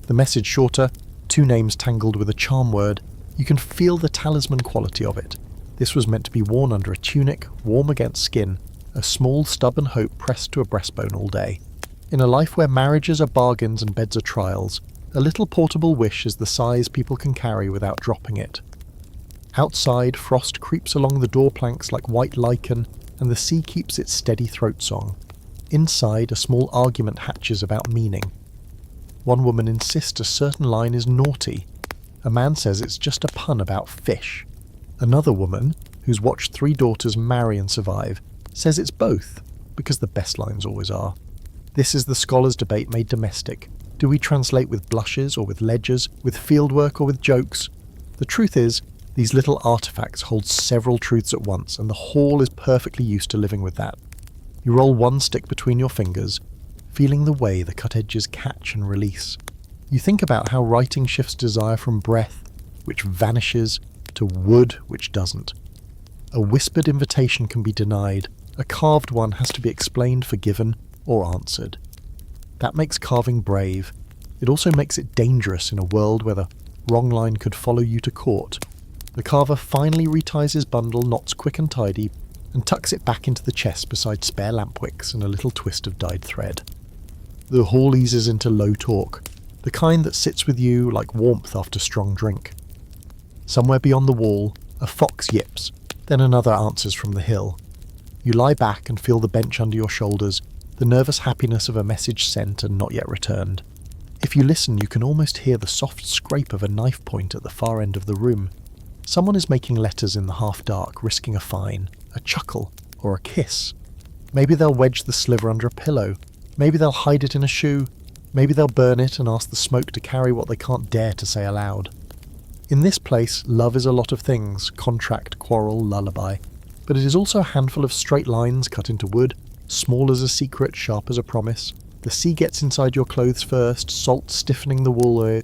The message shorter, 2 names tangled with a charm word. You can feel the talisman quality of it. This was meant to be worn under a tunic, warm against skin, a small stubborn hope pressed to a breastbone all day. In a life where marriages are bargains and beds are trials, a little portable wish is the size people can carry without dropping it. Outside, frost creeps along the door planks like white lichen, and the sea keeps its steady throat song. Inside, a small argument hatches about meaning. One woman insists a certain line is naughty. A man says it's just a pun about fish. Another woman, who's watched 3 daughters marry and survive, says it's both, because the best lines always are. This is the scholars' debate made domestic. Do we translate with blushes or with ledgers, with fieldwork or with jokes? The truth is, these little artifacts hold several truths at once, and the hall is perfectly used to living with that. You roll one stick between your fingers, feeling the way the cut edges catch and release. You think about how writing shifts desire from breath, which vanishes, to wood, which doesn't. A whispered invitation can be denied, a carved one has to be explained, forgiven, or answered. That makes carving brave. It also makes it dangerous in a world where the wrong line could follow you to court. The carver finally reties his bundle, knots quick and tidy, and tucks it back into the chest beside spare lamp wicks and a little twist of dyed thread. The hall eases into low talk, the kind that sits with you like warmth after strong drink. Somewhere beyond the wall, a fox yips, then another answers from the hill. You lie back and feel the bench under your shoulders, the nervous happiness of a message sent and not yet returned. If you listen, you can almost hear the soft scrape of a knife point at the far end of the room. Someone is making letters in the half-dark, risking a fine, a chuckle, or a kiss. Maybe they'll wedge the sliver under a pillow. Maybe they'll hide it in a shoe. Maybe they'll burn it and ask the smoke to carry what they can't dare to say aloud. In this place, love is a lot of things, contract, quarrel, lullaby. But it is also a handful of straight lines cut into wood, small as a secret, sharp as a promise. The sea gets inside your clothes first, salt stiffening the wool,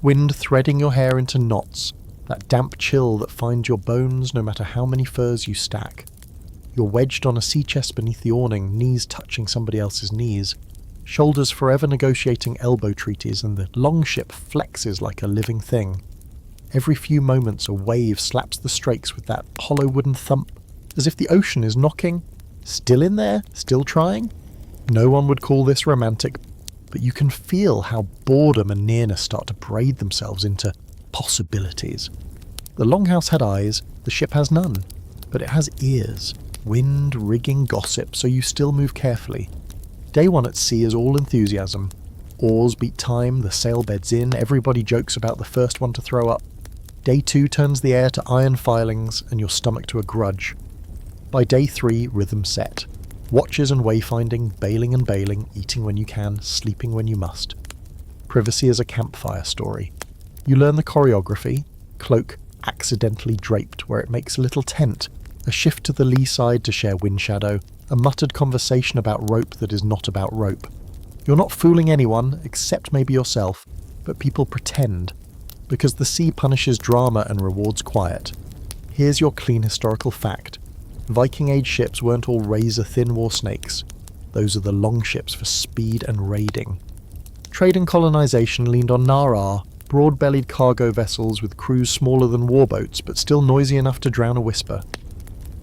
wind threading your hair into knots, that damp chill that finds your bones no matter how many furs you stack. You're wedged on a sea chest beneath the awning, knees touching somebody else's knees, shoulders forever negotiating elbow treaties, and the longship flexes like a living thing. Every few moments a wave slaps the strakes with that hollow wooden thump, as if the ocean is knocking. Still in there? Still trying? No one would call this romantic, but you can feel how boredom and nearness start to braid themselves into possibilities. The longhouse had eyes, the ship has none, but it has ears, wind, rigging, gossip, so you still move carefully. Day 1 at sea is all enthusiasm. Oars beat time, the sail bed's in, everybody jokes about the first one to throw up. Day 2 turns the air to iron filings and your stomach to a grudge. By day 3, rhythm set. Watches and wayfinding, bailing and bailing, eating when you can, sleeping when you must. Privacy is a campfire story. You learn the choreography, cloak accidentally draped where it makes a little tent, a shift to the lee side to share wind shadow, a muttered conversation about rope that is not about rope. You're not fooling anyone, except maybe yourself, but people pretend, because the sea punishes drama and rewards quiet. Here's your clean historical fact. Viking Age ships weren't all razor-thin war snakes. Those are the longships for speed and raiding. Trade and colonization leaned on Nara, broad-bellied cargo vessels with crews smaller than warboats but still noisy enough to drown a whisper.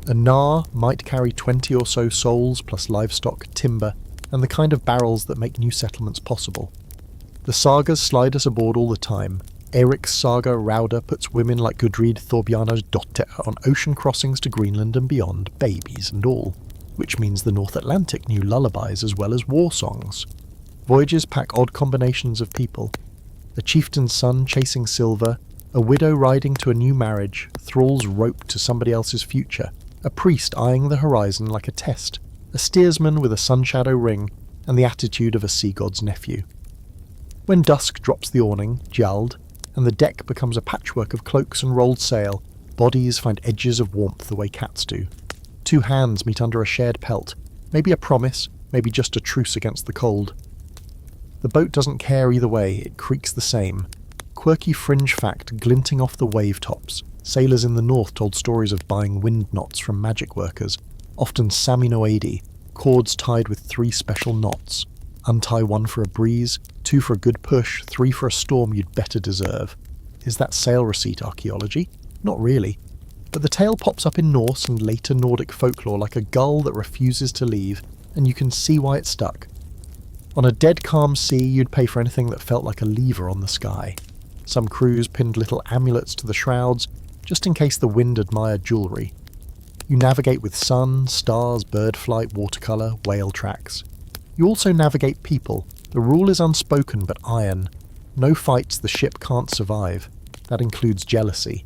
A Nar might carry 20 or so souls plus livestock, timber, and the kind of barrels that make new settlements possible. The sagas slide us aboard all the time. Eric's saga Rauda puts women like Gudrid Thorbjarnar's Dotter on ocean crossings to Greenland and beyond, babies and all, which means the North Atlantic knew lullabies as well as war songs. Voyages pack odd combinations of people. A chieftain's son chasing silver, a widow riding to a new marriage, thralls roped to somebody else's future, a priest eyeing the horizon like a test, a steersman with a sun-shadow ring, and the attitude of a sea god's nephew. When dusk drops the awning, Gjald, and the deck becomes a patchwork of cloaks and rolled sail. Bodies find edges of warmth the way cats do. Two hands meet under a shared pelt, maybe a promise, maybe just a truce against the cold. The boat doesn't care either way, it creaks the same. Quirky fringe fact glinting off the wave tops. Sailors in the north told stories of buying wind knots from magic workers, often saminoadi, cords tied with 3 special knots. Untie 1 for a breeze, 2 for a good push, 3 for a storm you'd better deserve. Is that sail receipt archaeology? Not really. But the tale pops up in Norse and later Nordic folklore like a gull that refuses to leave, and you can see why it stuck. On a dead calm sea, you'd pay for anything that felt like a lever on the sky. Some crews pinned little amulets to the shrouds, just in case the wind admired jewellery. You navigate with sun, stars, bird flight, watercolour, whale tracks. You also navigate people. The rule is unspoken but iron. No fights the ship can't survive. That includes jealousy.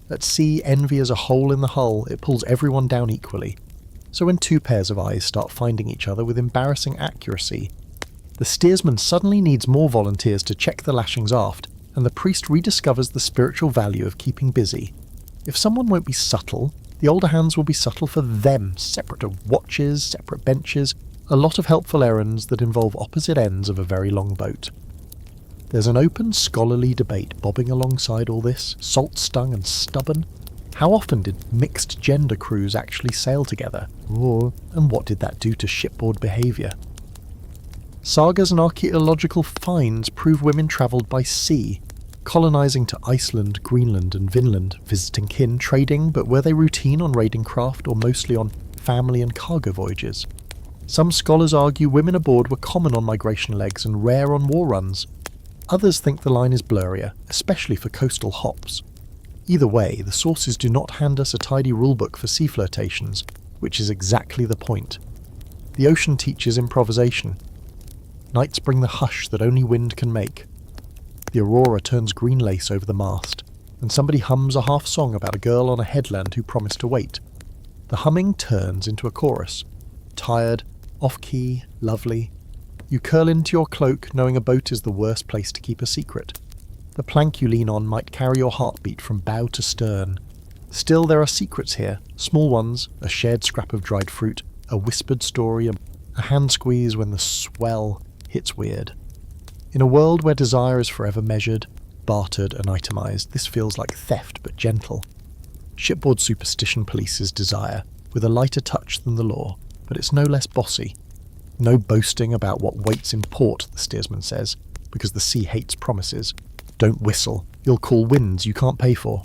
At sea, envy is a hole in the hull, it pulls everyone down equally. So when 2 pairs of eyes start finding each other with embarrassing accuracy, the steersman suddenly needs more volunteers to check the lashings aft, and the priest rediscovers the spiritual value of keeping busy. If someone won't be subtle, the older hands will be subtle for them, separate of watches, separate benches, a lot of helpful errands that involve opposite ends of a very long boat. There's an open, scholarly debate bobbing alongside all this, salt-stung and stubborn. How often did mixed-gender crews actually sail together? And what did that do to shipboard behaviour? Sagas and archaeological finds prove women travelled by sea, colonising to Iceland, Greenland and Vinland, visiting kin, trading, but were they routine on raiding craft or mostly on family and cargo voyages? Some scholars argue women aboard were common on migration legs and rare on war runs. Others think the line is blurrier, especially for coastal hops. Either way, the sources do not hand us a tidy rulebook for sea flirtations, which is exactly the point. The ocean teaches improvisation. Nights bring the hush that only wind can make. The aurora turns green lace over the mast, and somebody hums a half-song about a girl on a headland who promised to wait. The humming turns into a chorus. Tired, off-key, lovely. You curl into your cloak knowing a boat is the worst place to keep a secret. The plank you lean on might carry your heartbeat from bow to stern. Still, there are secrets here, small ones, a shared scrap of dried fruit, a whispered story, a hand squeeze when the swell hits weird. In a world where desire is forever measured, bartered and itemised, this feels like theft but gentle. Shipboard superstition polices desire, with a lighter touch than the law, but it's no less bossy. No boasting about what waits in port, the steersman says, because the sea hates promises. Don't whistle, you'll call winds you can't pay for.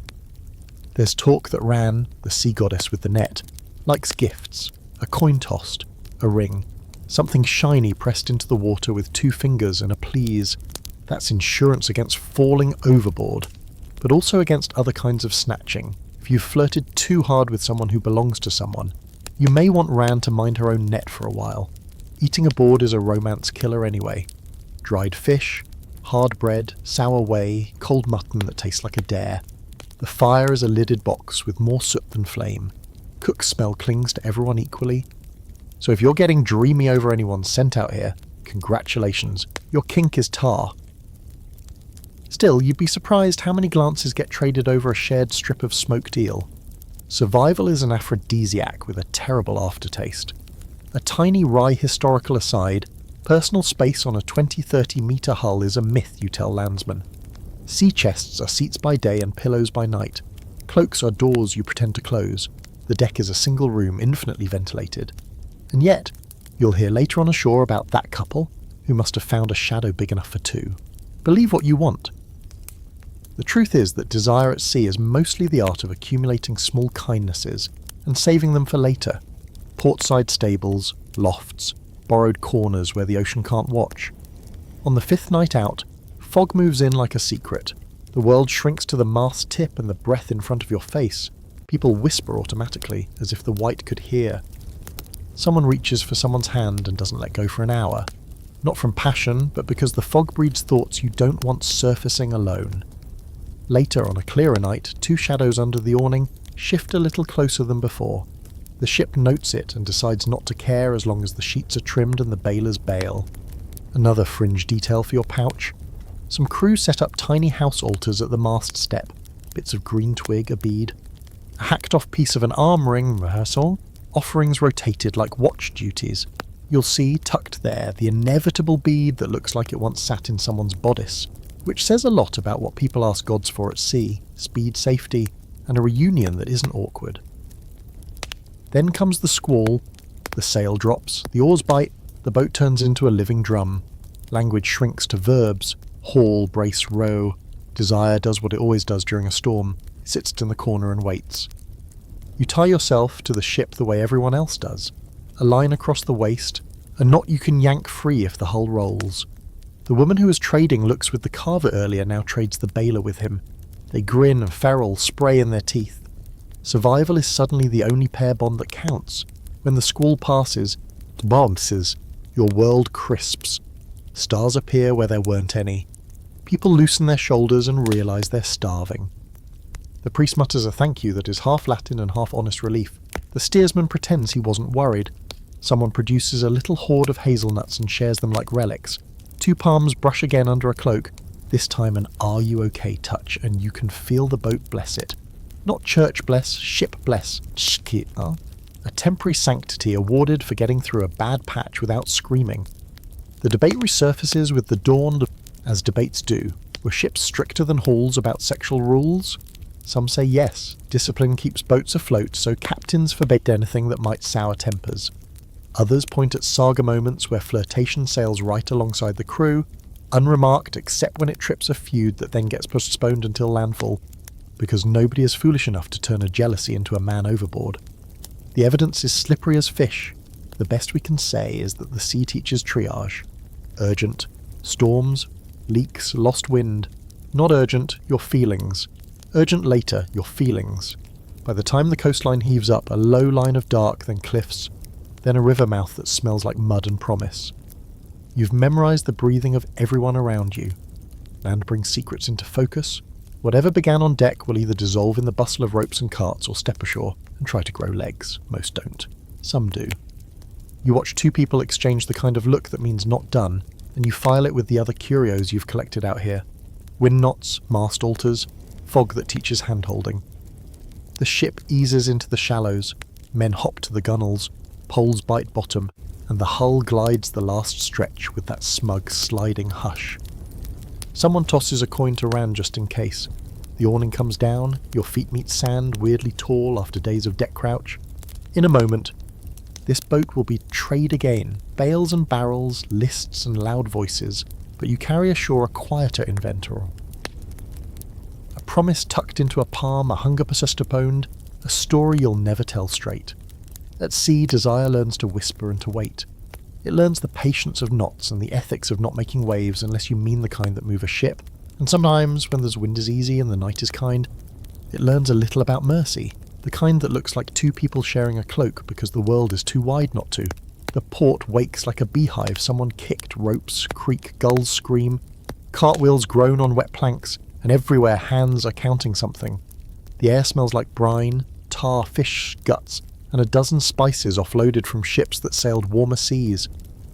There's talk that Ran, the sea goddess with the net, likes gifts, a coin tossed, a ring, something shiny pressed into the water with 2 fingers and a please. That's insurance against falling overboard, but also against other kinds of snatching. If you've flirted too hard with someone who belongs to someone, you may want Ran to mind her own net for a while. Eating aboard is a romance killer anyway. Dried fish, hard bread, sour whey, cold mutton that tastes like a dare. The fire is a lidded box with more soot than flame. Cook's smell clings to everyone equally. So if you're getting dreamy over anyone's scent out here, congratulations, your kink is tar. Still, you'd be surprised how many glances get traded over a shared strip of smoked eel. Survival is an aphrodisiac with a terrible aftertaste. A tiny wry historical aside, personal space on a 20-30 metre hull is a myth, you tell landsmen. Sea chests are seats by day and pillows by night. Cloaks are doors you pretend to close. The deck is a single room, infinitely ventilated. And yet, you'll hear later on ashore about that couple who must have found a shadow big enough for 2. Believe what you want. The truth is that desire at sea is mostly the art of accumulating small kindnesses and saving them for later. Portside stables, lofts, borrowed corners where the ocean can't watch. On the 5th night out, fog moves in like a secret. The world shrinks to the mast tip and the breath in front of your face. People whisper automatically, as if the white could hear. Someone reaches for someone's hand and doesn't let go for an hour. Not from passion, but because the fog breeds thoughts you don't want surfacing alone. Later, on a clearer night, 2 shadows under the awning shift a little closer than before. The ship notes it and decides not to care as long as the sheets are trimmed and the bailers bail. Another fringe detail for your pouch. Some crew set up tiny house altars at the mast step, bits of green twig, a bead, a hacked-off piece of an arm ring rehearsal, offerings rotated like watch duties. You'll see, tucked there, the inevitable bead that looks like it once sat in someone's bodice, which says a lot about what people ask gods for at sea: speed, safety, and a reunion that isn't awkward. Then comes the squall, the sail drops, the oars bite, the boat turns into a living drum. Language shrinks to verbs: haul, brace, row. Desire does what it always does during a storm. It sits in the corner and waits. You tie yourself to the ship the way everyone else does. A line across the waist, a knot you can yank free if the hull rolls. The woman who was trading looks with the carver earlier now trades the bailer with him. They grin, feral, spray in their teeth. Survival is suddenly the only pair bond that counts. When the squall passes, bombs, your world crisps. Stars appear where there weren't any. People loosen their shoulders and realise they're starving. The priest mutters a thank you that is half Latin and half honest relief. The steersman pretends he wasn't worried. Someone produces a little hoard of hazelnuts and shares them like relics. Two palms brush again under a cloak, this time an "are you okay" touch, and you can feel the boat bless it. Not church bless, ship bless, a temporary sanctity awarded for getting through a bad patch without screaming. The debate resurfaces with the dawn, as debates do. Were ships stricter than halls about sexual rules? Some say yes, discipline keeps boats afloat, so captains forbade anything that might sour tempers. Others point at saga moments where flirtation sails right alongside the crew, unremarked except when it trips a feud that then gets postponed until landfall, because nobody is foolish enough to turn a jealousy into a man overboard. The evidence is slippery as fish. The best we can say is that the sea teaches triage. Urgent. Storms. Leaks. Lost wind. Not urgent, your feelings. Urgent later, your feelings. By the time the coastline heaves up, a low line of dark, then cliffs, then a river mouth that smells like mud and promise. You've memorised the breathing of everyone around you. Land brings secrets into focus. Whatever began on deck will either dissolve in the bustle of ropes and carts or step ashore and try to grow legs. Most don't. Some do. You watch two people exchange the kind of look that means not done, and you file it with the other curios you've collected out here. Wind knots, mast altars, fog that teaches hand-holding. The ship eases into the shallows, men hop to the gunwales, poles bite bottom, and the hull glides the last stretch with that smug sliding hush. Someone tosses a coin to Rand just in case. The awning comes down, your feet meet sand, weirdly tall after days of deck crouch. In a moment, this boat will be trade again, bales and barrels, lists and loud voices, but you carry ashore a quieter inventor. A promise tucked into a palm, a hunger postponed, a story you'll never tell straight. At sea, desire learns to whisper and to wait. It learns the patience of knots and the ethics of not making waves unless you mean the kind that move a ship. And sometimes, when the wind is easy and the night is kind, it learns a little about mercy, the kind that looks like two people sharing a cloak because the world is too wide not to. The port wakes like a beehive someone kicked, ropes creak, gulls scream, cartwheels groan on wet planks, and everywhere hands are counting something. The air smells like brine, tar, fish, guts, and a dozen spices offloaded from ships that sailed warmer seas.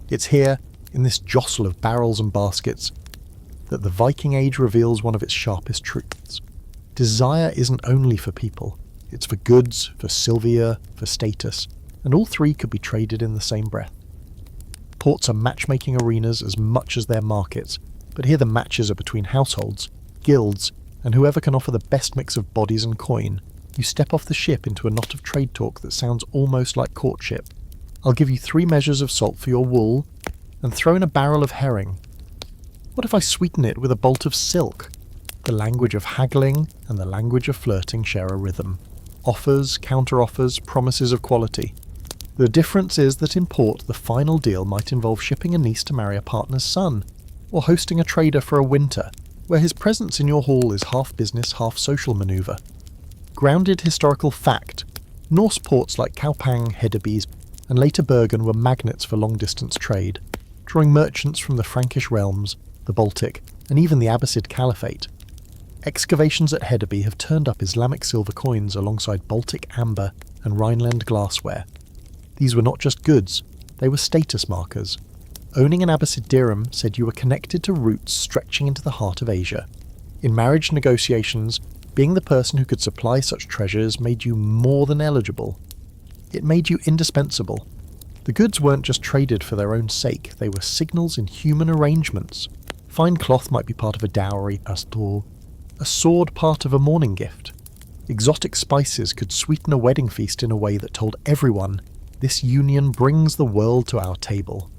It's here, in this jostle of barrels and baskets, that the Viking Age reveals one of its sharpest truths. Desire isn't only for people. It's for goods, for silver, for status, and all three could be traded in the same breath. Ports are matchmaking arenas as much as they're markets, but here the matches are between households, guilds, and whoever can offer the best mix of bodies and coin. You step off the ship into a knot of trade talk that sounds almost like courtship. I'll give you 3 measures of salt for your wool, and throw in a barrel of herring. What if I sweeten it with a bolt of silk? The language of haggling and the language of flirting share a rhythm. Offers, counter-offers, promises of quality. The difference is that in port the final deal might involve shipping a niece to marry a partner's son, or hosting a trader for a winter, where his presence in your hall is half business, half social manoeuvre. Grounded historical fact, Norse ports like Kaupang, Hedeby, and later Bergen were magnets for long-distance trade, drawing merchants from the Frankish realms, the Baltic, and even the Abbasid Caliphate. Excavations at Hedeby have turned up Islamic silver coins alongside Baltic amber and Rhineland glassware. These were not just goods, they were status markers. Owning an Abbasid dirham said you were connected to roots stretching into the heart of Asia. In marriage negotiations, being the person who could supply such treasures made you more than eligible. It made you indispensable. The goods weren't just traded for their own sake, they were signals in human arrangements. Fine cloth might be part of a dowry, a sword part of a mourning gift. Exotic spices could sweeten a wedding feast in a way that told everyone, this union brings the world to our table.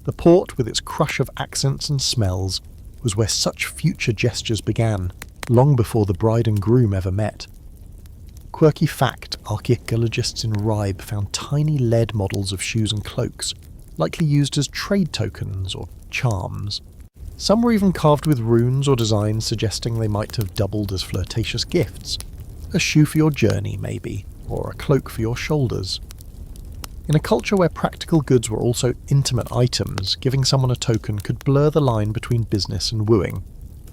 The port, with its crush of accents and smells, was where such future gestures began, long before the bride and groom ever met. Quirky fact, archaeologists in Ribe found tiny lead models of shoes and cloaks, likely used as trade tokens or charms. Some were even carved with runes or designs suggesting they might have doubled as flirtatious gifts. A shoe for your journey, maybe, or a cloak for your shoulders. In a culture where practical goods were also intimate items, giving someone a token could blur the line between business and wooing.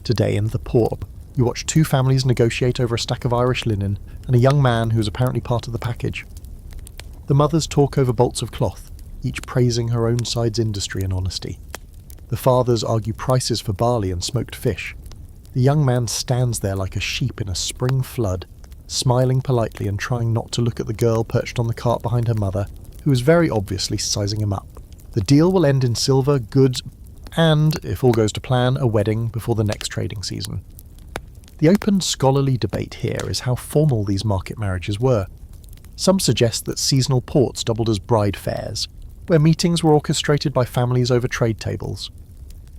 Today in the port, you watch two families negotiate over a stack of Irish linen and a young man who is apparently part of the package. The mothers talk over bolts of cloth, each praising her own side's industry and honesty. The fathers argue prices for barley and smoked fish. The young man stands there like a sheep in a spring flood, smiling politely and trying not to look at the girl perched on the cart behind her mother, who is very obviously sizing him up. The deal will end in silver, goods, and, if all goes to plan, a wedding before the next trading season. The open scholarly debate here is how formal these market marriages were. Some suggest that seasonal ports doubled as bride fairs, where meetings were orchestrated by families over trade tables.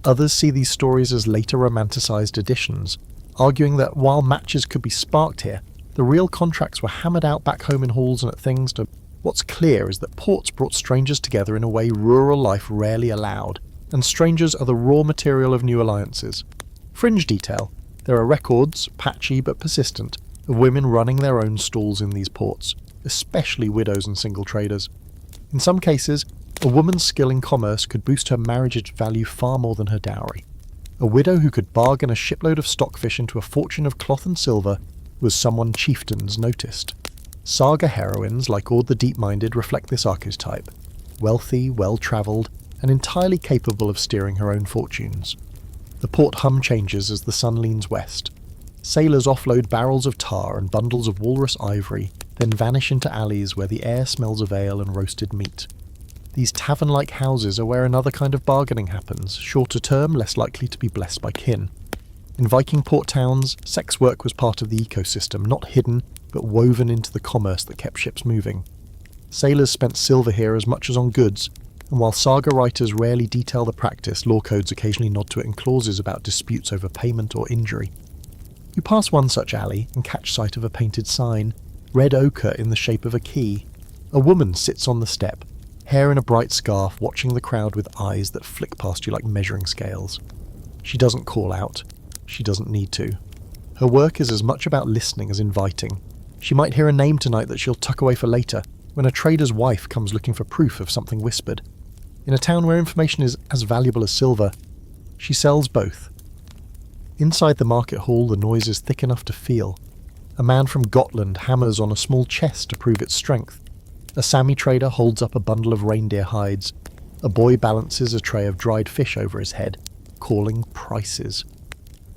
Others see these stories as later romanticised additions, arguing that while matches could be sparked here, the real contracts were hammered out back home in halls and at things to... What's clear is that ports brought strangers together in a way rural life rarely allowed, and strangers are the raw material of new alliances. Fringe detail. There are records, patchy but persistent, of women running their own stalls in these ports, especially widows and single traders. In some cases, a woman's skill in commerce could boost her marriage's value far more than her dowry. A widow who could bargain a shipload of stockfish into a fortune of cloth and silver was someone chieftains noticed. Saga heroines, like all the deep-minded, reflect this archetype. Wealthy, well-travelled, and entirely capable of steering her own fortunes. The port hum changes as the sun leans west. Sailors offload barrels of tar and bundles of walrus ivory, then vanish into alleys where the air smells of ale and roasted meat. These tavern-like houses are where another kind of bargaining happens, shorter term, less likely to be blessed by kin. In Viking port towns, sex work was part of the ecosystem, not hidden, but woven into the commerce that kept ships moving. Sailors spent silver here as much as on goods, and while saga writers rarely detail the practice, law codes occasionally nod to it in clauses about disputes over payment or injury. You pass one such alley and catch sight of a painted sign, red ochre in the shape of a key. A woman sits on the step, hair in a bright scarf, watching the crowd with eyes that flick past you like measuring scales. She doesn't call out. She doesn't need to. Her work is as much about listening as inviting. She might hear a name tonight that she'll tuck away for later, when a trader's wife comes looking for proof of something whispered. In a town where information is as valuable as silver, she sells both. Inside the market hall, the noise is thick enough to feel. A man from Gotland hammers on a small chest to prove its strength. A Sami trader holds up a bundle of reindeer hides. A boy balances a tray of dried fish over his head, calling prices.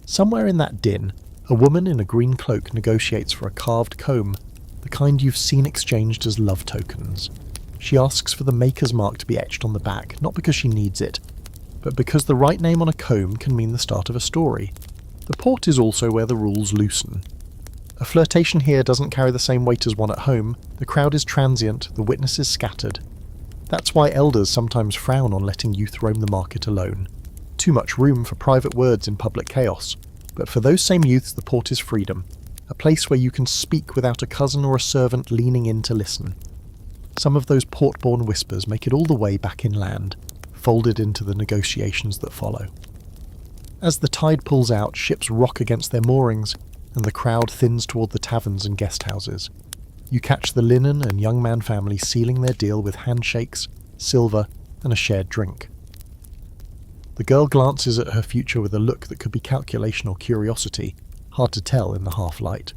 Somewhere in that din, a woman in a green cloak negotiates for a carved comb, the kind you've seen exchanged as love tokens. She asks for the maker's mark to be etched on the back, not because she needs it, but because the right name on a comb can mean the start of a story. The port is also where the rules loosen. A flirtation here doesn't carry the same weight as one at home. The crowd is transient, the witnesses scattered. That's why elders sometimes frown on letting youth roam the market alone. Too much room for private words in public chaos. But for those same youths, the port is freedom. A place where you can speak without a cousin or a servant leaning in to listen. Some of those port-born whispers make it all the way back inland, folded into the negotiations that follow. As the tide pulls out, ships rock against their moorings, and the crowd thins toward the taverns and guest houses. You catch the linen and young man family sealing their deal with handshakes, silver, and a shared drink. The girl glances at her future with a look that could be calculation or curiosity, hard to tell in the half-light.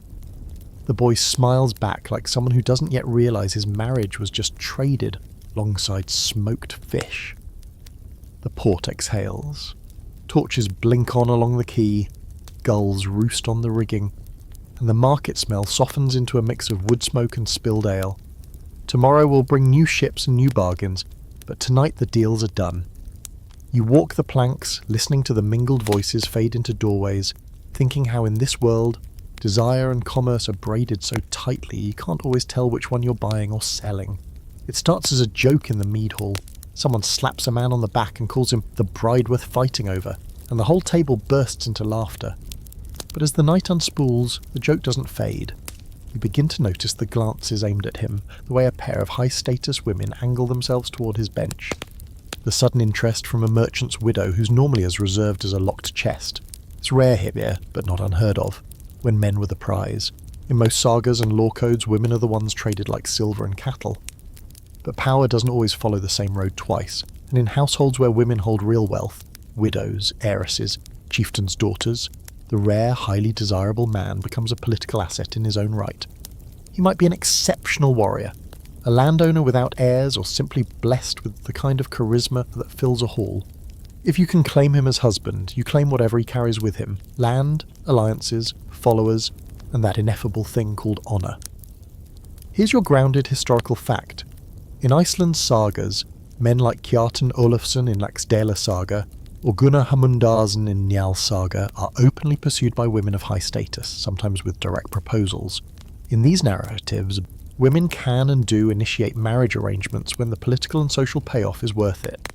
The boy smiles back like someone who doesn't yet realise his marriage was just traded alongside smoked fish. The port exhales. Torches blink on along the quay, gulls roost on the rigging, and the market smell softens into a mix of wood smoke and spilled ale. Tomorrow will bring new ships and new bargains, but tonight the deals are done. You walk the planks, listening to the mingled voices fade into doorways, thinking how in this world, desire and commerce are braided so tightly you can't always tell which one you're buying or selling. It starts as a joke in the mead hall. Someone slaps a man on the back and calls him the bride worth fighting over, and the whole table bursts into laughter. But as the night unspools, the joke doesn't fade. You begin to notice the glances aimed at him, the way a pair of high-status women angle themselves toward his bench. The sudden interest from a merchant's widow who's normally as reserved as a locked chest. It's rare here, but not unheard of, when men were the prize. In most sagas and law codes, women are the ones traded like silver and cattle. But power doesn't always follow the same road twice, and in households where women hold real wealth, widows, heiresses, chieftains' daughters, the rare, highly desirable man becomes a political asset in his own right. He might be an exceptional warrior, a landowner without heirs, or simply blessed with the kind of charisma that fills a hall. If you can claim him as husband, you claim whatever he carries with him: land, alliances, followers, and that ineffable thing called honour. Here's your grounded historical fact. In Iceland's sagas, men like Kjartan Olafsson in Laxdæla saga or Gunnar Hamundarsen in Njal saga are openly pursued by women of high status, sometimes with direct proposals. In these narratives, women can and do initiate marriage arrangements when the political and social payoff is worth it.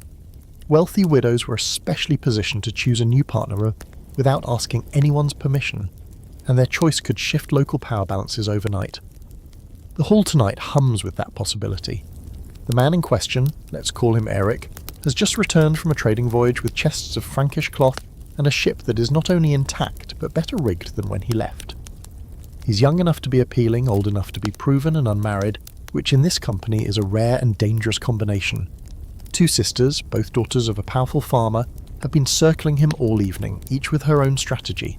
Wealthy widows were especially positioned to choose a new partner without asking anyone's permission, and their choice could shift local power balances overnight. The hall tonight hums with that possibility. The man in question, let's call him Eric, has just returned from a trading voyage with chests of Frankish cloth and a ship that is not only intact but better rigged than when he left. He's young enough to be appealing, old enough to be proven and unmarried, which in this company is a rare and dangerous combination. Two sisters, both daughters of a powerful farmer, have been circling him all evening, each with her own strategy.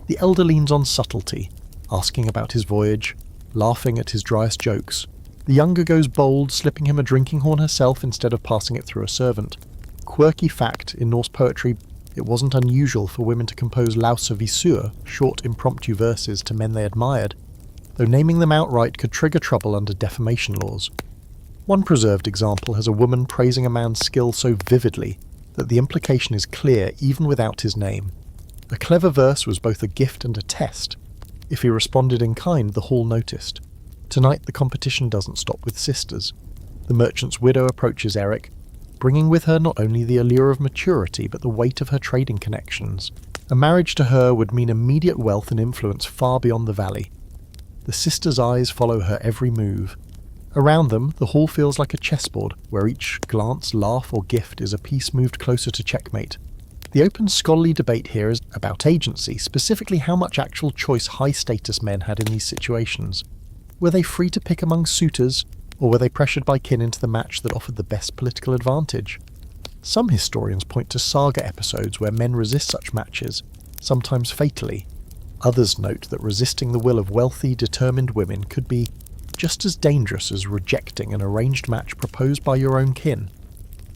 The elder leans on subtlety, asking about his voyage, laughing at his driest jokes. The younger goes bold, slipping him a drinking horn herself instead of passing it through a servant. Quirky fact, in Norse poetry, it wasn't unusual for women to compose lausavisur, short impromptu verses to men they admired, though naming them outright could trigger trouble under defamation laws. One preserved example has a woman praising a man's skill so vividly that the implication is clear even without his name. A clever verse was both a gift and a test. If he responded in kind, the hall noticed. Tonight the competition doesn't stop with sisters. The merchant's widow approaches Eric, bringing with her not only the allure of maturity but the weight of her trading connections. A marriage to her would mean immediate wealth and influence far beyond the valley. The sisters' eyes follow her every move. Around them, the hall feels like a chessboard, where each glance, laugh or gift is a piece moved closer to checkmate. The open scholarly debate here is about agency, specifically how much actual choice high-status men had in these situations. Were they free to pick among suitors, or were they pressured by kin into the match that offered the best political advantage? Some historians point to saga episodes where men resist such matches, sometimes fatally. Others note that resisting the will of wealthy, determined women could be just as dangerous as rejecting an arranged match proposed by your own kin.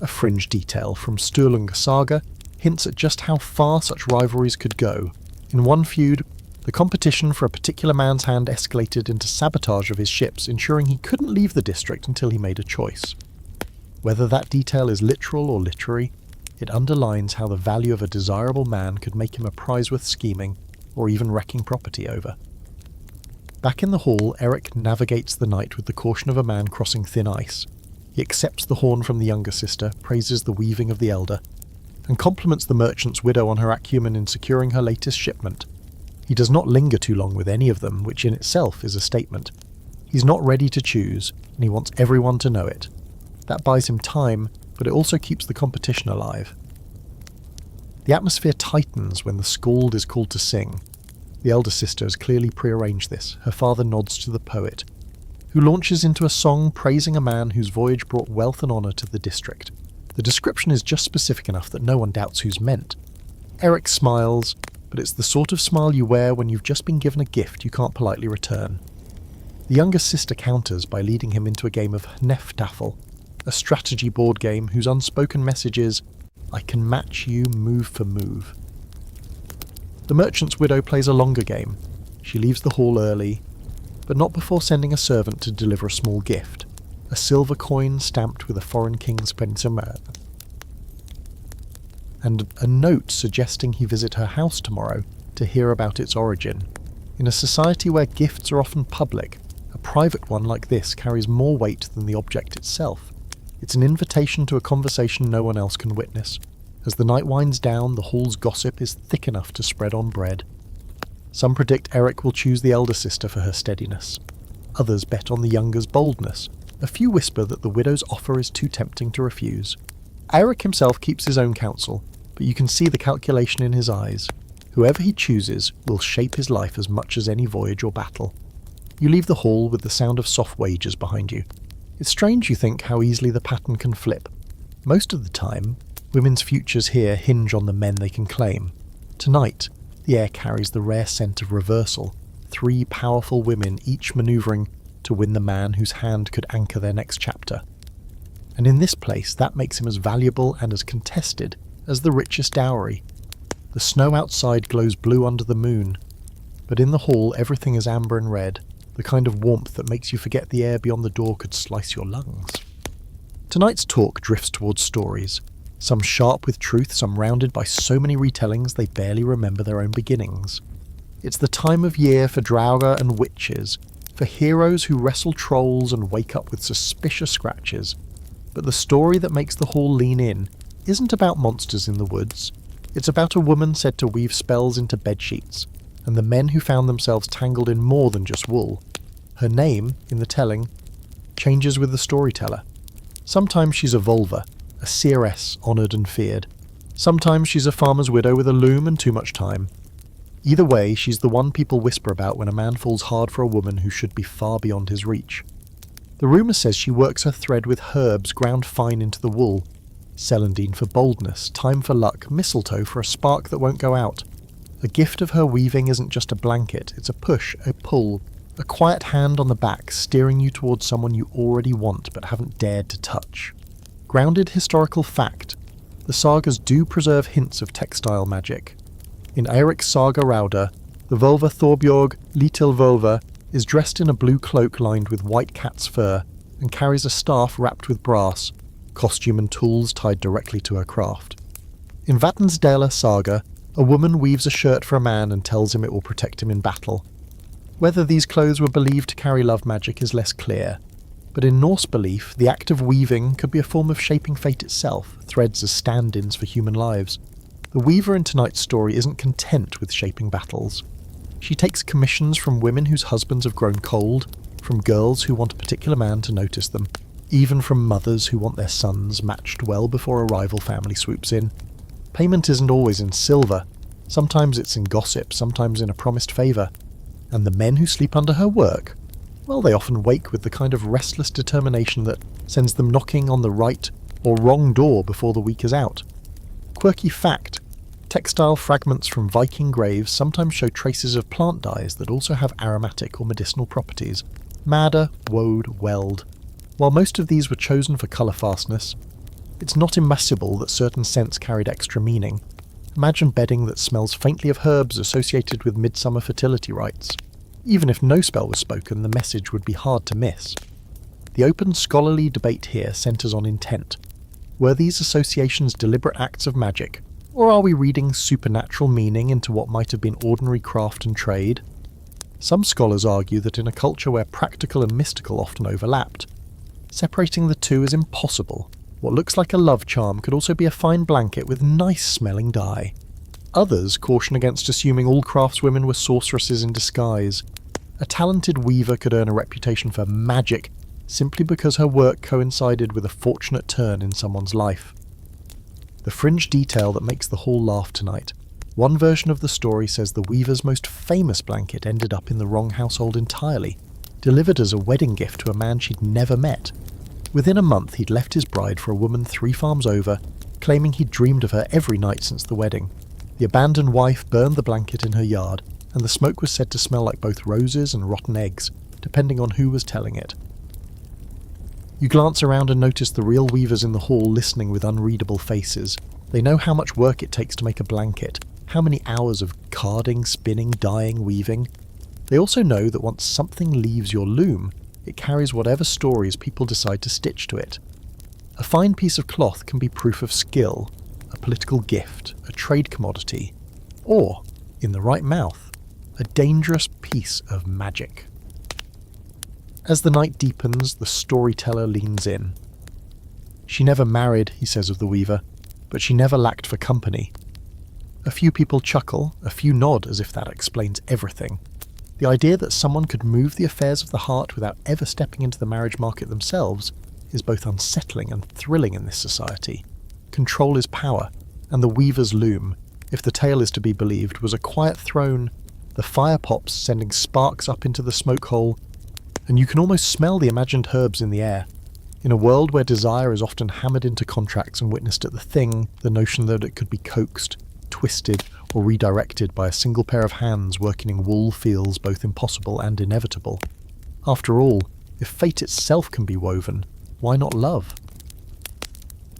A fringe detail from Sturlunga saga hints at just how far such rivalries could go. In one feud, the competition for a particular man's hand escalated into sabotage of his ships, ensuring he couldn't leave the district until he made a choice. Whether that detail is literal or literary, it underlines how the value of a desirable man could make him a prize worth scheming, or even wrecking property over. Back in the hall, Eric navigates the night with the caution of a man crossing thin ice. He accepts the horn from the younger sister, praises the weaving of the elder, and compliments the merchant's widow on her acumen in securing her latest shipment. He does not linger too long with any of them, which in itself is a statement. He's not ready to choose, and he wants everyone to know it. That buys him time, but it also keeps the competition alive. The atmosphere tightens when the skald is called to sing. The elder sister has clearly prearranged this. Her father nods to the poet, who launches into a song praising a man whose voyage brought wealth and honour to the district. The description is just specific enough that no one doubts who's meant. Eric smiles, but it's the sort of smile you wear when you've just been given a gift you can't politely return. The younger sister counters by leading him into a game of Hneftafel, a strategy board game whose unspoken message is, I can match you move for move. The merchant's widow plays a longer game. She leaves the hall early, but not before sending a servant to deliver a small gift, a silver coin stamped with a foreign king's pensioner, and a note suggesting he visit her house tomorrow to hear about its origin. In a society where gifts are often public, a private one like this carries more weight than the object itself. It's an invitation to a conversation no one else can witness. As the night winds down, the hall's gossip is thick enough to spread on bread. Some predict Eric will choose the elder sister for her steadiness. Others bet on the younger's boldness. A few whisper that the widow's offer is too tempting to refuse. Eric himself keeps his own counsel, but you can see the calculation in his eyes. Whoever he chooses will shape his life as much as any voyage or battle. You leave the hall with the sound of soft wages behind you. It's strange, you think, how easily the pattern can flip. Most of the time, women's futures here hinge on the men they can claim. Tonight, the air carries the rare scent of reversal, 3 powerful women each manoeuvring to win the man whose hand could anchor their next chapter. And in this place, that makes him as valuable and as contested as the richest dowry. The snow outside glows blue under the moon, but in the hall everything is amber and red, the kind of warmth that makes you forget the air beyond the door could slice your lungs. Tonight's talk drifts towards stories, some sharp with truth, some rounded by so many retellings they barely remember their own beginnings. It's the time of year for draugr and witches, for heroes who wrestle trolls and wake up with suspicious scratches. But the story that makes the hall lean in isn't about monsters in the woods. It's about a woman said to weave spells into bedsheets, and the men who found themselves tangled in more than just wool. Her name, in the telling, changes with the storyteller. Sometimes she's a vulva, a seeress honoured and feared. Sometimes she's a farmer's widow with a loom and too much time. Either way, she's the one people whisper about when a man falls hard for a woman who should be far beyond his reach. The rumour says she works her thread with herbs ground fine into the wool. Celandine for boldness, thyme for luck, mistletoe for a spark that won't go out. A gift of her weaving isn't just a blanket, it's a push, a pull, a quiet hand on the back steering you towards someone you already want but haven't dared to touch. Grounded historical fact, the sagas do preserve hints of textile magic. In Eirik's Saga Rauda, the vulva Thorbjorg Litilvolva is dressed in a blue cloak lined with white cat's fur and carries a staff wrapped with brass, costume and tools tied directly to her craft. In Vatnsdæla Saga, a woman weaves a shirt for a man and tells him it will protect him in battle. Whether these clothes were believed to carry love magic is less clear, but in Norse belief, the act of weaving could be a form of shaping fate itself, threads as stand-ins for human lives. The weaver in tonight's story isn't content with shaping battles. She takes commissions from women whose husbands have grown cold, from girls who want a particular man to notice them, even from mothers who want their sons matched well before a rival family swoops in. Payment isn't always in silver. Sometimes it's in gossip, sometimes in a promised favour. And the men who sleep under her work, well, they often wake with the kind of restless determination that sends them knocking on the right or wrong door before the week is out. Quirky fact, textile fragments from Viking graves sometimes show traces of plant dyes that also have aromatic or medicinal properties. Madder, woad, weld. While most of these were chosen for colour fastness, it's not impossible that certain scents carried extra meaning. Imagine bedding that smells faintly of herbs associated with midsummer fertility rites. Even if no spell was spoken, the message would be hard to miss. The open scholarly debate here centres on intent. Were these associations deliberate acts of magic, or are we reading supernatural meaning into what might have been ordinary craft and trade? Some scholars argue that in a culture where practical and mystical often overlapped, separating the two is impossible. What looks like a love charm could also be a fine blanket with nice-smelling dye. Others caution against assuming all craftswomen were sorceresses in disguise. A talented weaver could earn a reputation for magic simply because her work coincided with a fortunate turn in someone's life. The fringe detail that makes the hall laugh tonight. One version of the story says the weaver's most famous blanket ended up in the wrong household entirely, delivered as a wedding gift to a man she'd never met. Within a month he'd left his bride for a woman 3 farms over, claiming he'd dreamed of her every night since the wedding. The abandoned wife burned the blanket in her yard, and the smoke was said to smell like both roses and rotten eggs, depending on who was telling it. You glance around and notice the real weavers in the hall listening with unreadable faces. They know how much work it takes to make a blanket, how many hours of carding, spinning, dyeing, weaving. They also know that once something leaves your loom, it carries whatever stories people decide to stitch to it. A fine piece of cloth can be proof of skill, a political gift, a trade commodity, or, in the right mouth, a dangerous piece of magic. As the night deepens, the storyteller leans in. She never married, he says of the weaver, but she never lacked for company. A few people chuckle, a few nod as if that explains everything. The idea that someone could move the affairs of the heart without ever stepping into the marriage market themselves is both unsettling and thrilling in this society. Control is power, and the weaver's loom, if the tale is to be believed, was a quiet throne, the fire pops sending sparks up into the smoke hole, and you can almost smell the imagined herbs in the air. In a world where desire is often hammered into contracts and witnessed at the thing, the notion that it could be coaxed, twisted, or redirected by a single pair of hands working in wool feels both impossible and inevitable. After all, if fate itself can be woven, why not love?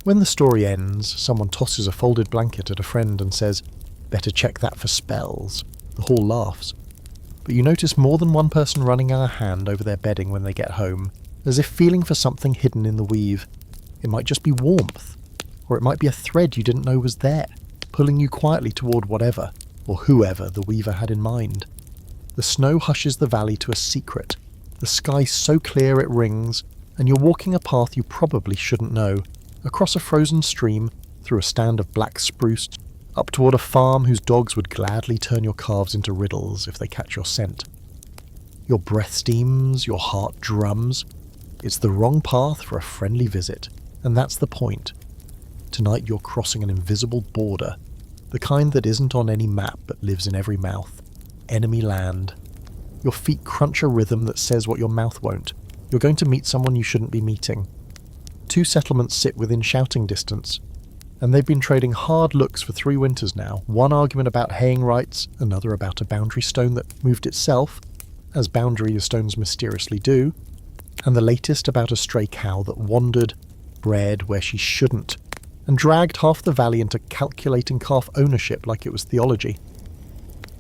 When the story ends, someone tosses a folded blanket at a friend and says, "Better check that for spells." The hall laughs. But you notice more than one person running a hand over their bedding when they get home, as if feeling for something hidden in the weave. It might just be warmth, or it might be a thread you didn't know was there, pulling you quietly toward whatever, or whoever the weaver had in mind. The snow hushes the valley to a secret, the sky so clear it rings, and you're walking a path you probably shouldn't know, across a frozen stream, through a stand of black spruce, up toward a farm whose dogs would gladly turn your calves into riddles if they catch your scent. Your breath steams, your heart drums. It's the wrong path for a friendly visit, and that's the point. Tonight you're crossing an invisible border, the kind that isn't on any map but lives in every mouth. Enemy land. Your feet crunch a rhythm that says what your mouth won't. You're going to meet someone you shouldn't be meeting. 2 settlements sit within shouting distance, and they've been trading hard looks for 3 winters now. One argument about haying rights, another about a boundary stone that moved itself, as boundary stones mysteriously do, and the latest about a stray cow that wandered, bred where she shouldn't, and dragged half the valley into calculating calf ownership like it was theology.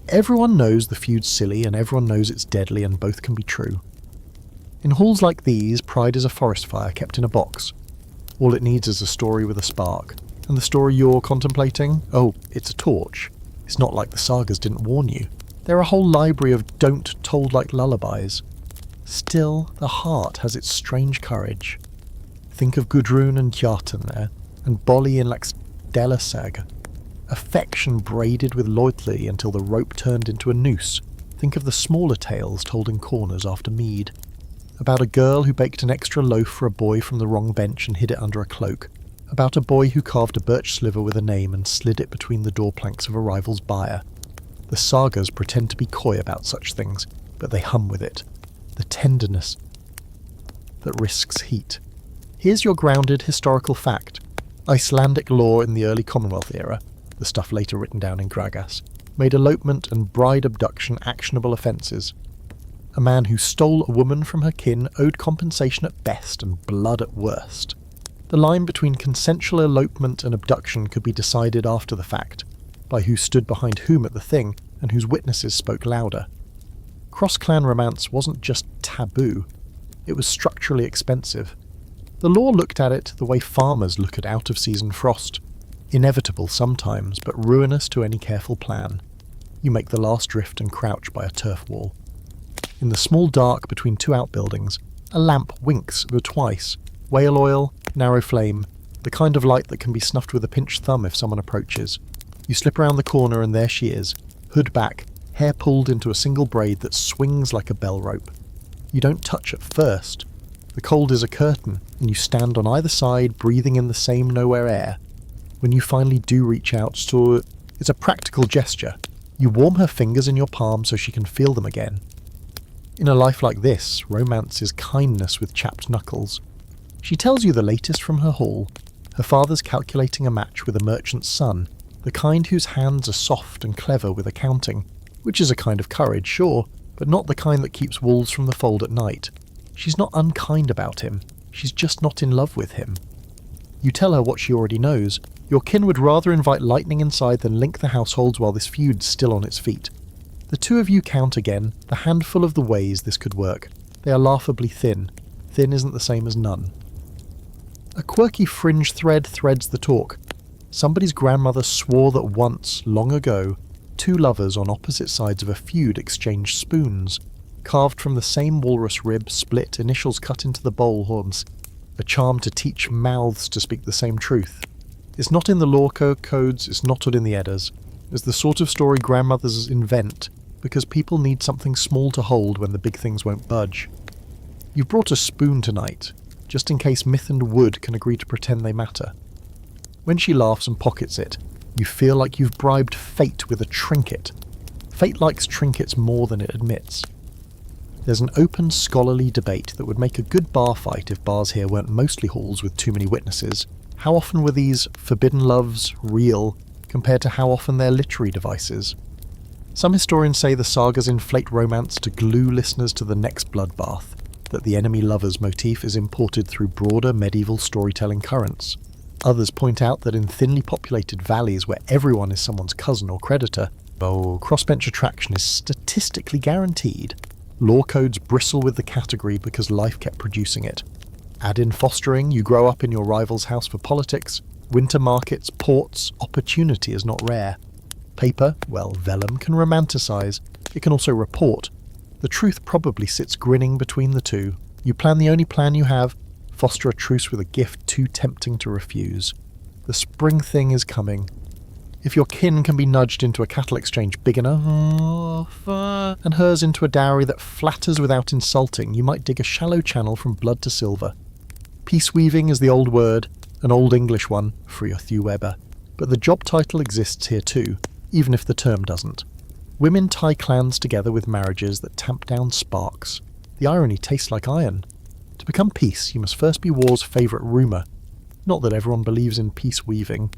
Everyone knows the feud's silly, and everyone knows it's deadly, and both can be true. In halls like these, pride is a forest fire kept in a box. All it needs is a story with a spark. And the story you're contemplating? Oh, it's a torch. It's not like the sagas didn't warn you. They're a whole library of don't told like lullabies. Still, the heart has its strange courage. Think of Gudrun and Kjartan and Bolli in Laxdela saga. Affection braided with loyalty until the rope turned into a noose. Think of the smaller tales told in corners after mead. About a girl who baked an extra loaf for a boy from the wrong bench and hid it under a cloak. About a boy who carved a birch sliver with a name and slid it between the door planks of a rival's byre. The sagas pretend to be coy about such things, but they hum with it. The tenderness that risks heat. Here's your grounded historical fact. Icelandic law in the early Commonwealth era, the stuff later written down in Gragas, made elopement and bride abduction actionable offences. A man who stole a woman from her kin owed compensation at best and blood at worst. The line between consensual elopement and abduction could be decided after the fact, by who stood behind whom at the thing and whose witnesses spoke louder. Cross-clan romance wasn't just taboo, it was structurally expensive. The law looked at it the way farmers look at out-of-season frost. Inevitable sometimes, but ruinous to any careful plan. You make the last drift and crouch by a turf wall. In the small dark between 2 outbuildings, a lamp winks twice. Whale oil, narrow flame, the kind of light that can be snuffed with a pinched thumb if someone approaches. You slip around the corner and there she is, hood back, hair pulled into a single braid that swings like a bell rope. You don't touch at first. The cold is a curtain, and you stand on either side breathing in the same nowhere air. When you finally do reach out, so it's a practical gesture. You warm her fingers in your palm so she can feel them again. In a life like this, romance is kindness with chapped knuckles. She tells you the latest from her hall. Her father's calculating a match with a merchant's son, the kind whose hands are soft and clever with accounting, which is a kind of courage, sure, but not the kind that keeps wolves from the fold at night. She's not unkind about him, she's just not in love with him. You tell her what she already knows. Your kin would rather invite lightning inside than link the households while this feud's still on its feet. The two of you count again the handful of the ways this could work. They are laughably thin. Thin isn't the same as none. A quirky fringe thread threads the talk. Somebody's grandmother swore that once, long ago, two lovers on opposite sides of a feud exchanged spoons, carved from the same walrus rib, split, initials cut into the bowl horns, a charm to teach mouths to speak the same truth. It's not in the law codes, it's not in the Eddas. It's the sort of story grandmothers invent because people need something small to hold when the big things won't budge. You've brought a spoon tonight, just in case myth and wood can agree to pretend they matter. When she laughs and pockets it, you feel like you've bribed fate with a trinket. Fate likes trinkets more than it admits. There's an open scholarly debate that would make a good bar fight if bars here weren't mostly halls with too many witnesses. How often were these forbidden loves real compared to how often they're literary devices? Some historians say the sagas inflate romance to glue listeners to the next bloodbath, that the enemy lovers motif is imported through broader medieval storytelling currents. Others point out that in thinly populated valleys where everyone is someone's cousin or creditor, crossbench attraction is statistically guaranteed. Law codes bristle with the category because life kept producing it. Add in fostering, you grow up in your rival's house for politics, winter markets, ports, opportunity is not rare. Paper, well, vellum can romanticize, it can also report. The truth probably sits grinning between the two. You plan the only plan you have, foster a truce with a gift too tempting to refuse. The spring thing is coming. If your kin can be nudged into a cattle exchange big enough, and hers into a dowry that flatters without insulting, you might dig a shallow channel from blood to silver. Peace weaving is the old word, an old English one, free of Thew Weber, but the job title exists here too, even if the term doesn't. Women tie clans together with marriages that tamp down sparks. The irony tastes like iron. To become peace, you must first be war's favourite rumour. Not that everyone believes in peace weaving.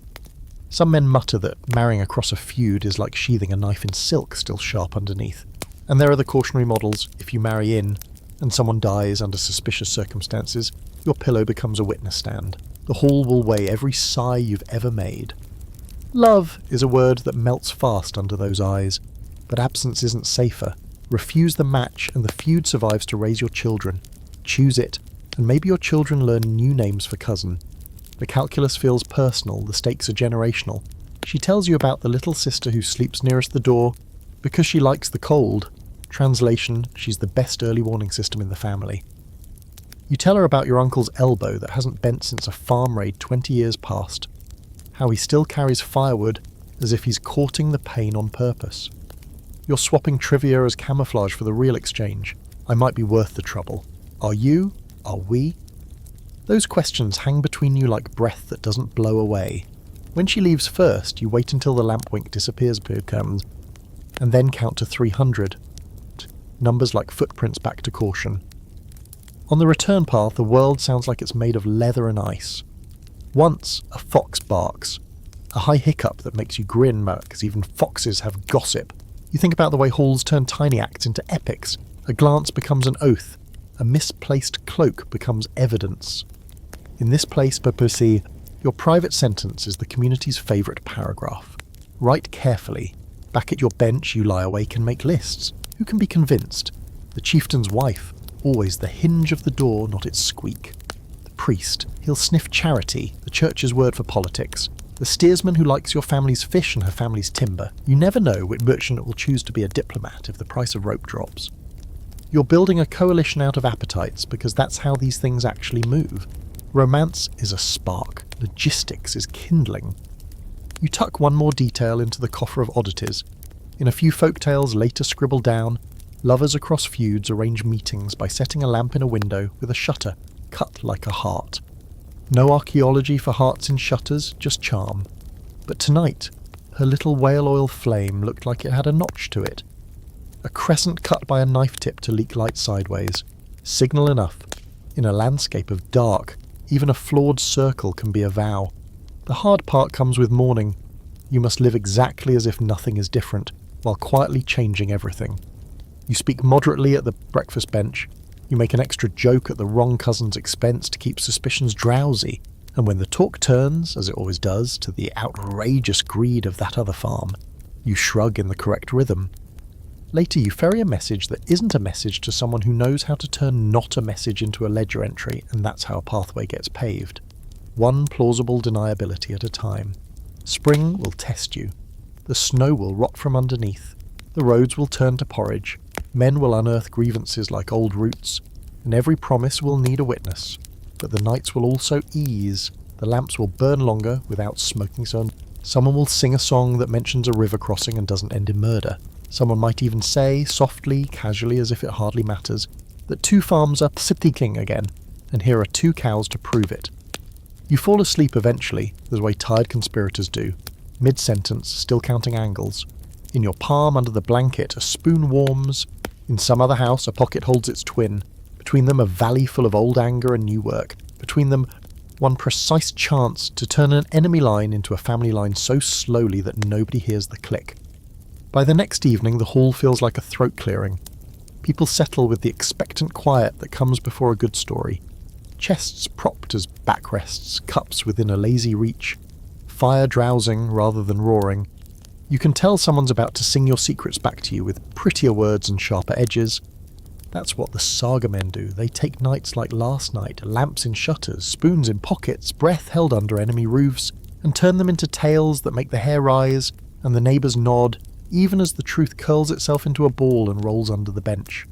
Some men mutter that marrying across a feud is like sheathing a knife in silk still sharp underneath. And there are the cautionary models: if you marry in, and someone dies under suspicious circumstances, your pillow becomes a witness stand. The hall will weigh every sigh you've ever made. Love is a word that melts fast under those eyes, but absence isn't safer. Refuse the match and the feud survives to raise your children. Choose it, and maybe your children learn new names for cousin. The calculus feels personal, the stakes are generational. She tells you about the little sister who sleeps nearest the door because she likes the cold. Translation, she's the best early warning system in the family. You tell her about your uncle's elbow that hasn't bent since a farm raid 20 years past. How he still carries firewood as if he's courting the pain on purpose. You're swapping trivia as camouflage for the real exchange. I might be worth the trouble. Are you? Are we? Those questions hang between you like breath that doesn't blow away. When she leaves first, you wait until the lampwink disappears becomes, and then count to 300. Numbers like footprints back to caution. On the return path, the world sounds like it's made of leather and ice. Once, a fox barks. A high hiccup that makes you grin because even foxes have gossip. You think about the way halls turn tiny acts into epics. A glance becomes an oath. A misplaced cloak becomes evidence. In this place, Papusi, your private sentence is the community's favourite paragraph. Write carefully. Back at your bench, you lie awake and make lists. Who can be convinced? The chieftain's wife. Always the hinge of the door, not its squeak. The priest. He'll sniff charity, the church's word for politics. The steersman who likes your family's fish and her family's timber. You never know which merchant will choose to be a diplomat if the price of rope drops. You're building a coalition out of appetites because that's how these things actually move. Romance is a spark. Logistics is kindling. You tuck one more detail into the coffer of oddities. In a few folktales later scribbled down, lovers across feuds arrange meetings by setting a lamp in a window with a shutter cut like a heart. No archaeology for hearts in shutters, just charm. But tonight, her little whale oil flame looked like it had a notch to it. A crescent cut by a knife tip to leak light sideways. Signal enough. In a landscape of dark, even a flawed circle can be a vow. The hard part comes with morning. You must live exactly as if nothing is different, while quietly changing everything. You speak moderately at the breakfast bench. You make an extra joke at the wrong cousin's expense to keep suspicions drowsy, And when the talk turns, as it always does, to the outrageous greed of that other farm, you shrug in the correct rhythm. Later you ferry a message that isn't a message to someone who knows how to turn not a message into a ledger entry, and that's how a pathway gets paved. One plausible deniability at a time. Spring will test you. The snow will rot from underneath. The roads will turn to porridge. Men will unearth grievances like old roots. And every promise will need a witness. But the nights will also ease. The lamps will burn longer without smoking so. Someone will sing a song that mentions a river crossing and doesn't end in murder. Someone might even say, softly, casually, as if it hardly matters, that 2 farms are sitting again, and here are 2 cows to prove it. You fall asleep eventually, the way tired conspirators do, mid-sentence, still counting angles. In your palm under the blanket, a spoon warms. In some other house, a pocket holds its twin. Between them, a valley full of old anger and new work. Between them, one precise chance to turn an enemy line into a family line so slowly that nobody hears the click. By the next evening, the hall feels like a throat clearing. People settle with the expectant quiet that comes before a good story. Chests propped as backrests, cups within a lazy reach. Fire drowsing rather than roaring. You can tell someone's about to sing your secrets back to you with prettier words and sharper edges. That's what the saga men do. They take nights like last night, lamps in shutters, spoons in pockets, breath held under enemy roofs, and turn them into tales that make the hair rise and the neighbours nod, even as the truth curls itself into a ball and rolls under the bench.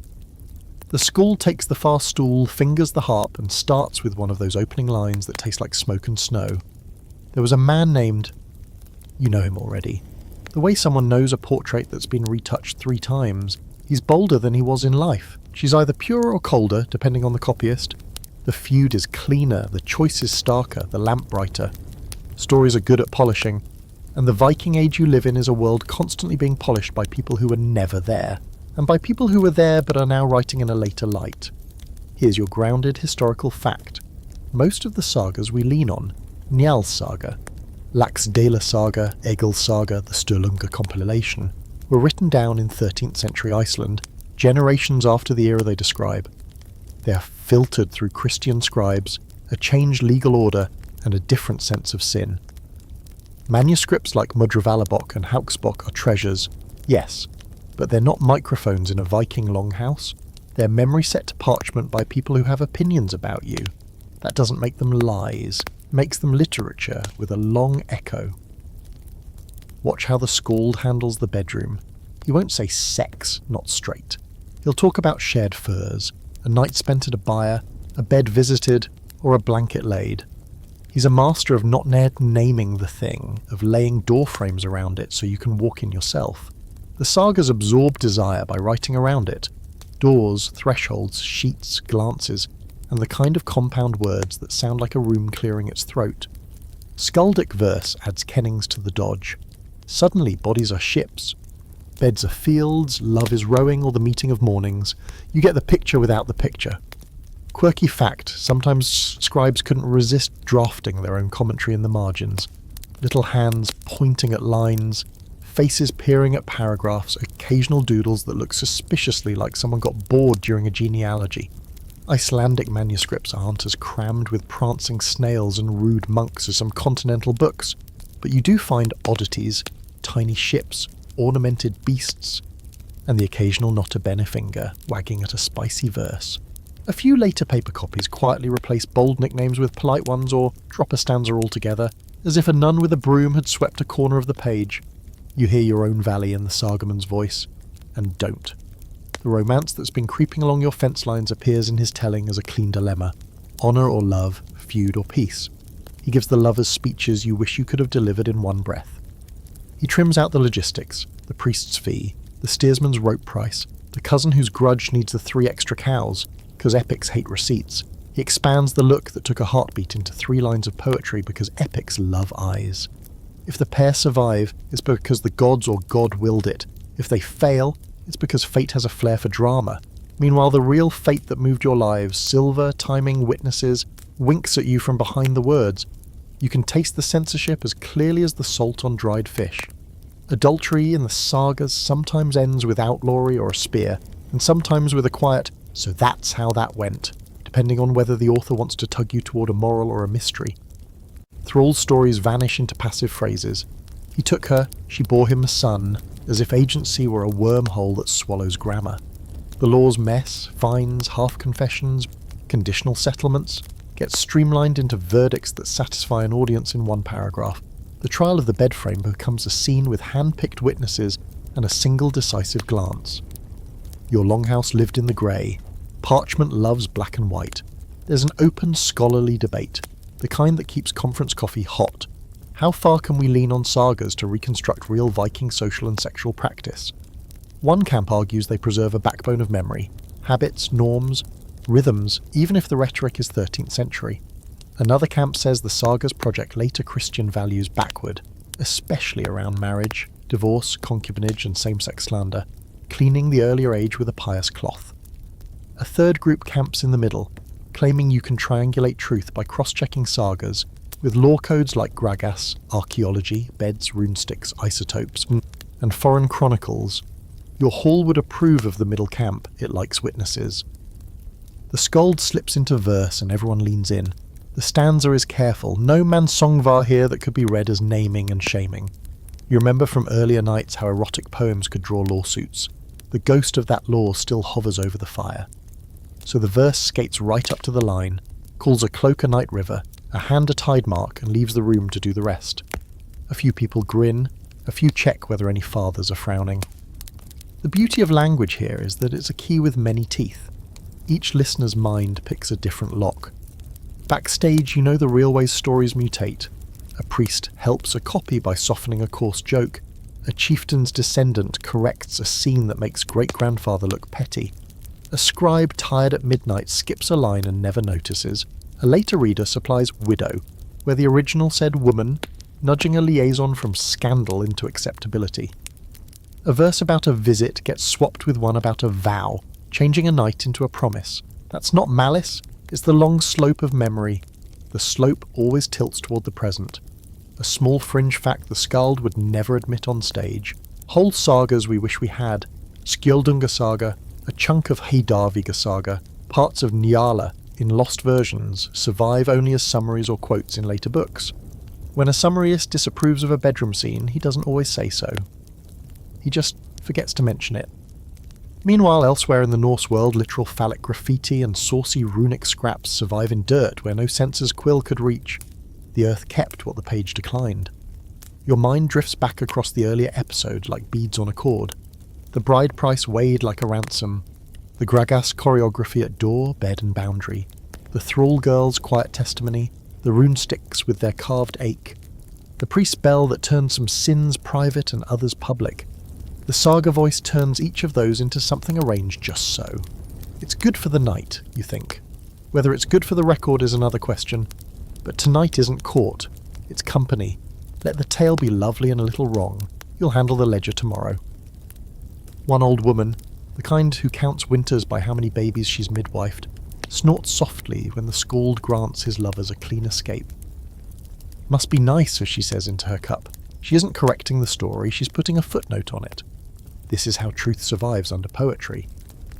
The school takes the far stool, fingers the harp, and starts with one of those opening lines that taste like smoke and snow. There was a man named... You know him already. The way someone knows a portrait that's been retouched 3 times. He's bolder than he was in life. She's either purer or colder, depending on the copyist. The feud is cleaner, the choice is starker, the lamp brighter. Stories are good at polishing, and the Viking Age you live in is a world constantly being polished by people who were never there, and by people who were there but are now writing in a later light. Here's your grounded historical fact. Most of the sagas we lean on, Njal's saga, Laxdæla saga, Egil's saga, the Sturlunga compilation, were written down in 13th century Iceland, generations after the era they describe. They are filtered through Christian scribes, a changed legal order, and a different sense of sin. Manuscripts like Mudravalabok and Hauksbok are treasures, yes, but they're not microphones in a Viking longhouse. They're memory set to parchment by people who have opinions about you. That doesn't make them lies, it makes them literature with a long echo. Watch how the Scald handles the bedroom. He won't say sex, not straight. He'll talk about shared furs, a night spent at a byre, a bed visited, or a blanket laid. He's a master of not naming the thing, of laying door frames around it so you can walk in yourself. The sagas absorb desire by writing around it. Doors, thresholds, sheets, glances, and the kind of compound words that sound like a room clearing its throat. Skaldic verse adds kennings to the dodge. Suddenly bodies are ships. Beds are fields, love is rowing, or the meeting of mornings. You get the picture without the picture. Quirky fact, sometimes scribes couldn't resist drafting their own commentary in the margins. Little hands pointing at lines, faces peering at paragraphs, occasional doodles that look suspiciously like someone got bored during a genealogy. Icelandic manuscripts aren't as crammed with prancing snails and rude monks as some continental books, but you do find oddities, tiny ships, ornamented beasts, and the occasional nota bene finger wagging at a spicy verse. A few later paper copies quietly replace bold nicknames with polite ones or drop a stanza altogether, as if a nun with a broom had swept a corner of the page. You hear your own valley in the sagaman's voice, and don't. The romance that's been creeping along your fence lines appears in his telling as a clean dilemma. Honour or love, feud or peace. He gives the lovers speeches you wish you could have delivered in one breath. He trims out the logistics, the priest's fee, the steersman's rope price, the cousin whose grudge needs the 3 extra cows, because epics hate receipts. He expands the look that took a heartbeat into 3 lines of poetry because epics love eyes. If the pair survive, it's because the gods or God willed it. If they fail, it's because fate has a flair for drama. Meanwhile, the real fate that moved your lives, silver, timing, witnesses, winks at you from behind the words. You can taste the censorship as clearly as the salt on dried fish. Adultery in the sagas sometimes ends with outlawry or a spear, and sometimes with a quiet, "so that's how that went," depending on whether the author wants to tug you toward a moral or a mystery. Thrall's stories vanish into passive phrases. He took her, she bore him a son, as if agency were a wormhole that swallows grammar. The law's mess, fines, half-confessions, conditional settlements, gets streamlined into verdicts that satisfy an audience in one paragraph. The trial of the bedframe becomes a scene with hand-picked witnesses and a single decisive glance. Your longhouse lived in the grey. Parchment loves black and white. There's an open scholarly debate, the kind that keeps conference coffee hot. How far can we lean on sagas to reconstruct real Viking social and sexual practice? One camp argues they preserve a backbone of memory, habits, norms, rhythms, even if the rhetoric is 13th century. Another camp says the sagas project later Christian values backward, especially around marriage, divorce, concubinage and same-sex slander, cleaning the earlier age with a pious cloth. A third group camps in the middle, claiming you can triangulate truth by cross-checking sagas with law codes like Gragas, archaeology, beds, runesticks, isotopes, and foreign chronicles. Your hall would approve of the middle camp, it likes witnesses. The skald slips into verse and everyone leans in. The stanza is careful, no mansongvar here that could be read as naming and shaming. You remember from earlier nights how erotic poems could draw lawsuits. The ghost of that law still hovers over the fire. So the verse skates right up to the line, calls a cloak a night river, a hand a tide mark, and leaves the room to do the rest. A few people grin, a few check whether any fathers are frowning. The beauty of language here is that it's a key with many teeth. Each listener's mind picks a different lock. Backstage, you know the real way stories mutate. A priest helps a copy by softening a coarse joke. A chieftain's descendant corrects a scene that makes great-grandfather look petty. A scribe tired at midnight skips a line and never notices. A later reader supplies widow, where the original said woman, nudging a liaison from scandal into acceptability. A verse about a visit gets swapped with one about a vow, changing a night into a promise. That's not malice, it's the long slope of memory. The slope always tilts toward the present. A small fringe fact the skald would never admit on stage. Whole sagas we wish we had. Skjöldunga saga, a chunk of Heidarviga saga, parts of Njala, in lost versions, survive only as summaries or quotes in later books. When a summarist disapproves of a bedroom scene, he doesn't always say so. He just forgets to mention it. Meanwhile, elsewhere in the Norse world, literal phallic graffiti and saucy runic scraps survive in dirt where no censor's quill could reach. The earth kept what the page declined. Your mind drifts back across the earlier episode like beads on a cord. The bride price weighed like a ransom. The Gragas choreography at door, bed and boundary. The thrall girl's quiet testimony. The runesticks with their carved ache. The priest's bell that turned some sins private and others public. The saga voice turns each of those into something arranged just so. It's good for the night, you think. Whether it's good for the record is another question. But tonight isn't court. It's company. Let the tale be lovely and a little wrong. You'll handle the ledger tomorrow. One old woman, the kind who counts winters by how many babies she's midwifed, snorts softly when the skald grants his lovers a clean escape. Must be nice, as she says into her cup. She isn't correcting the story, she's putting a footnote on it. This is how truth survives under poetry.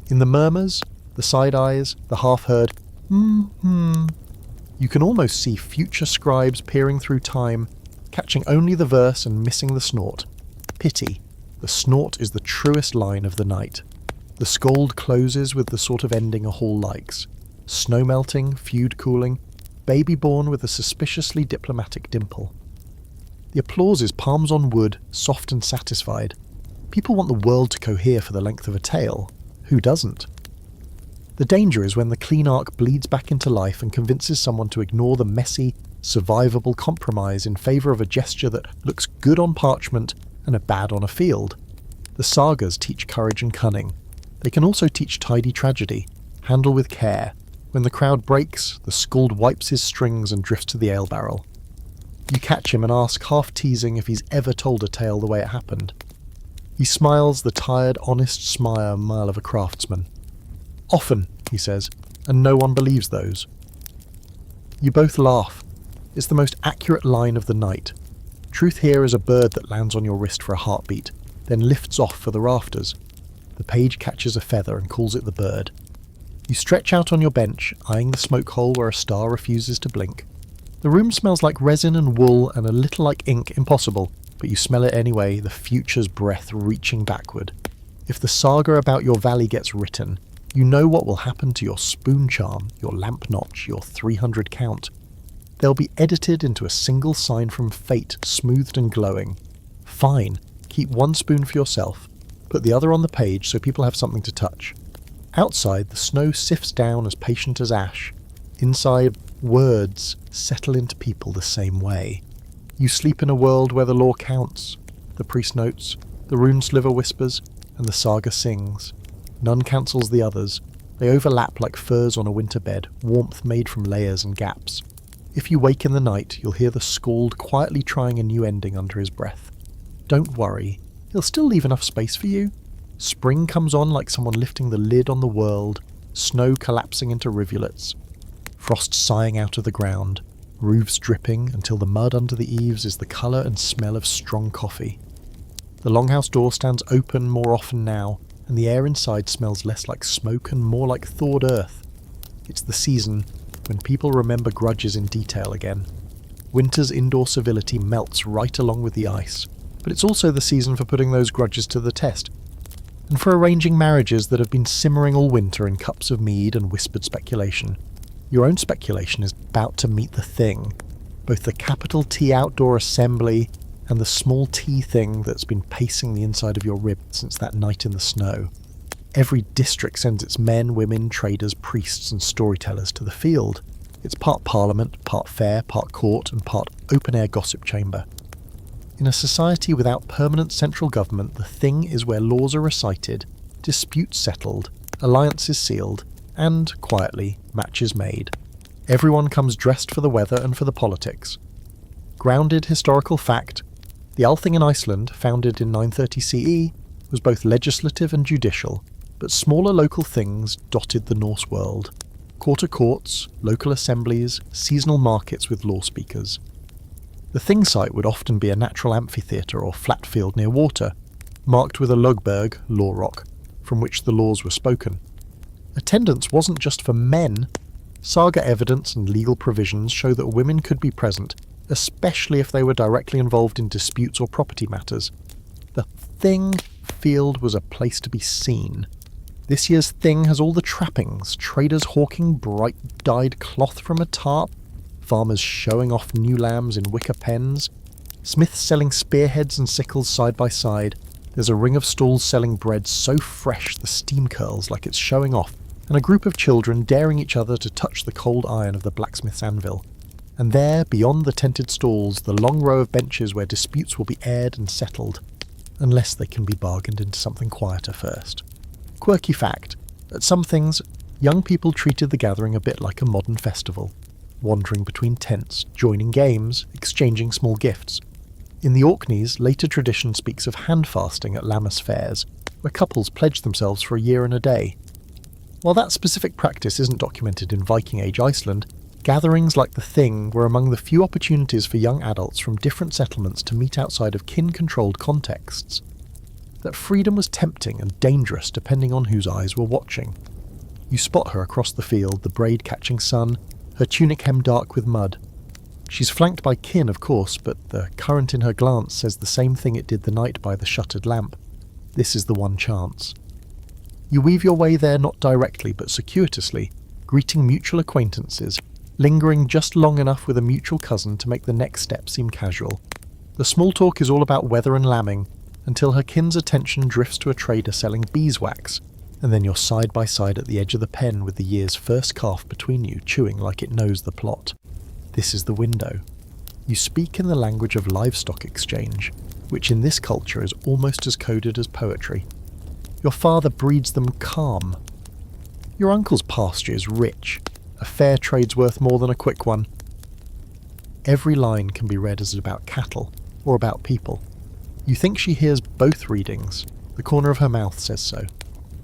In the murmurs, the side-eyes, the half-heard you can almost see future scribes peering through time, catching only the verse and missing the snort. Pity. The snort is the truest line of the night. The skald closes with the sort of ending a hall likes. Snow melting, feud cooling, baby born with a suspiciously diplomatic dimple. The applause is palms on wood, soft and satisfied. People want the world to cohere for the length of a tale. Who doesn't? The danger is when the clean arc bleeds back into life and convinces someone to ignore the messy, survivable compromise in favour of a gesture that looks good on parchment and a bad on a field. The sagas teach courage and cunning. They can also teach tidy tragedy. Handle with care. When the crowd breaks, the skald wipes his strings and drifts to the ale barrel. You catch him and ask, half teasing, if he's ever told a tale the way it happened. He smiles the tired, honest smile of a craftsman. Often, he says, and no one believes those. You both laugh. It's the most accurate line of the night. Truth here is a bird that lands on your wrist for a heartbeat, then lifts off for the rafters. The page catches a feather and calls it the bird. You stretch out on your bench, eyeing the smoke hole where a star refuses to blink. The room smells like resin and wool and a little like ink, impossible, but you smell it anyway, the future's breath reaching backward. If the saga about your valley gets written, you know what will happen to your spoon charm, your lamp notch, your 300 count. They'll be edited into a single sign from fate, smoothed and glowing. Fine, keep one spoon for yourself, put the other on the page so people have something to touch. Outside, the snow sifts down as patient as ash. Inside, words settle into people the same way. You sleep in a world where the law counts. The priest notes, the rune sliver whispers, and the saga sings. None cancels the others. They overlap like furs on a winter bed, warmth made from layers and gaps. If you wake in the night, you'll hear the Scald quietly trying a new ending under his breath. Don't worry, he'll still leave enough space for you. Spring comes on like someone lifting the lid on the world, snow collapsing into rivulets, frost sighing out of the ground, roofs dripping until the mud under the eaves is the colour and smell of strong coffee. The longhouse door stands open more often now, and the air inside smells less like smoke and more like thawed earth. It's the season when people remember grudges in detail again. Winter's indoor civility melts right along with the ice, but it's also the season for putting those grudges to the test, and for arranging marriages that have been simmering all winter in cups of mead and whispered speculation. Your own speculation is about to meet the thing, both the capital T outdoor assembly and the small t thing that's been pacing the inside of your rib since that night in the snow. Every district sends its men, women, traders, priests and storytellers to the field. It's part parliament, part fair, part court and part open-air gossip chamber. In a society without permanent central government, the thing is where laws are recited, disputes settled, alliances sealed, and, quietly, matches made. Everyone comes dressed for the weather and for the politics. Grounded historical fact, the Althing in Iceland, founded in 930 CE, was both legislative and judicial, but smaller local things dotted the Norse world. Quarter courts, local assemblies, seasonal markets with law speakers. The thing site would often be a natural amphitheatre or flat field near water, marked with a logberg, law rock, from which the laws were spoken. Attendance wasn't just for men. Saga evidence and legal provisions show that women could be present, especially if they were directly involved in disputes or property matters. The thing field was a place to be seen. This year's thing has all the trappings, traders hawking bright-dyed cloth from a tarp, farmers showing off new lambs in wicker pens, smiths selling spearheads and sickles side by side. There's a ring of stalls selling bread so fresh the steam curls like it's showing off, and a group of children daring each other to touch the cold iron of the blacksmith's anvil. And there, beyond the tented stalls, the long row of benches where disputes will be aired and settled, unless they can be bargained into something quieter first. Quirky fact, at some things, young people treated the gathering a bit like a modern festival, wandering between tents, joining games, exchanging small gifts. In the Orkneys, later tradition speaks of hand-fasting at Lammas fairs, where couples pledge themselves for a year and a day. While that specific practice isn't documented in Viking Age Iceland, gatherings like the Thing were among the few opportunities for young adults from different settlements to meet outside of kin-controlled contexts. That freedom was tempting and dangerous depending on whose eyes were watching. You spot her across the field, the braid catching sun, her tunic hem dark with mud. She's flanked by kin, of course, but the current in her glance says the same thing it did the night by the shuttered lamp. This is the one chance. You weave your way there not directly but circuitously, greeting mutual acquaintances, lingering just long enough with a mutual cousin to make the next step seem casual. The small talk is all about weather and lambing, until her kin's attention drifts to a trader selling beeswax, and then you're side by side at the edge of the pen with the year's first calf between you, chewing like it knows the plot. This is the window. You speak in the language of livestock exchange, which in this culture is almost as coded as poetry. Your father breeds them calm. Your uncle's pasture is rich. A fair trade's worth more than a quick one. Every line can be read as about cattle, or about people. You think she hears both readings. The corner of her mouth says so.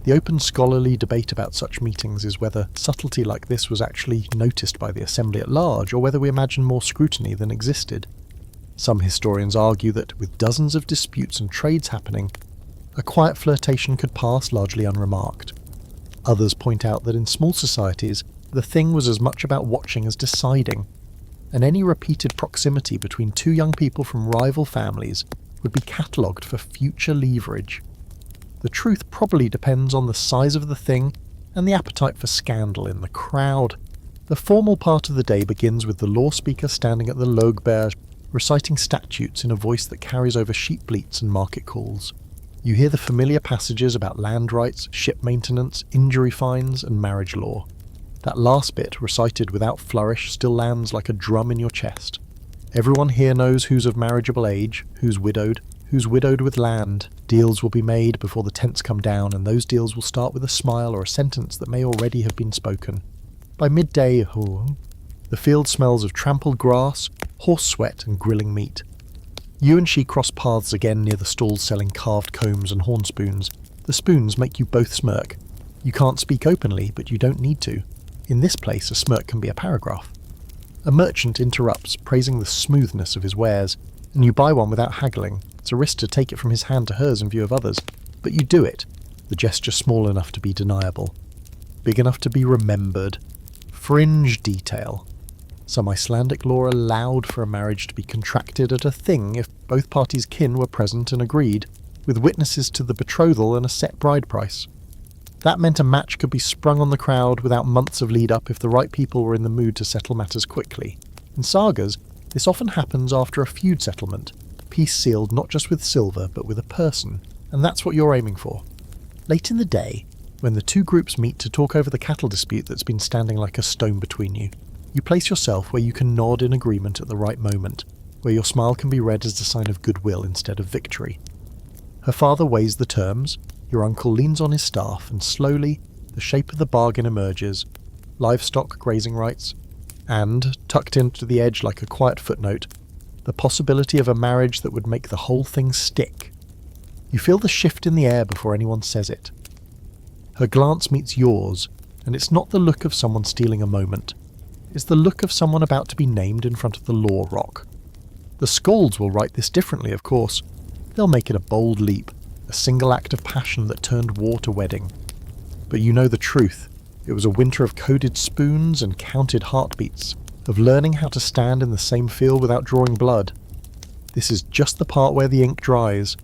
The open scholarly debate about such meetings is whether subtlety like this was actually noticed by the assembly at large, or whether we imagine more scrutiny than existed. Some historians argue that, with dozens of disputes and trades happening, a quiet flirtation could pass largely unremarked. Others point out that in small societies, the thing was as much about watching as deciding. and any repeated proximity between two young people from rival families would be catalogued for future leverage. The truth probably depends on the size of the thing and the appetite for scandal in the crowd. The formal part of the day begins with the law speaker standing at the logberg, reciting statutes in a voice that carries over sheep bleats and market calls. You hear the familiar passages about land rights, ship maintenance, injury fines, and marriage law. That last bit, recited without flourish, still lands like a drum in your chest. Everyone here knows who's of marriageable age, who's widowed with land. Deals will be made before the tents come down, and those deals will start with a smile or a sentence that may already have been spoken. By midday, the field smells of trampled grass, horse sweat, and grilling meat. You and she cross paths again near the stalls selling carved combs and horn spoons. The spoons make you both smirk. You can't speak openly, but you don't need to. In this place, a smirk can be a paragraph. A merchant interrupts, praising the smoothness of his wares, and you buy one without haggling. It's a risk to take it from his hand to hers in view of others, but you do it, the gesture small enough to be deniable, big enough to be remembered. Fringe detail. Some Icelandic law allowed for a marriage to be contracted at a thing if both parties' kin were present and agreed, with witnesses to the betrothal and a set bride price. That meant a match could be sprung on the crowd without months of lead-up if the right people were in the mood to settle matters quickly. In sagas, this often happens after a feud settlement, peace sealed not just with silver but with a person, and that's what you're aiming for. Late in the day, when the two groups meet to talk over the cattle dispute that's been standing like a stone between you, you place yourself where you can nod in agreement at the right moment, where your smile can be read as a sign of goodwill instead of victory. Her father weighs the terms, your uncle leans on his staff, and slowly, the shape of the bargain emerges: livestock grazing rights, and, tucked into the edge like a quiet footnote, the possibility of a marriage that would make the whole thing stick. You feel the shift in the air before anyone says it. Her glance meets yours, and it's not the look of someone stealing a moment. It's the look of someone about to be named in front of the law rock. The Skalds will write this differently, of course. They'll make it a bold leap, a single act of passion that turned war to wedding. But you know the truth. It was a winter of coded spoons and counted heartbeats, of learning how to stand in the same field without drawing blood. This is just the part where the ink dries.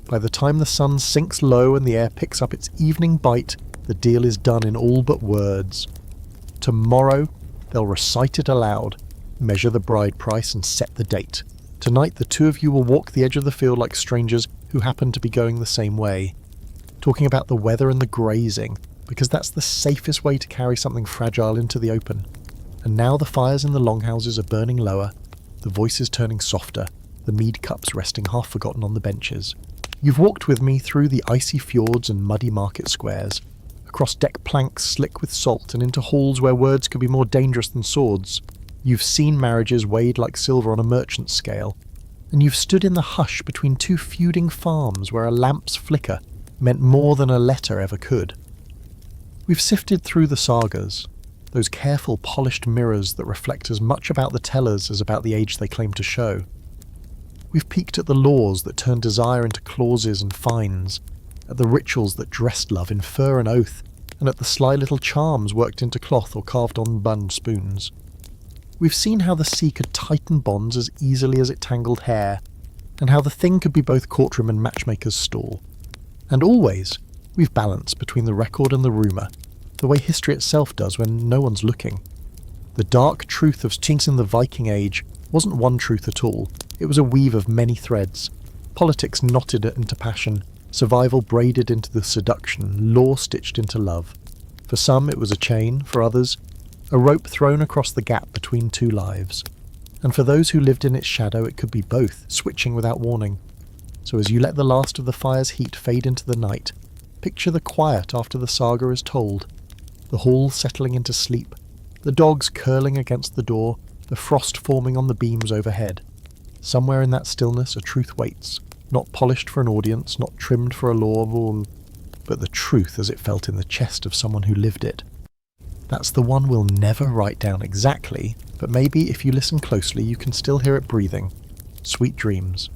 By the time the sun sinks low and the air picks up its evening bite, the deal is done in all but words. Tomorrow, they'll recite it aloud, measure the bride price, and set the date. Tonight, the two of you will walk the edge of the field like strangers who happen to be going the same way, talking about the weather and the grazing, because that's the safest way to carry something fragile into the open. And now the fires in the longhouses are burning lower, the voices turning softer, the mead cups resting half forgotten on the benches. You've walked with me through the icy fjords and muddy market squares, across deck planks slick with salt and into halls where words could be more dangerous than swords. You've seen marriages weighed like silver on a merchant's scale, and you've stood in the hush between two feuding farms where a lamp's flicker meant more than a letter ever could. We've sifted through the sagas, those careful polished mirrors that reflect as much about the tellers as about the age they claim to show. We've peeked at the laws that turn desire into clauses and fines, at the rituals that dressed love in fur and oath, and at the sly little charms worked into cloth or carved on bun spoons. We've seen how the sea could tighten bonds as easily as it tangled hair, and how the thing could be both courtroom and matchmaker's stall. And always, we've balanced between the record and the rumour, the way history itself does when no one's looking. The dark truth of chinks in the Viking Age wasn't one truth at all. It was a weave of many threads. Politics knotted it into passion, survival braided into the seduction, law stitched into love. For some it was a chain, for others, a rope thrown across the gap between two lives. And for those who lived in its shadow it could be both, switching without warning. So as you let the last of the fire's heat fade into the night, picture the quiet after the saga is told. The hall settling into sleep, the dogs curling against the door, the frost forming on the beams overhead. Somewhere in that stillness a truth waits, not polished for an audience, not trimmed for a law of all, but the truth as it felt in the chest of someone who lived it. That's the one we'll never write down exactly, but maybe if you listen closely you can still hear it breathing. Sweet dreams.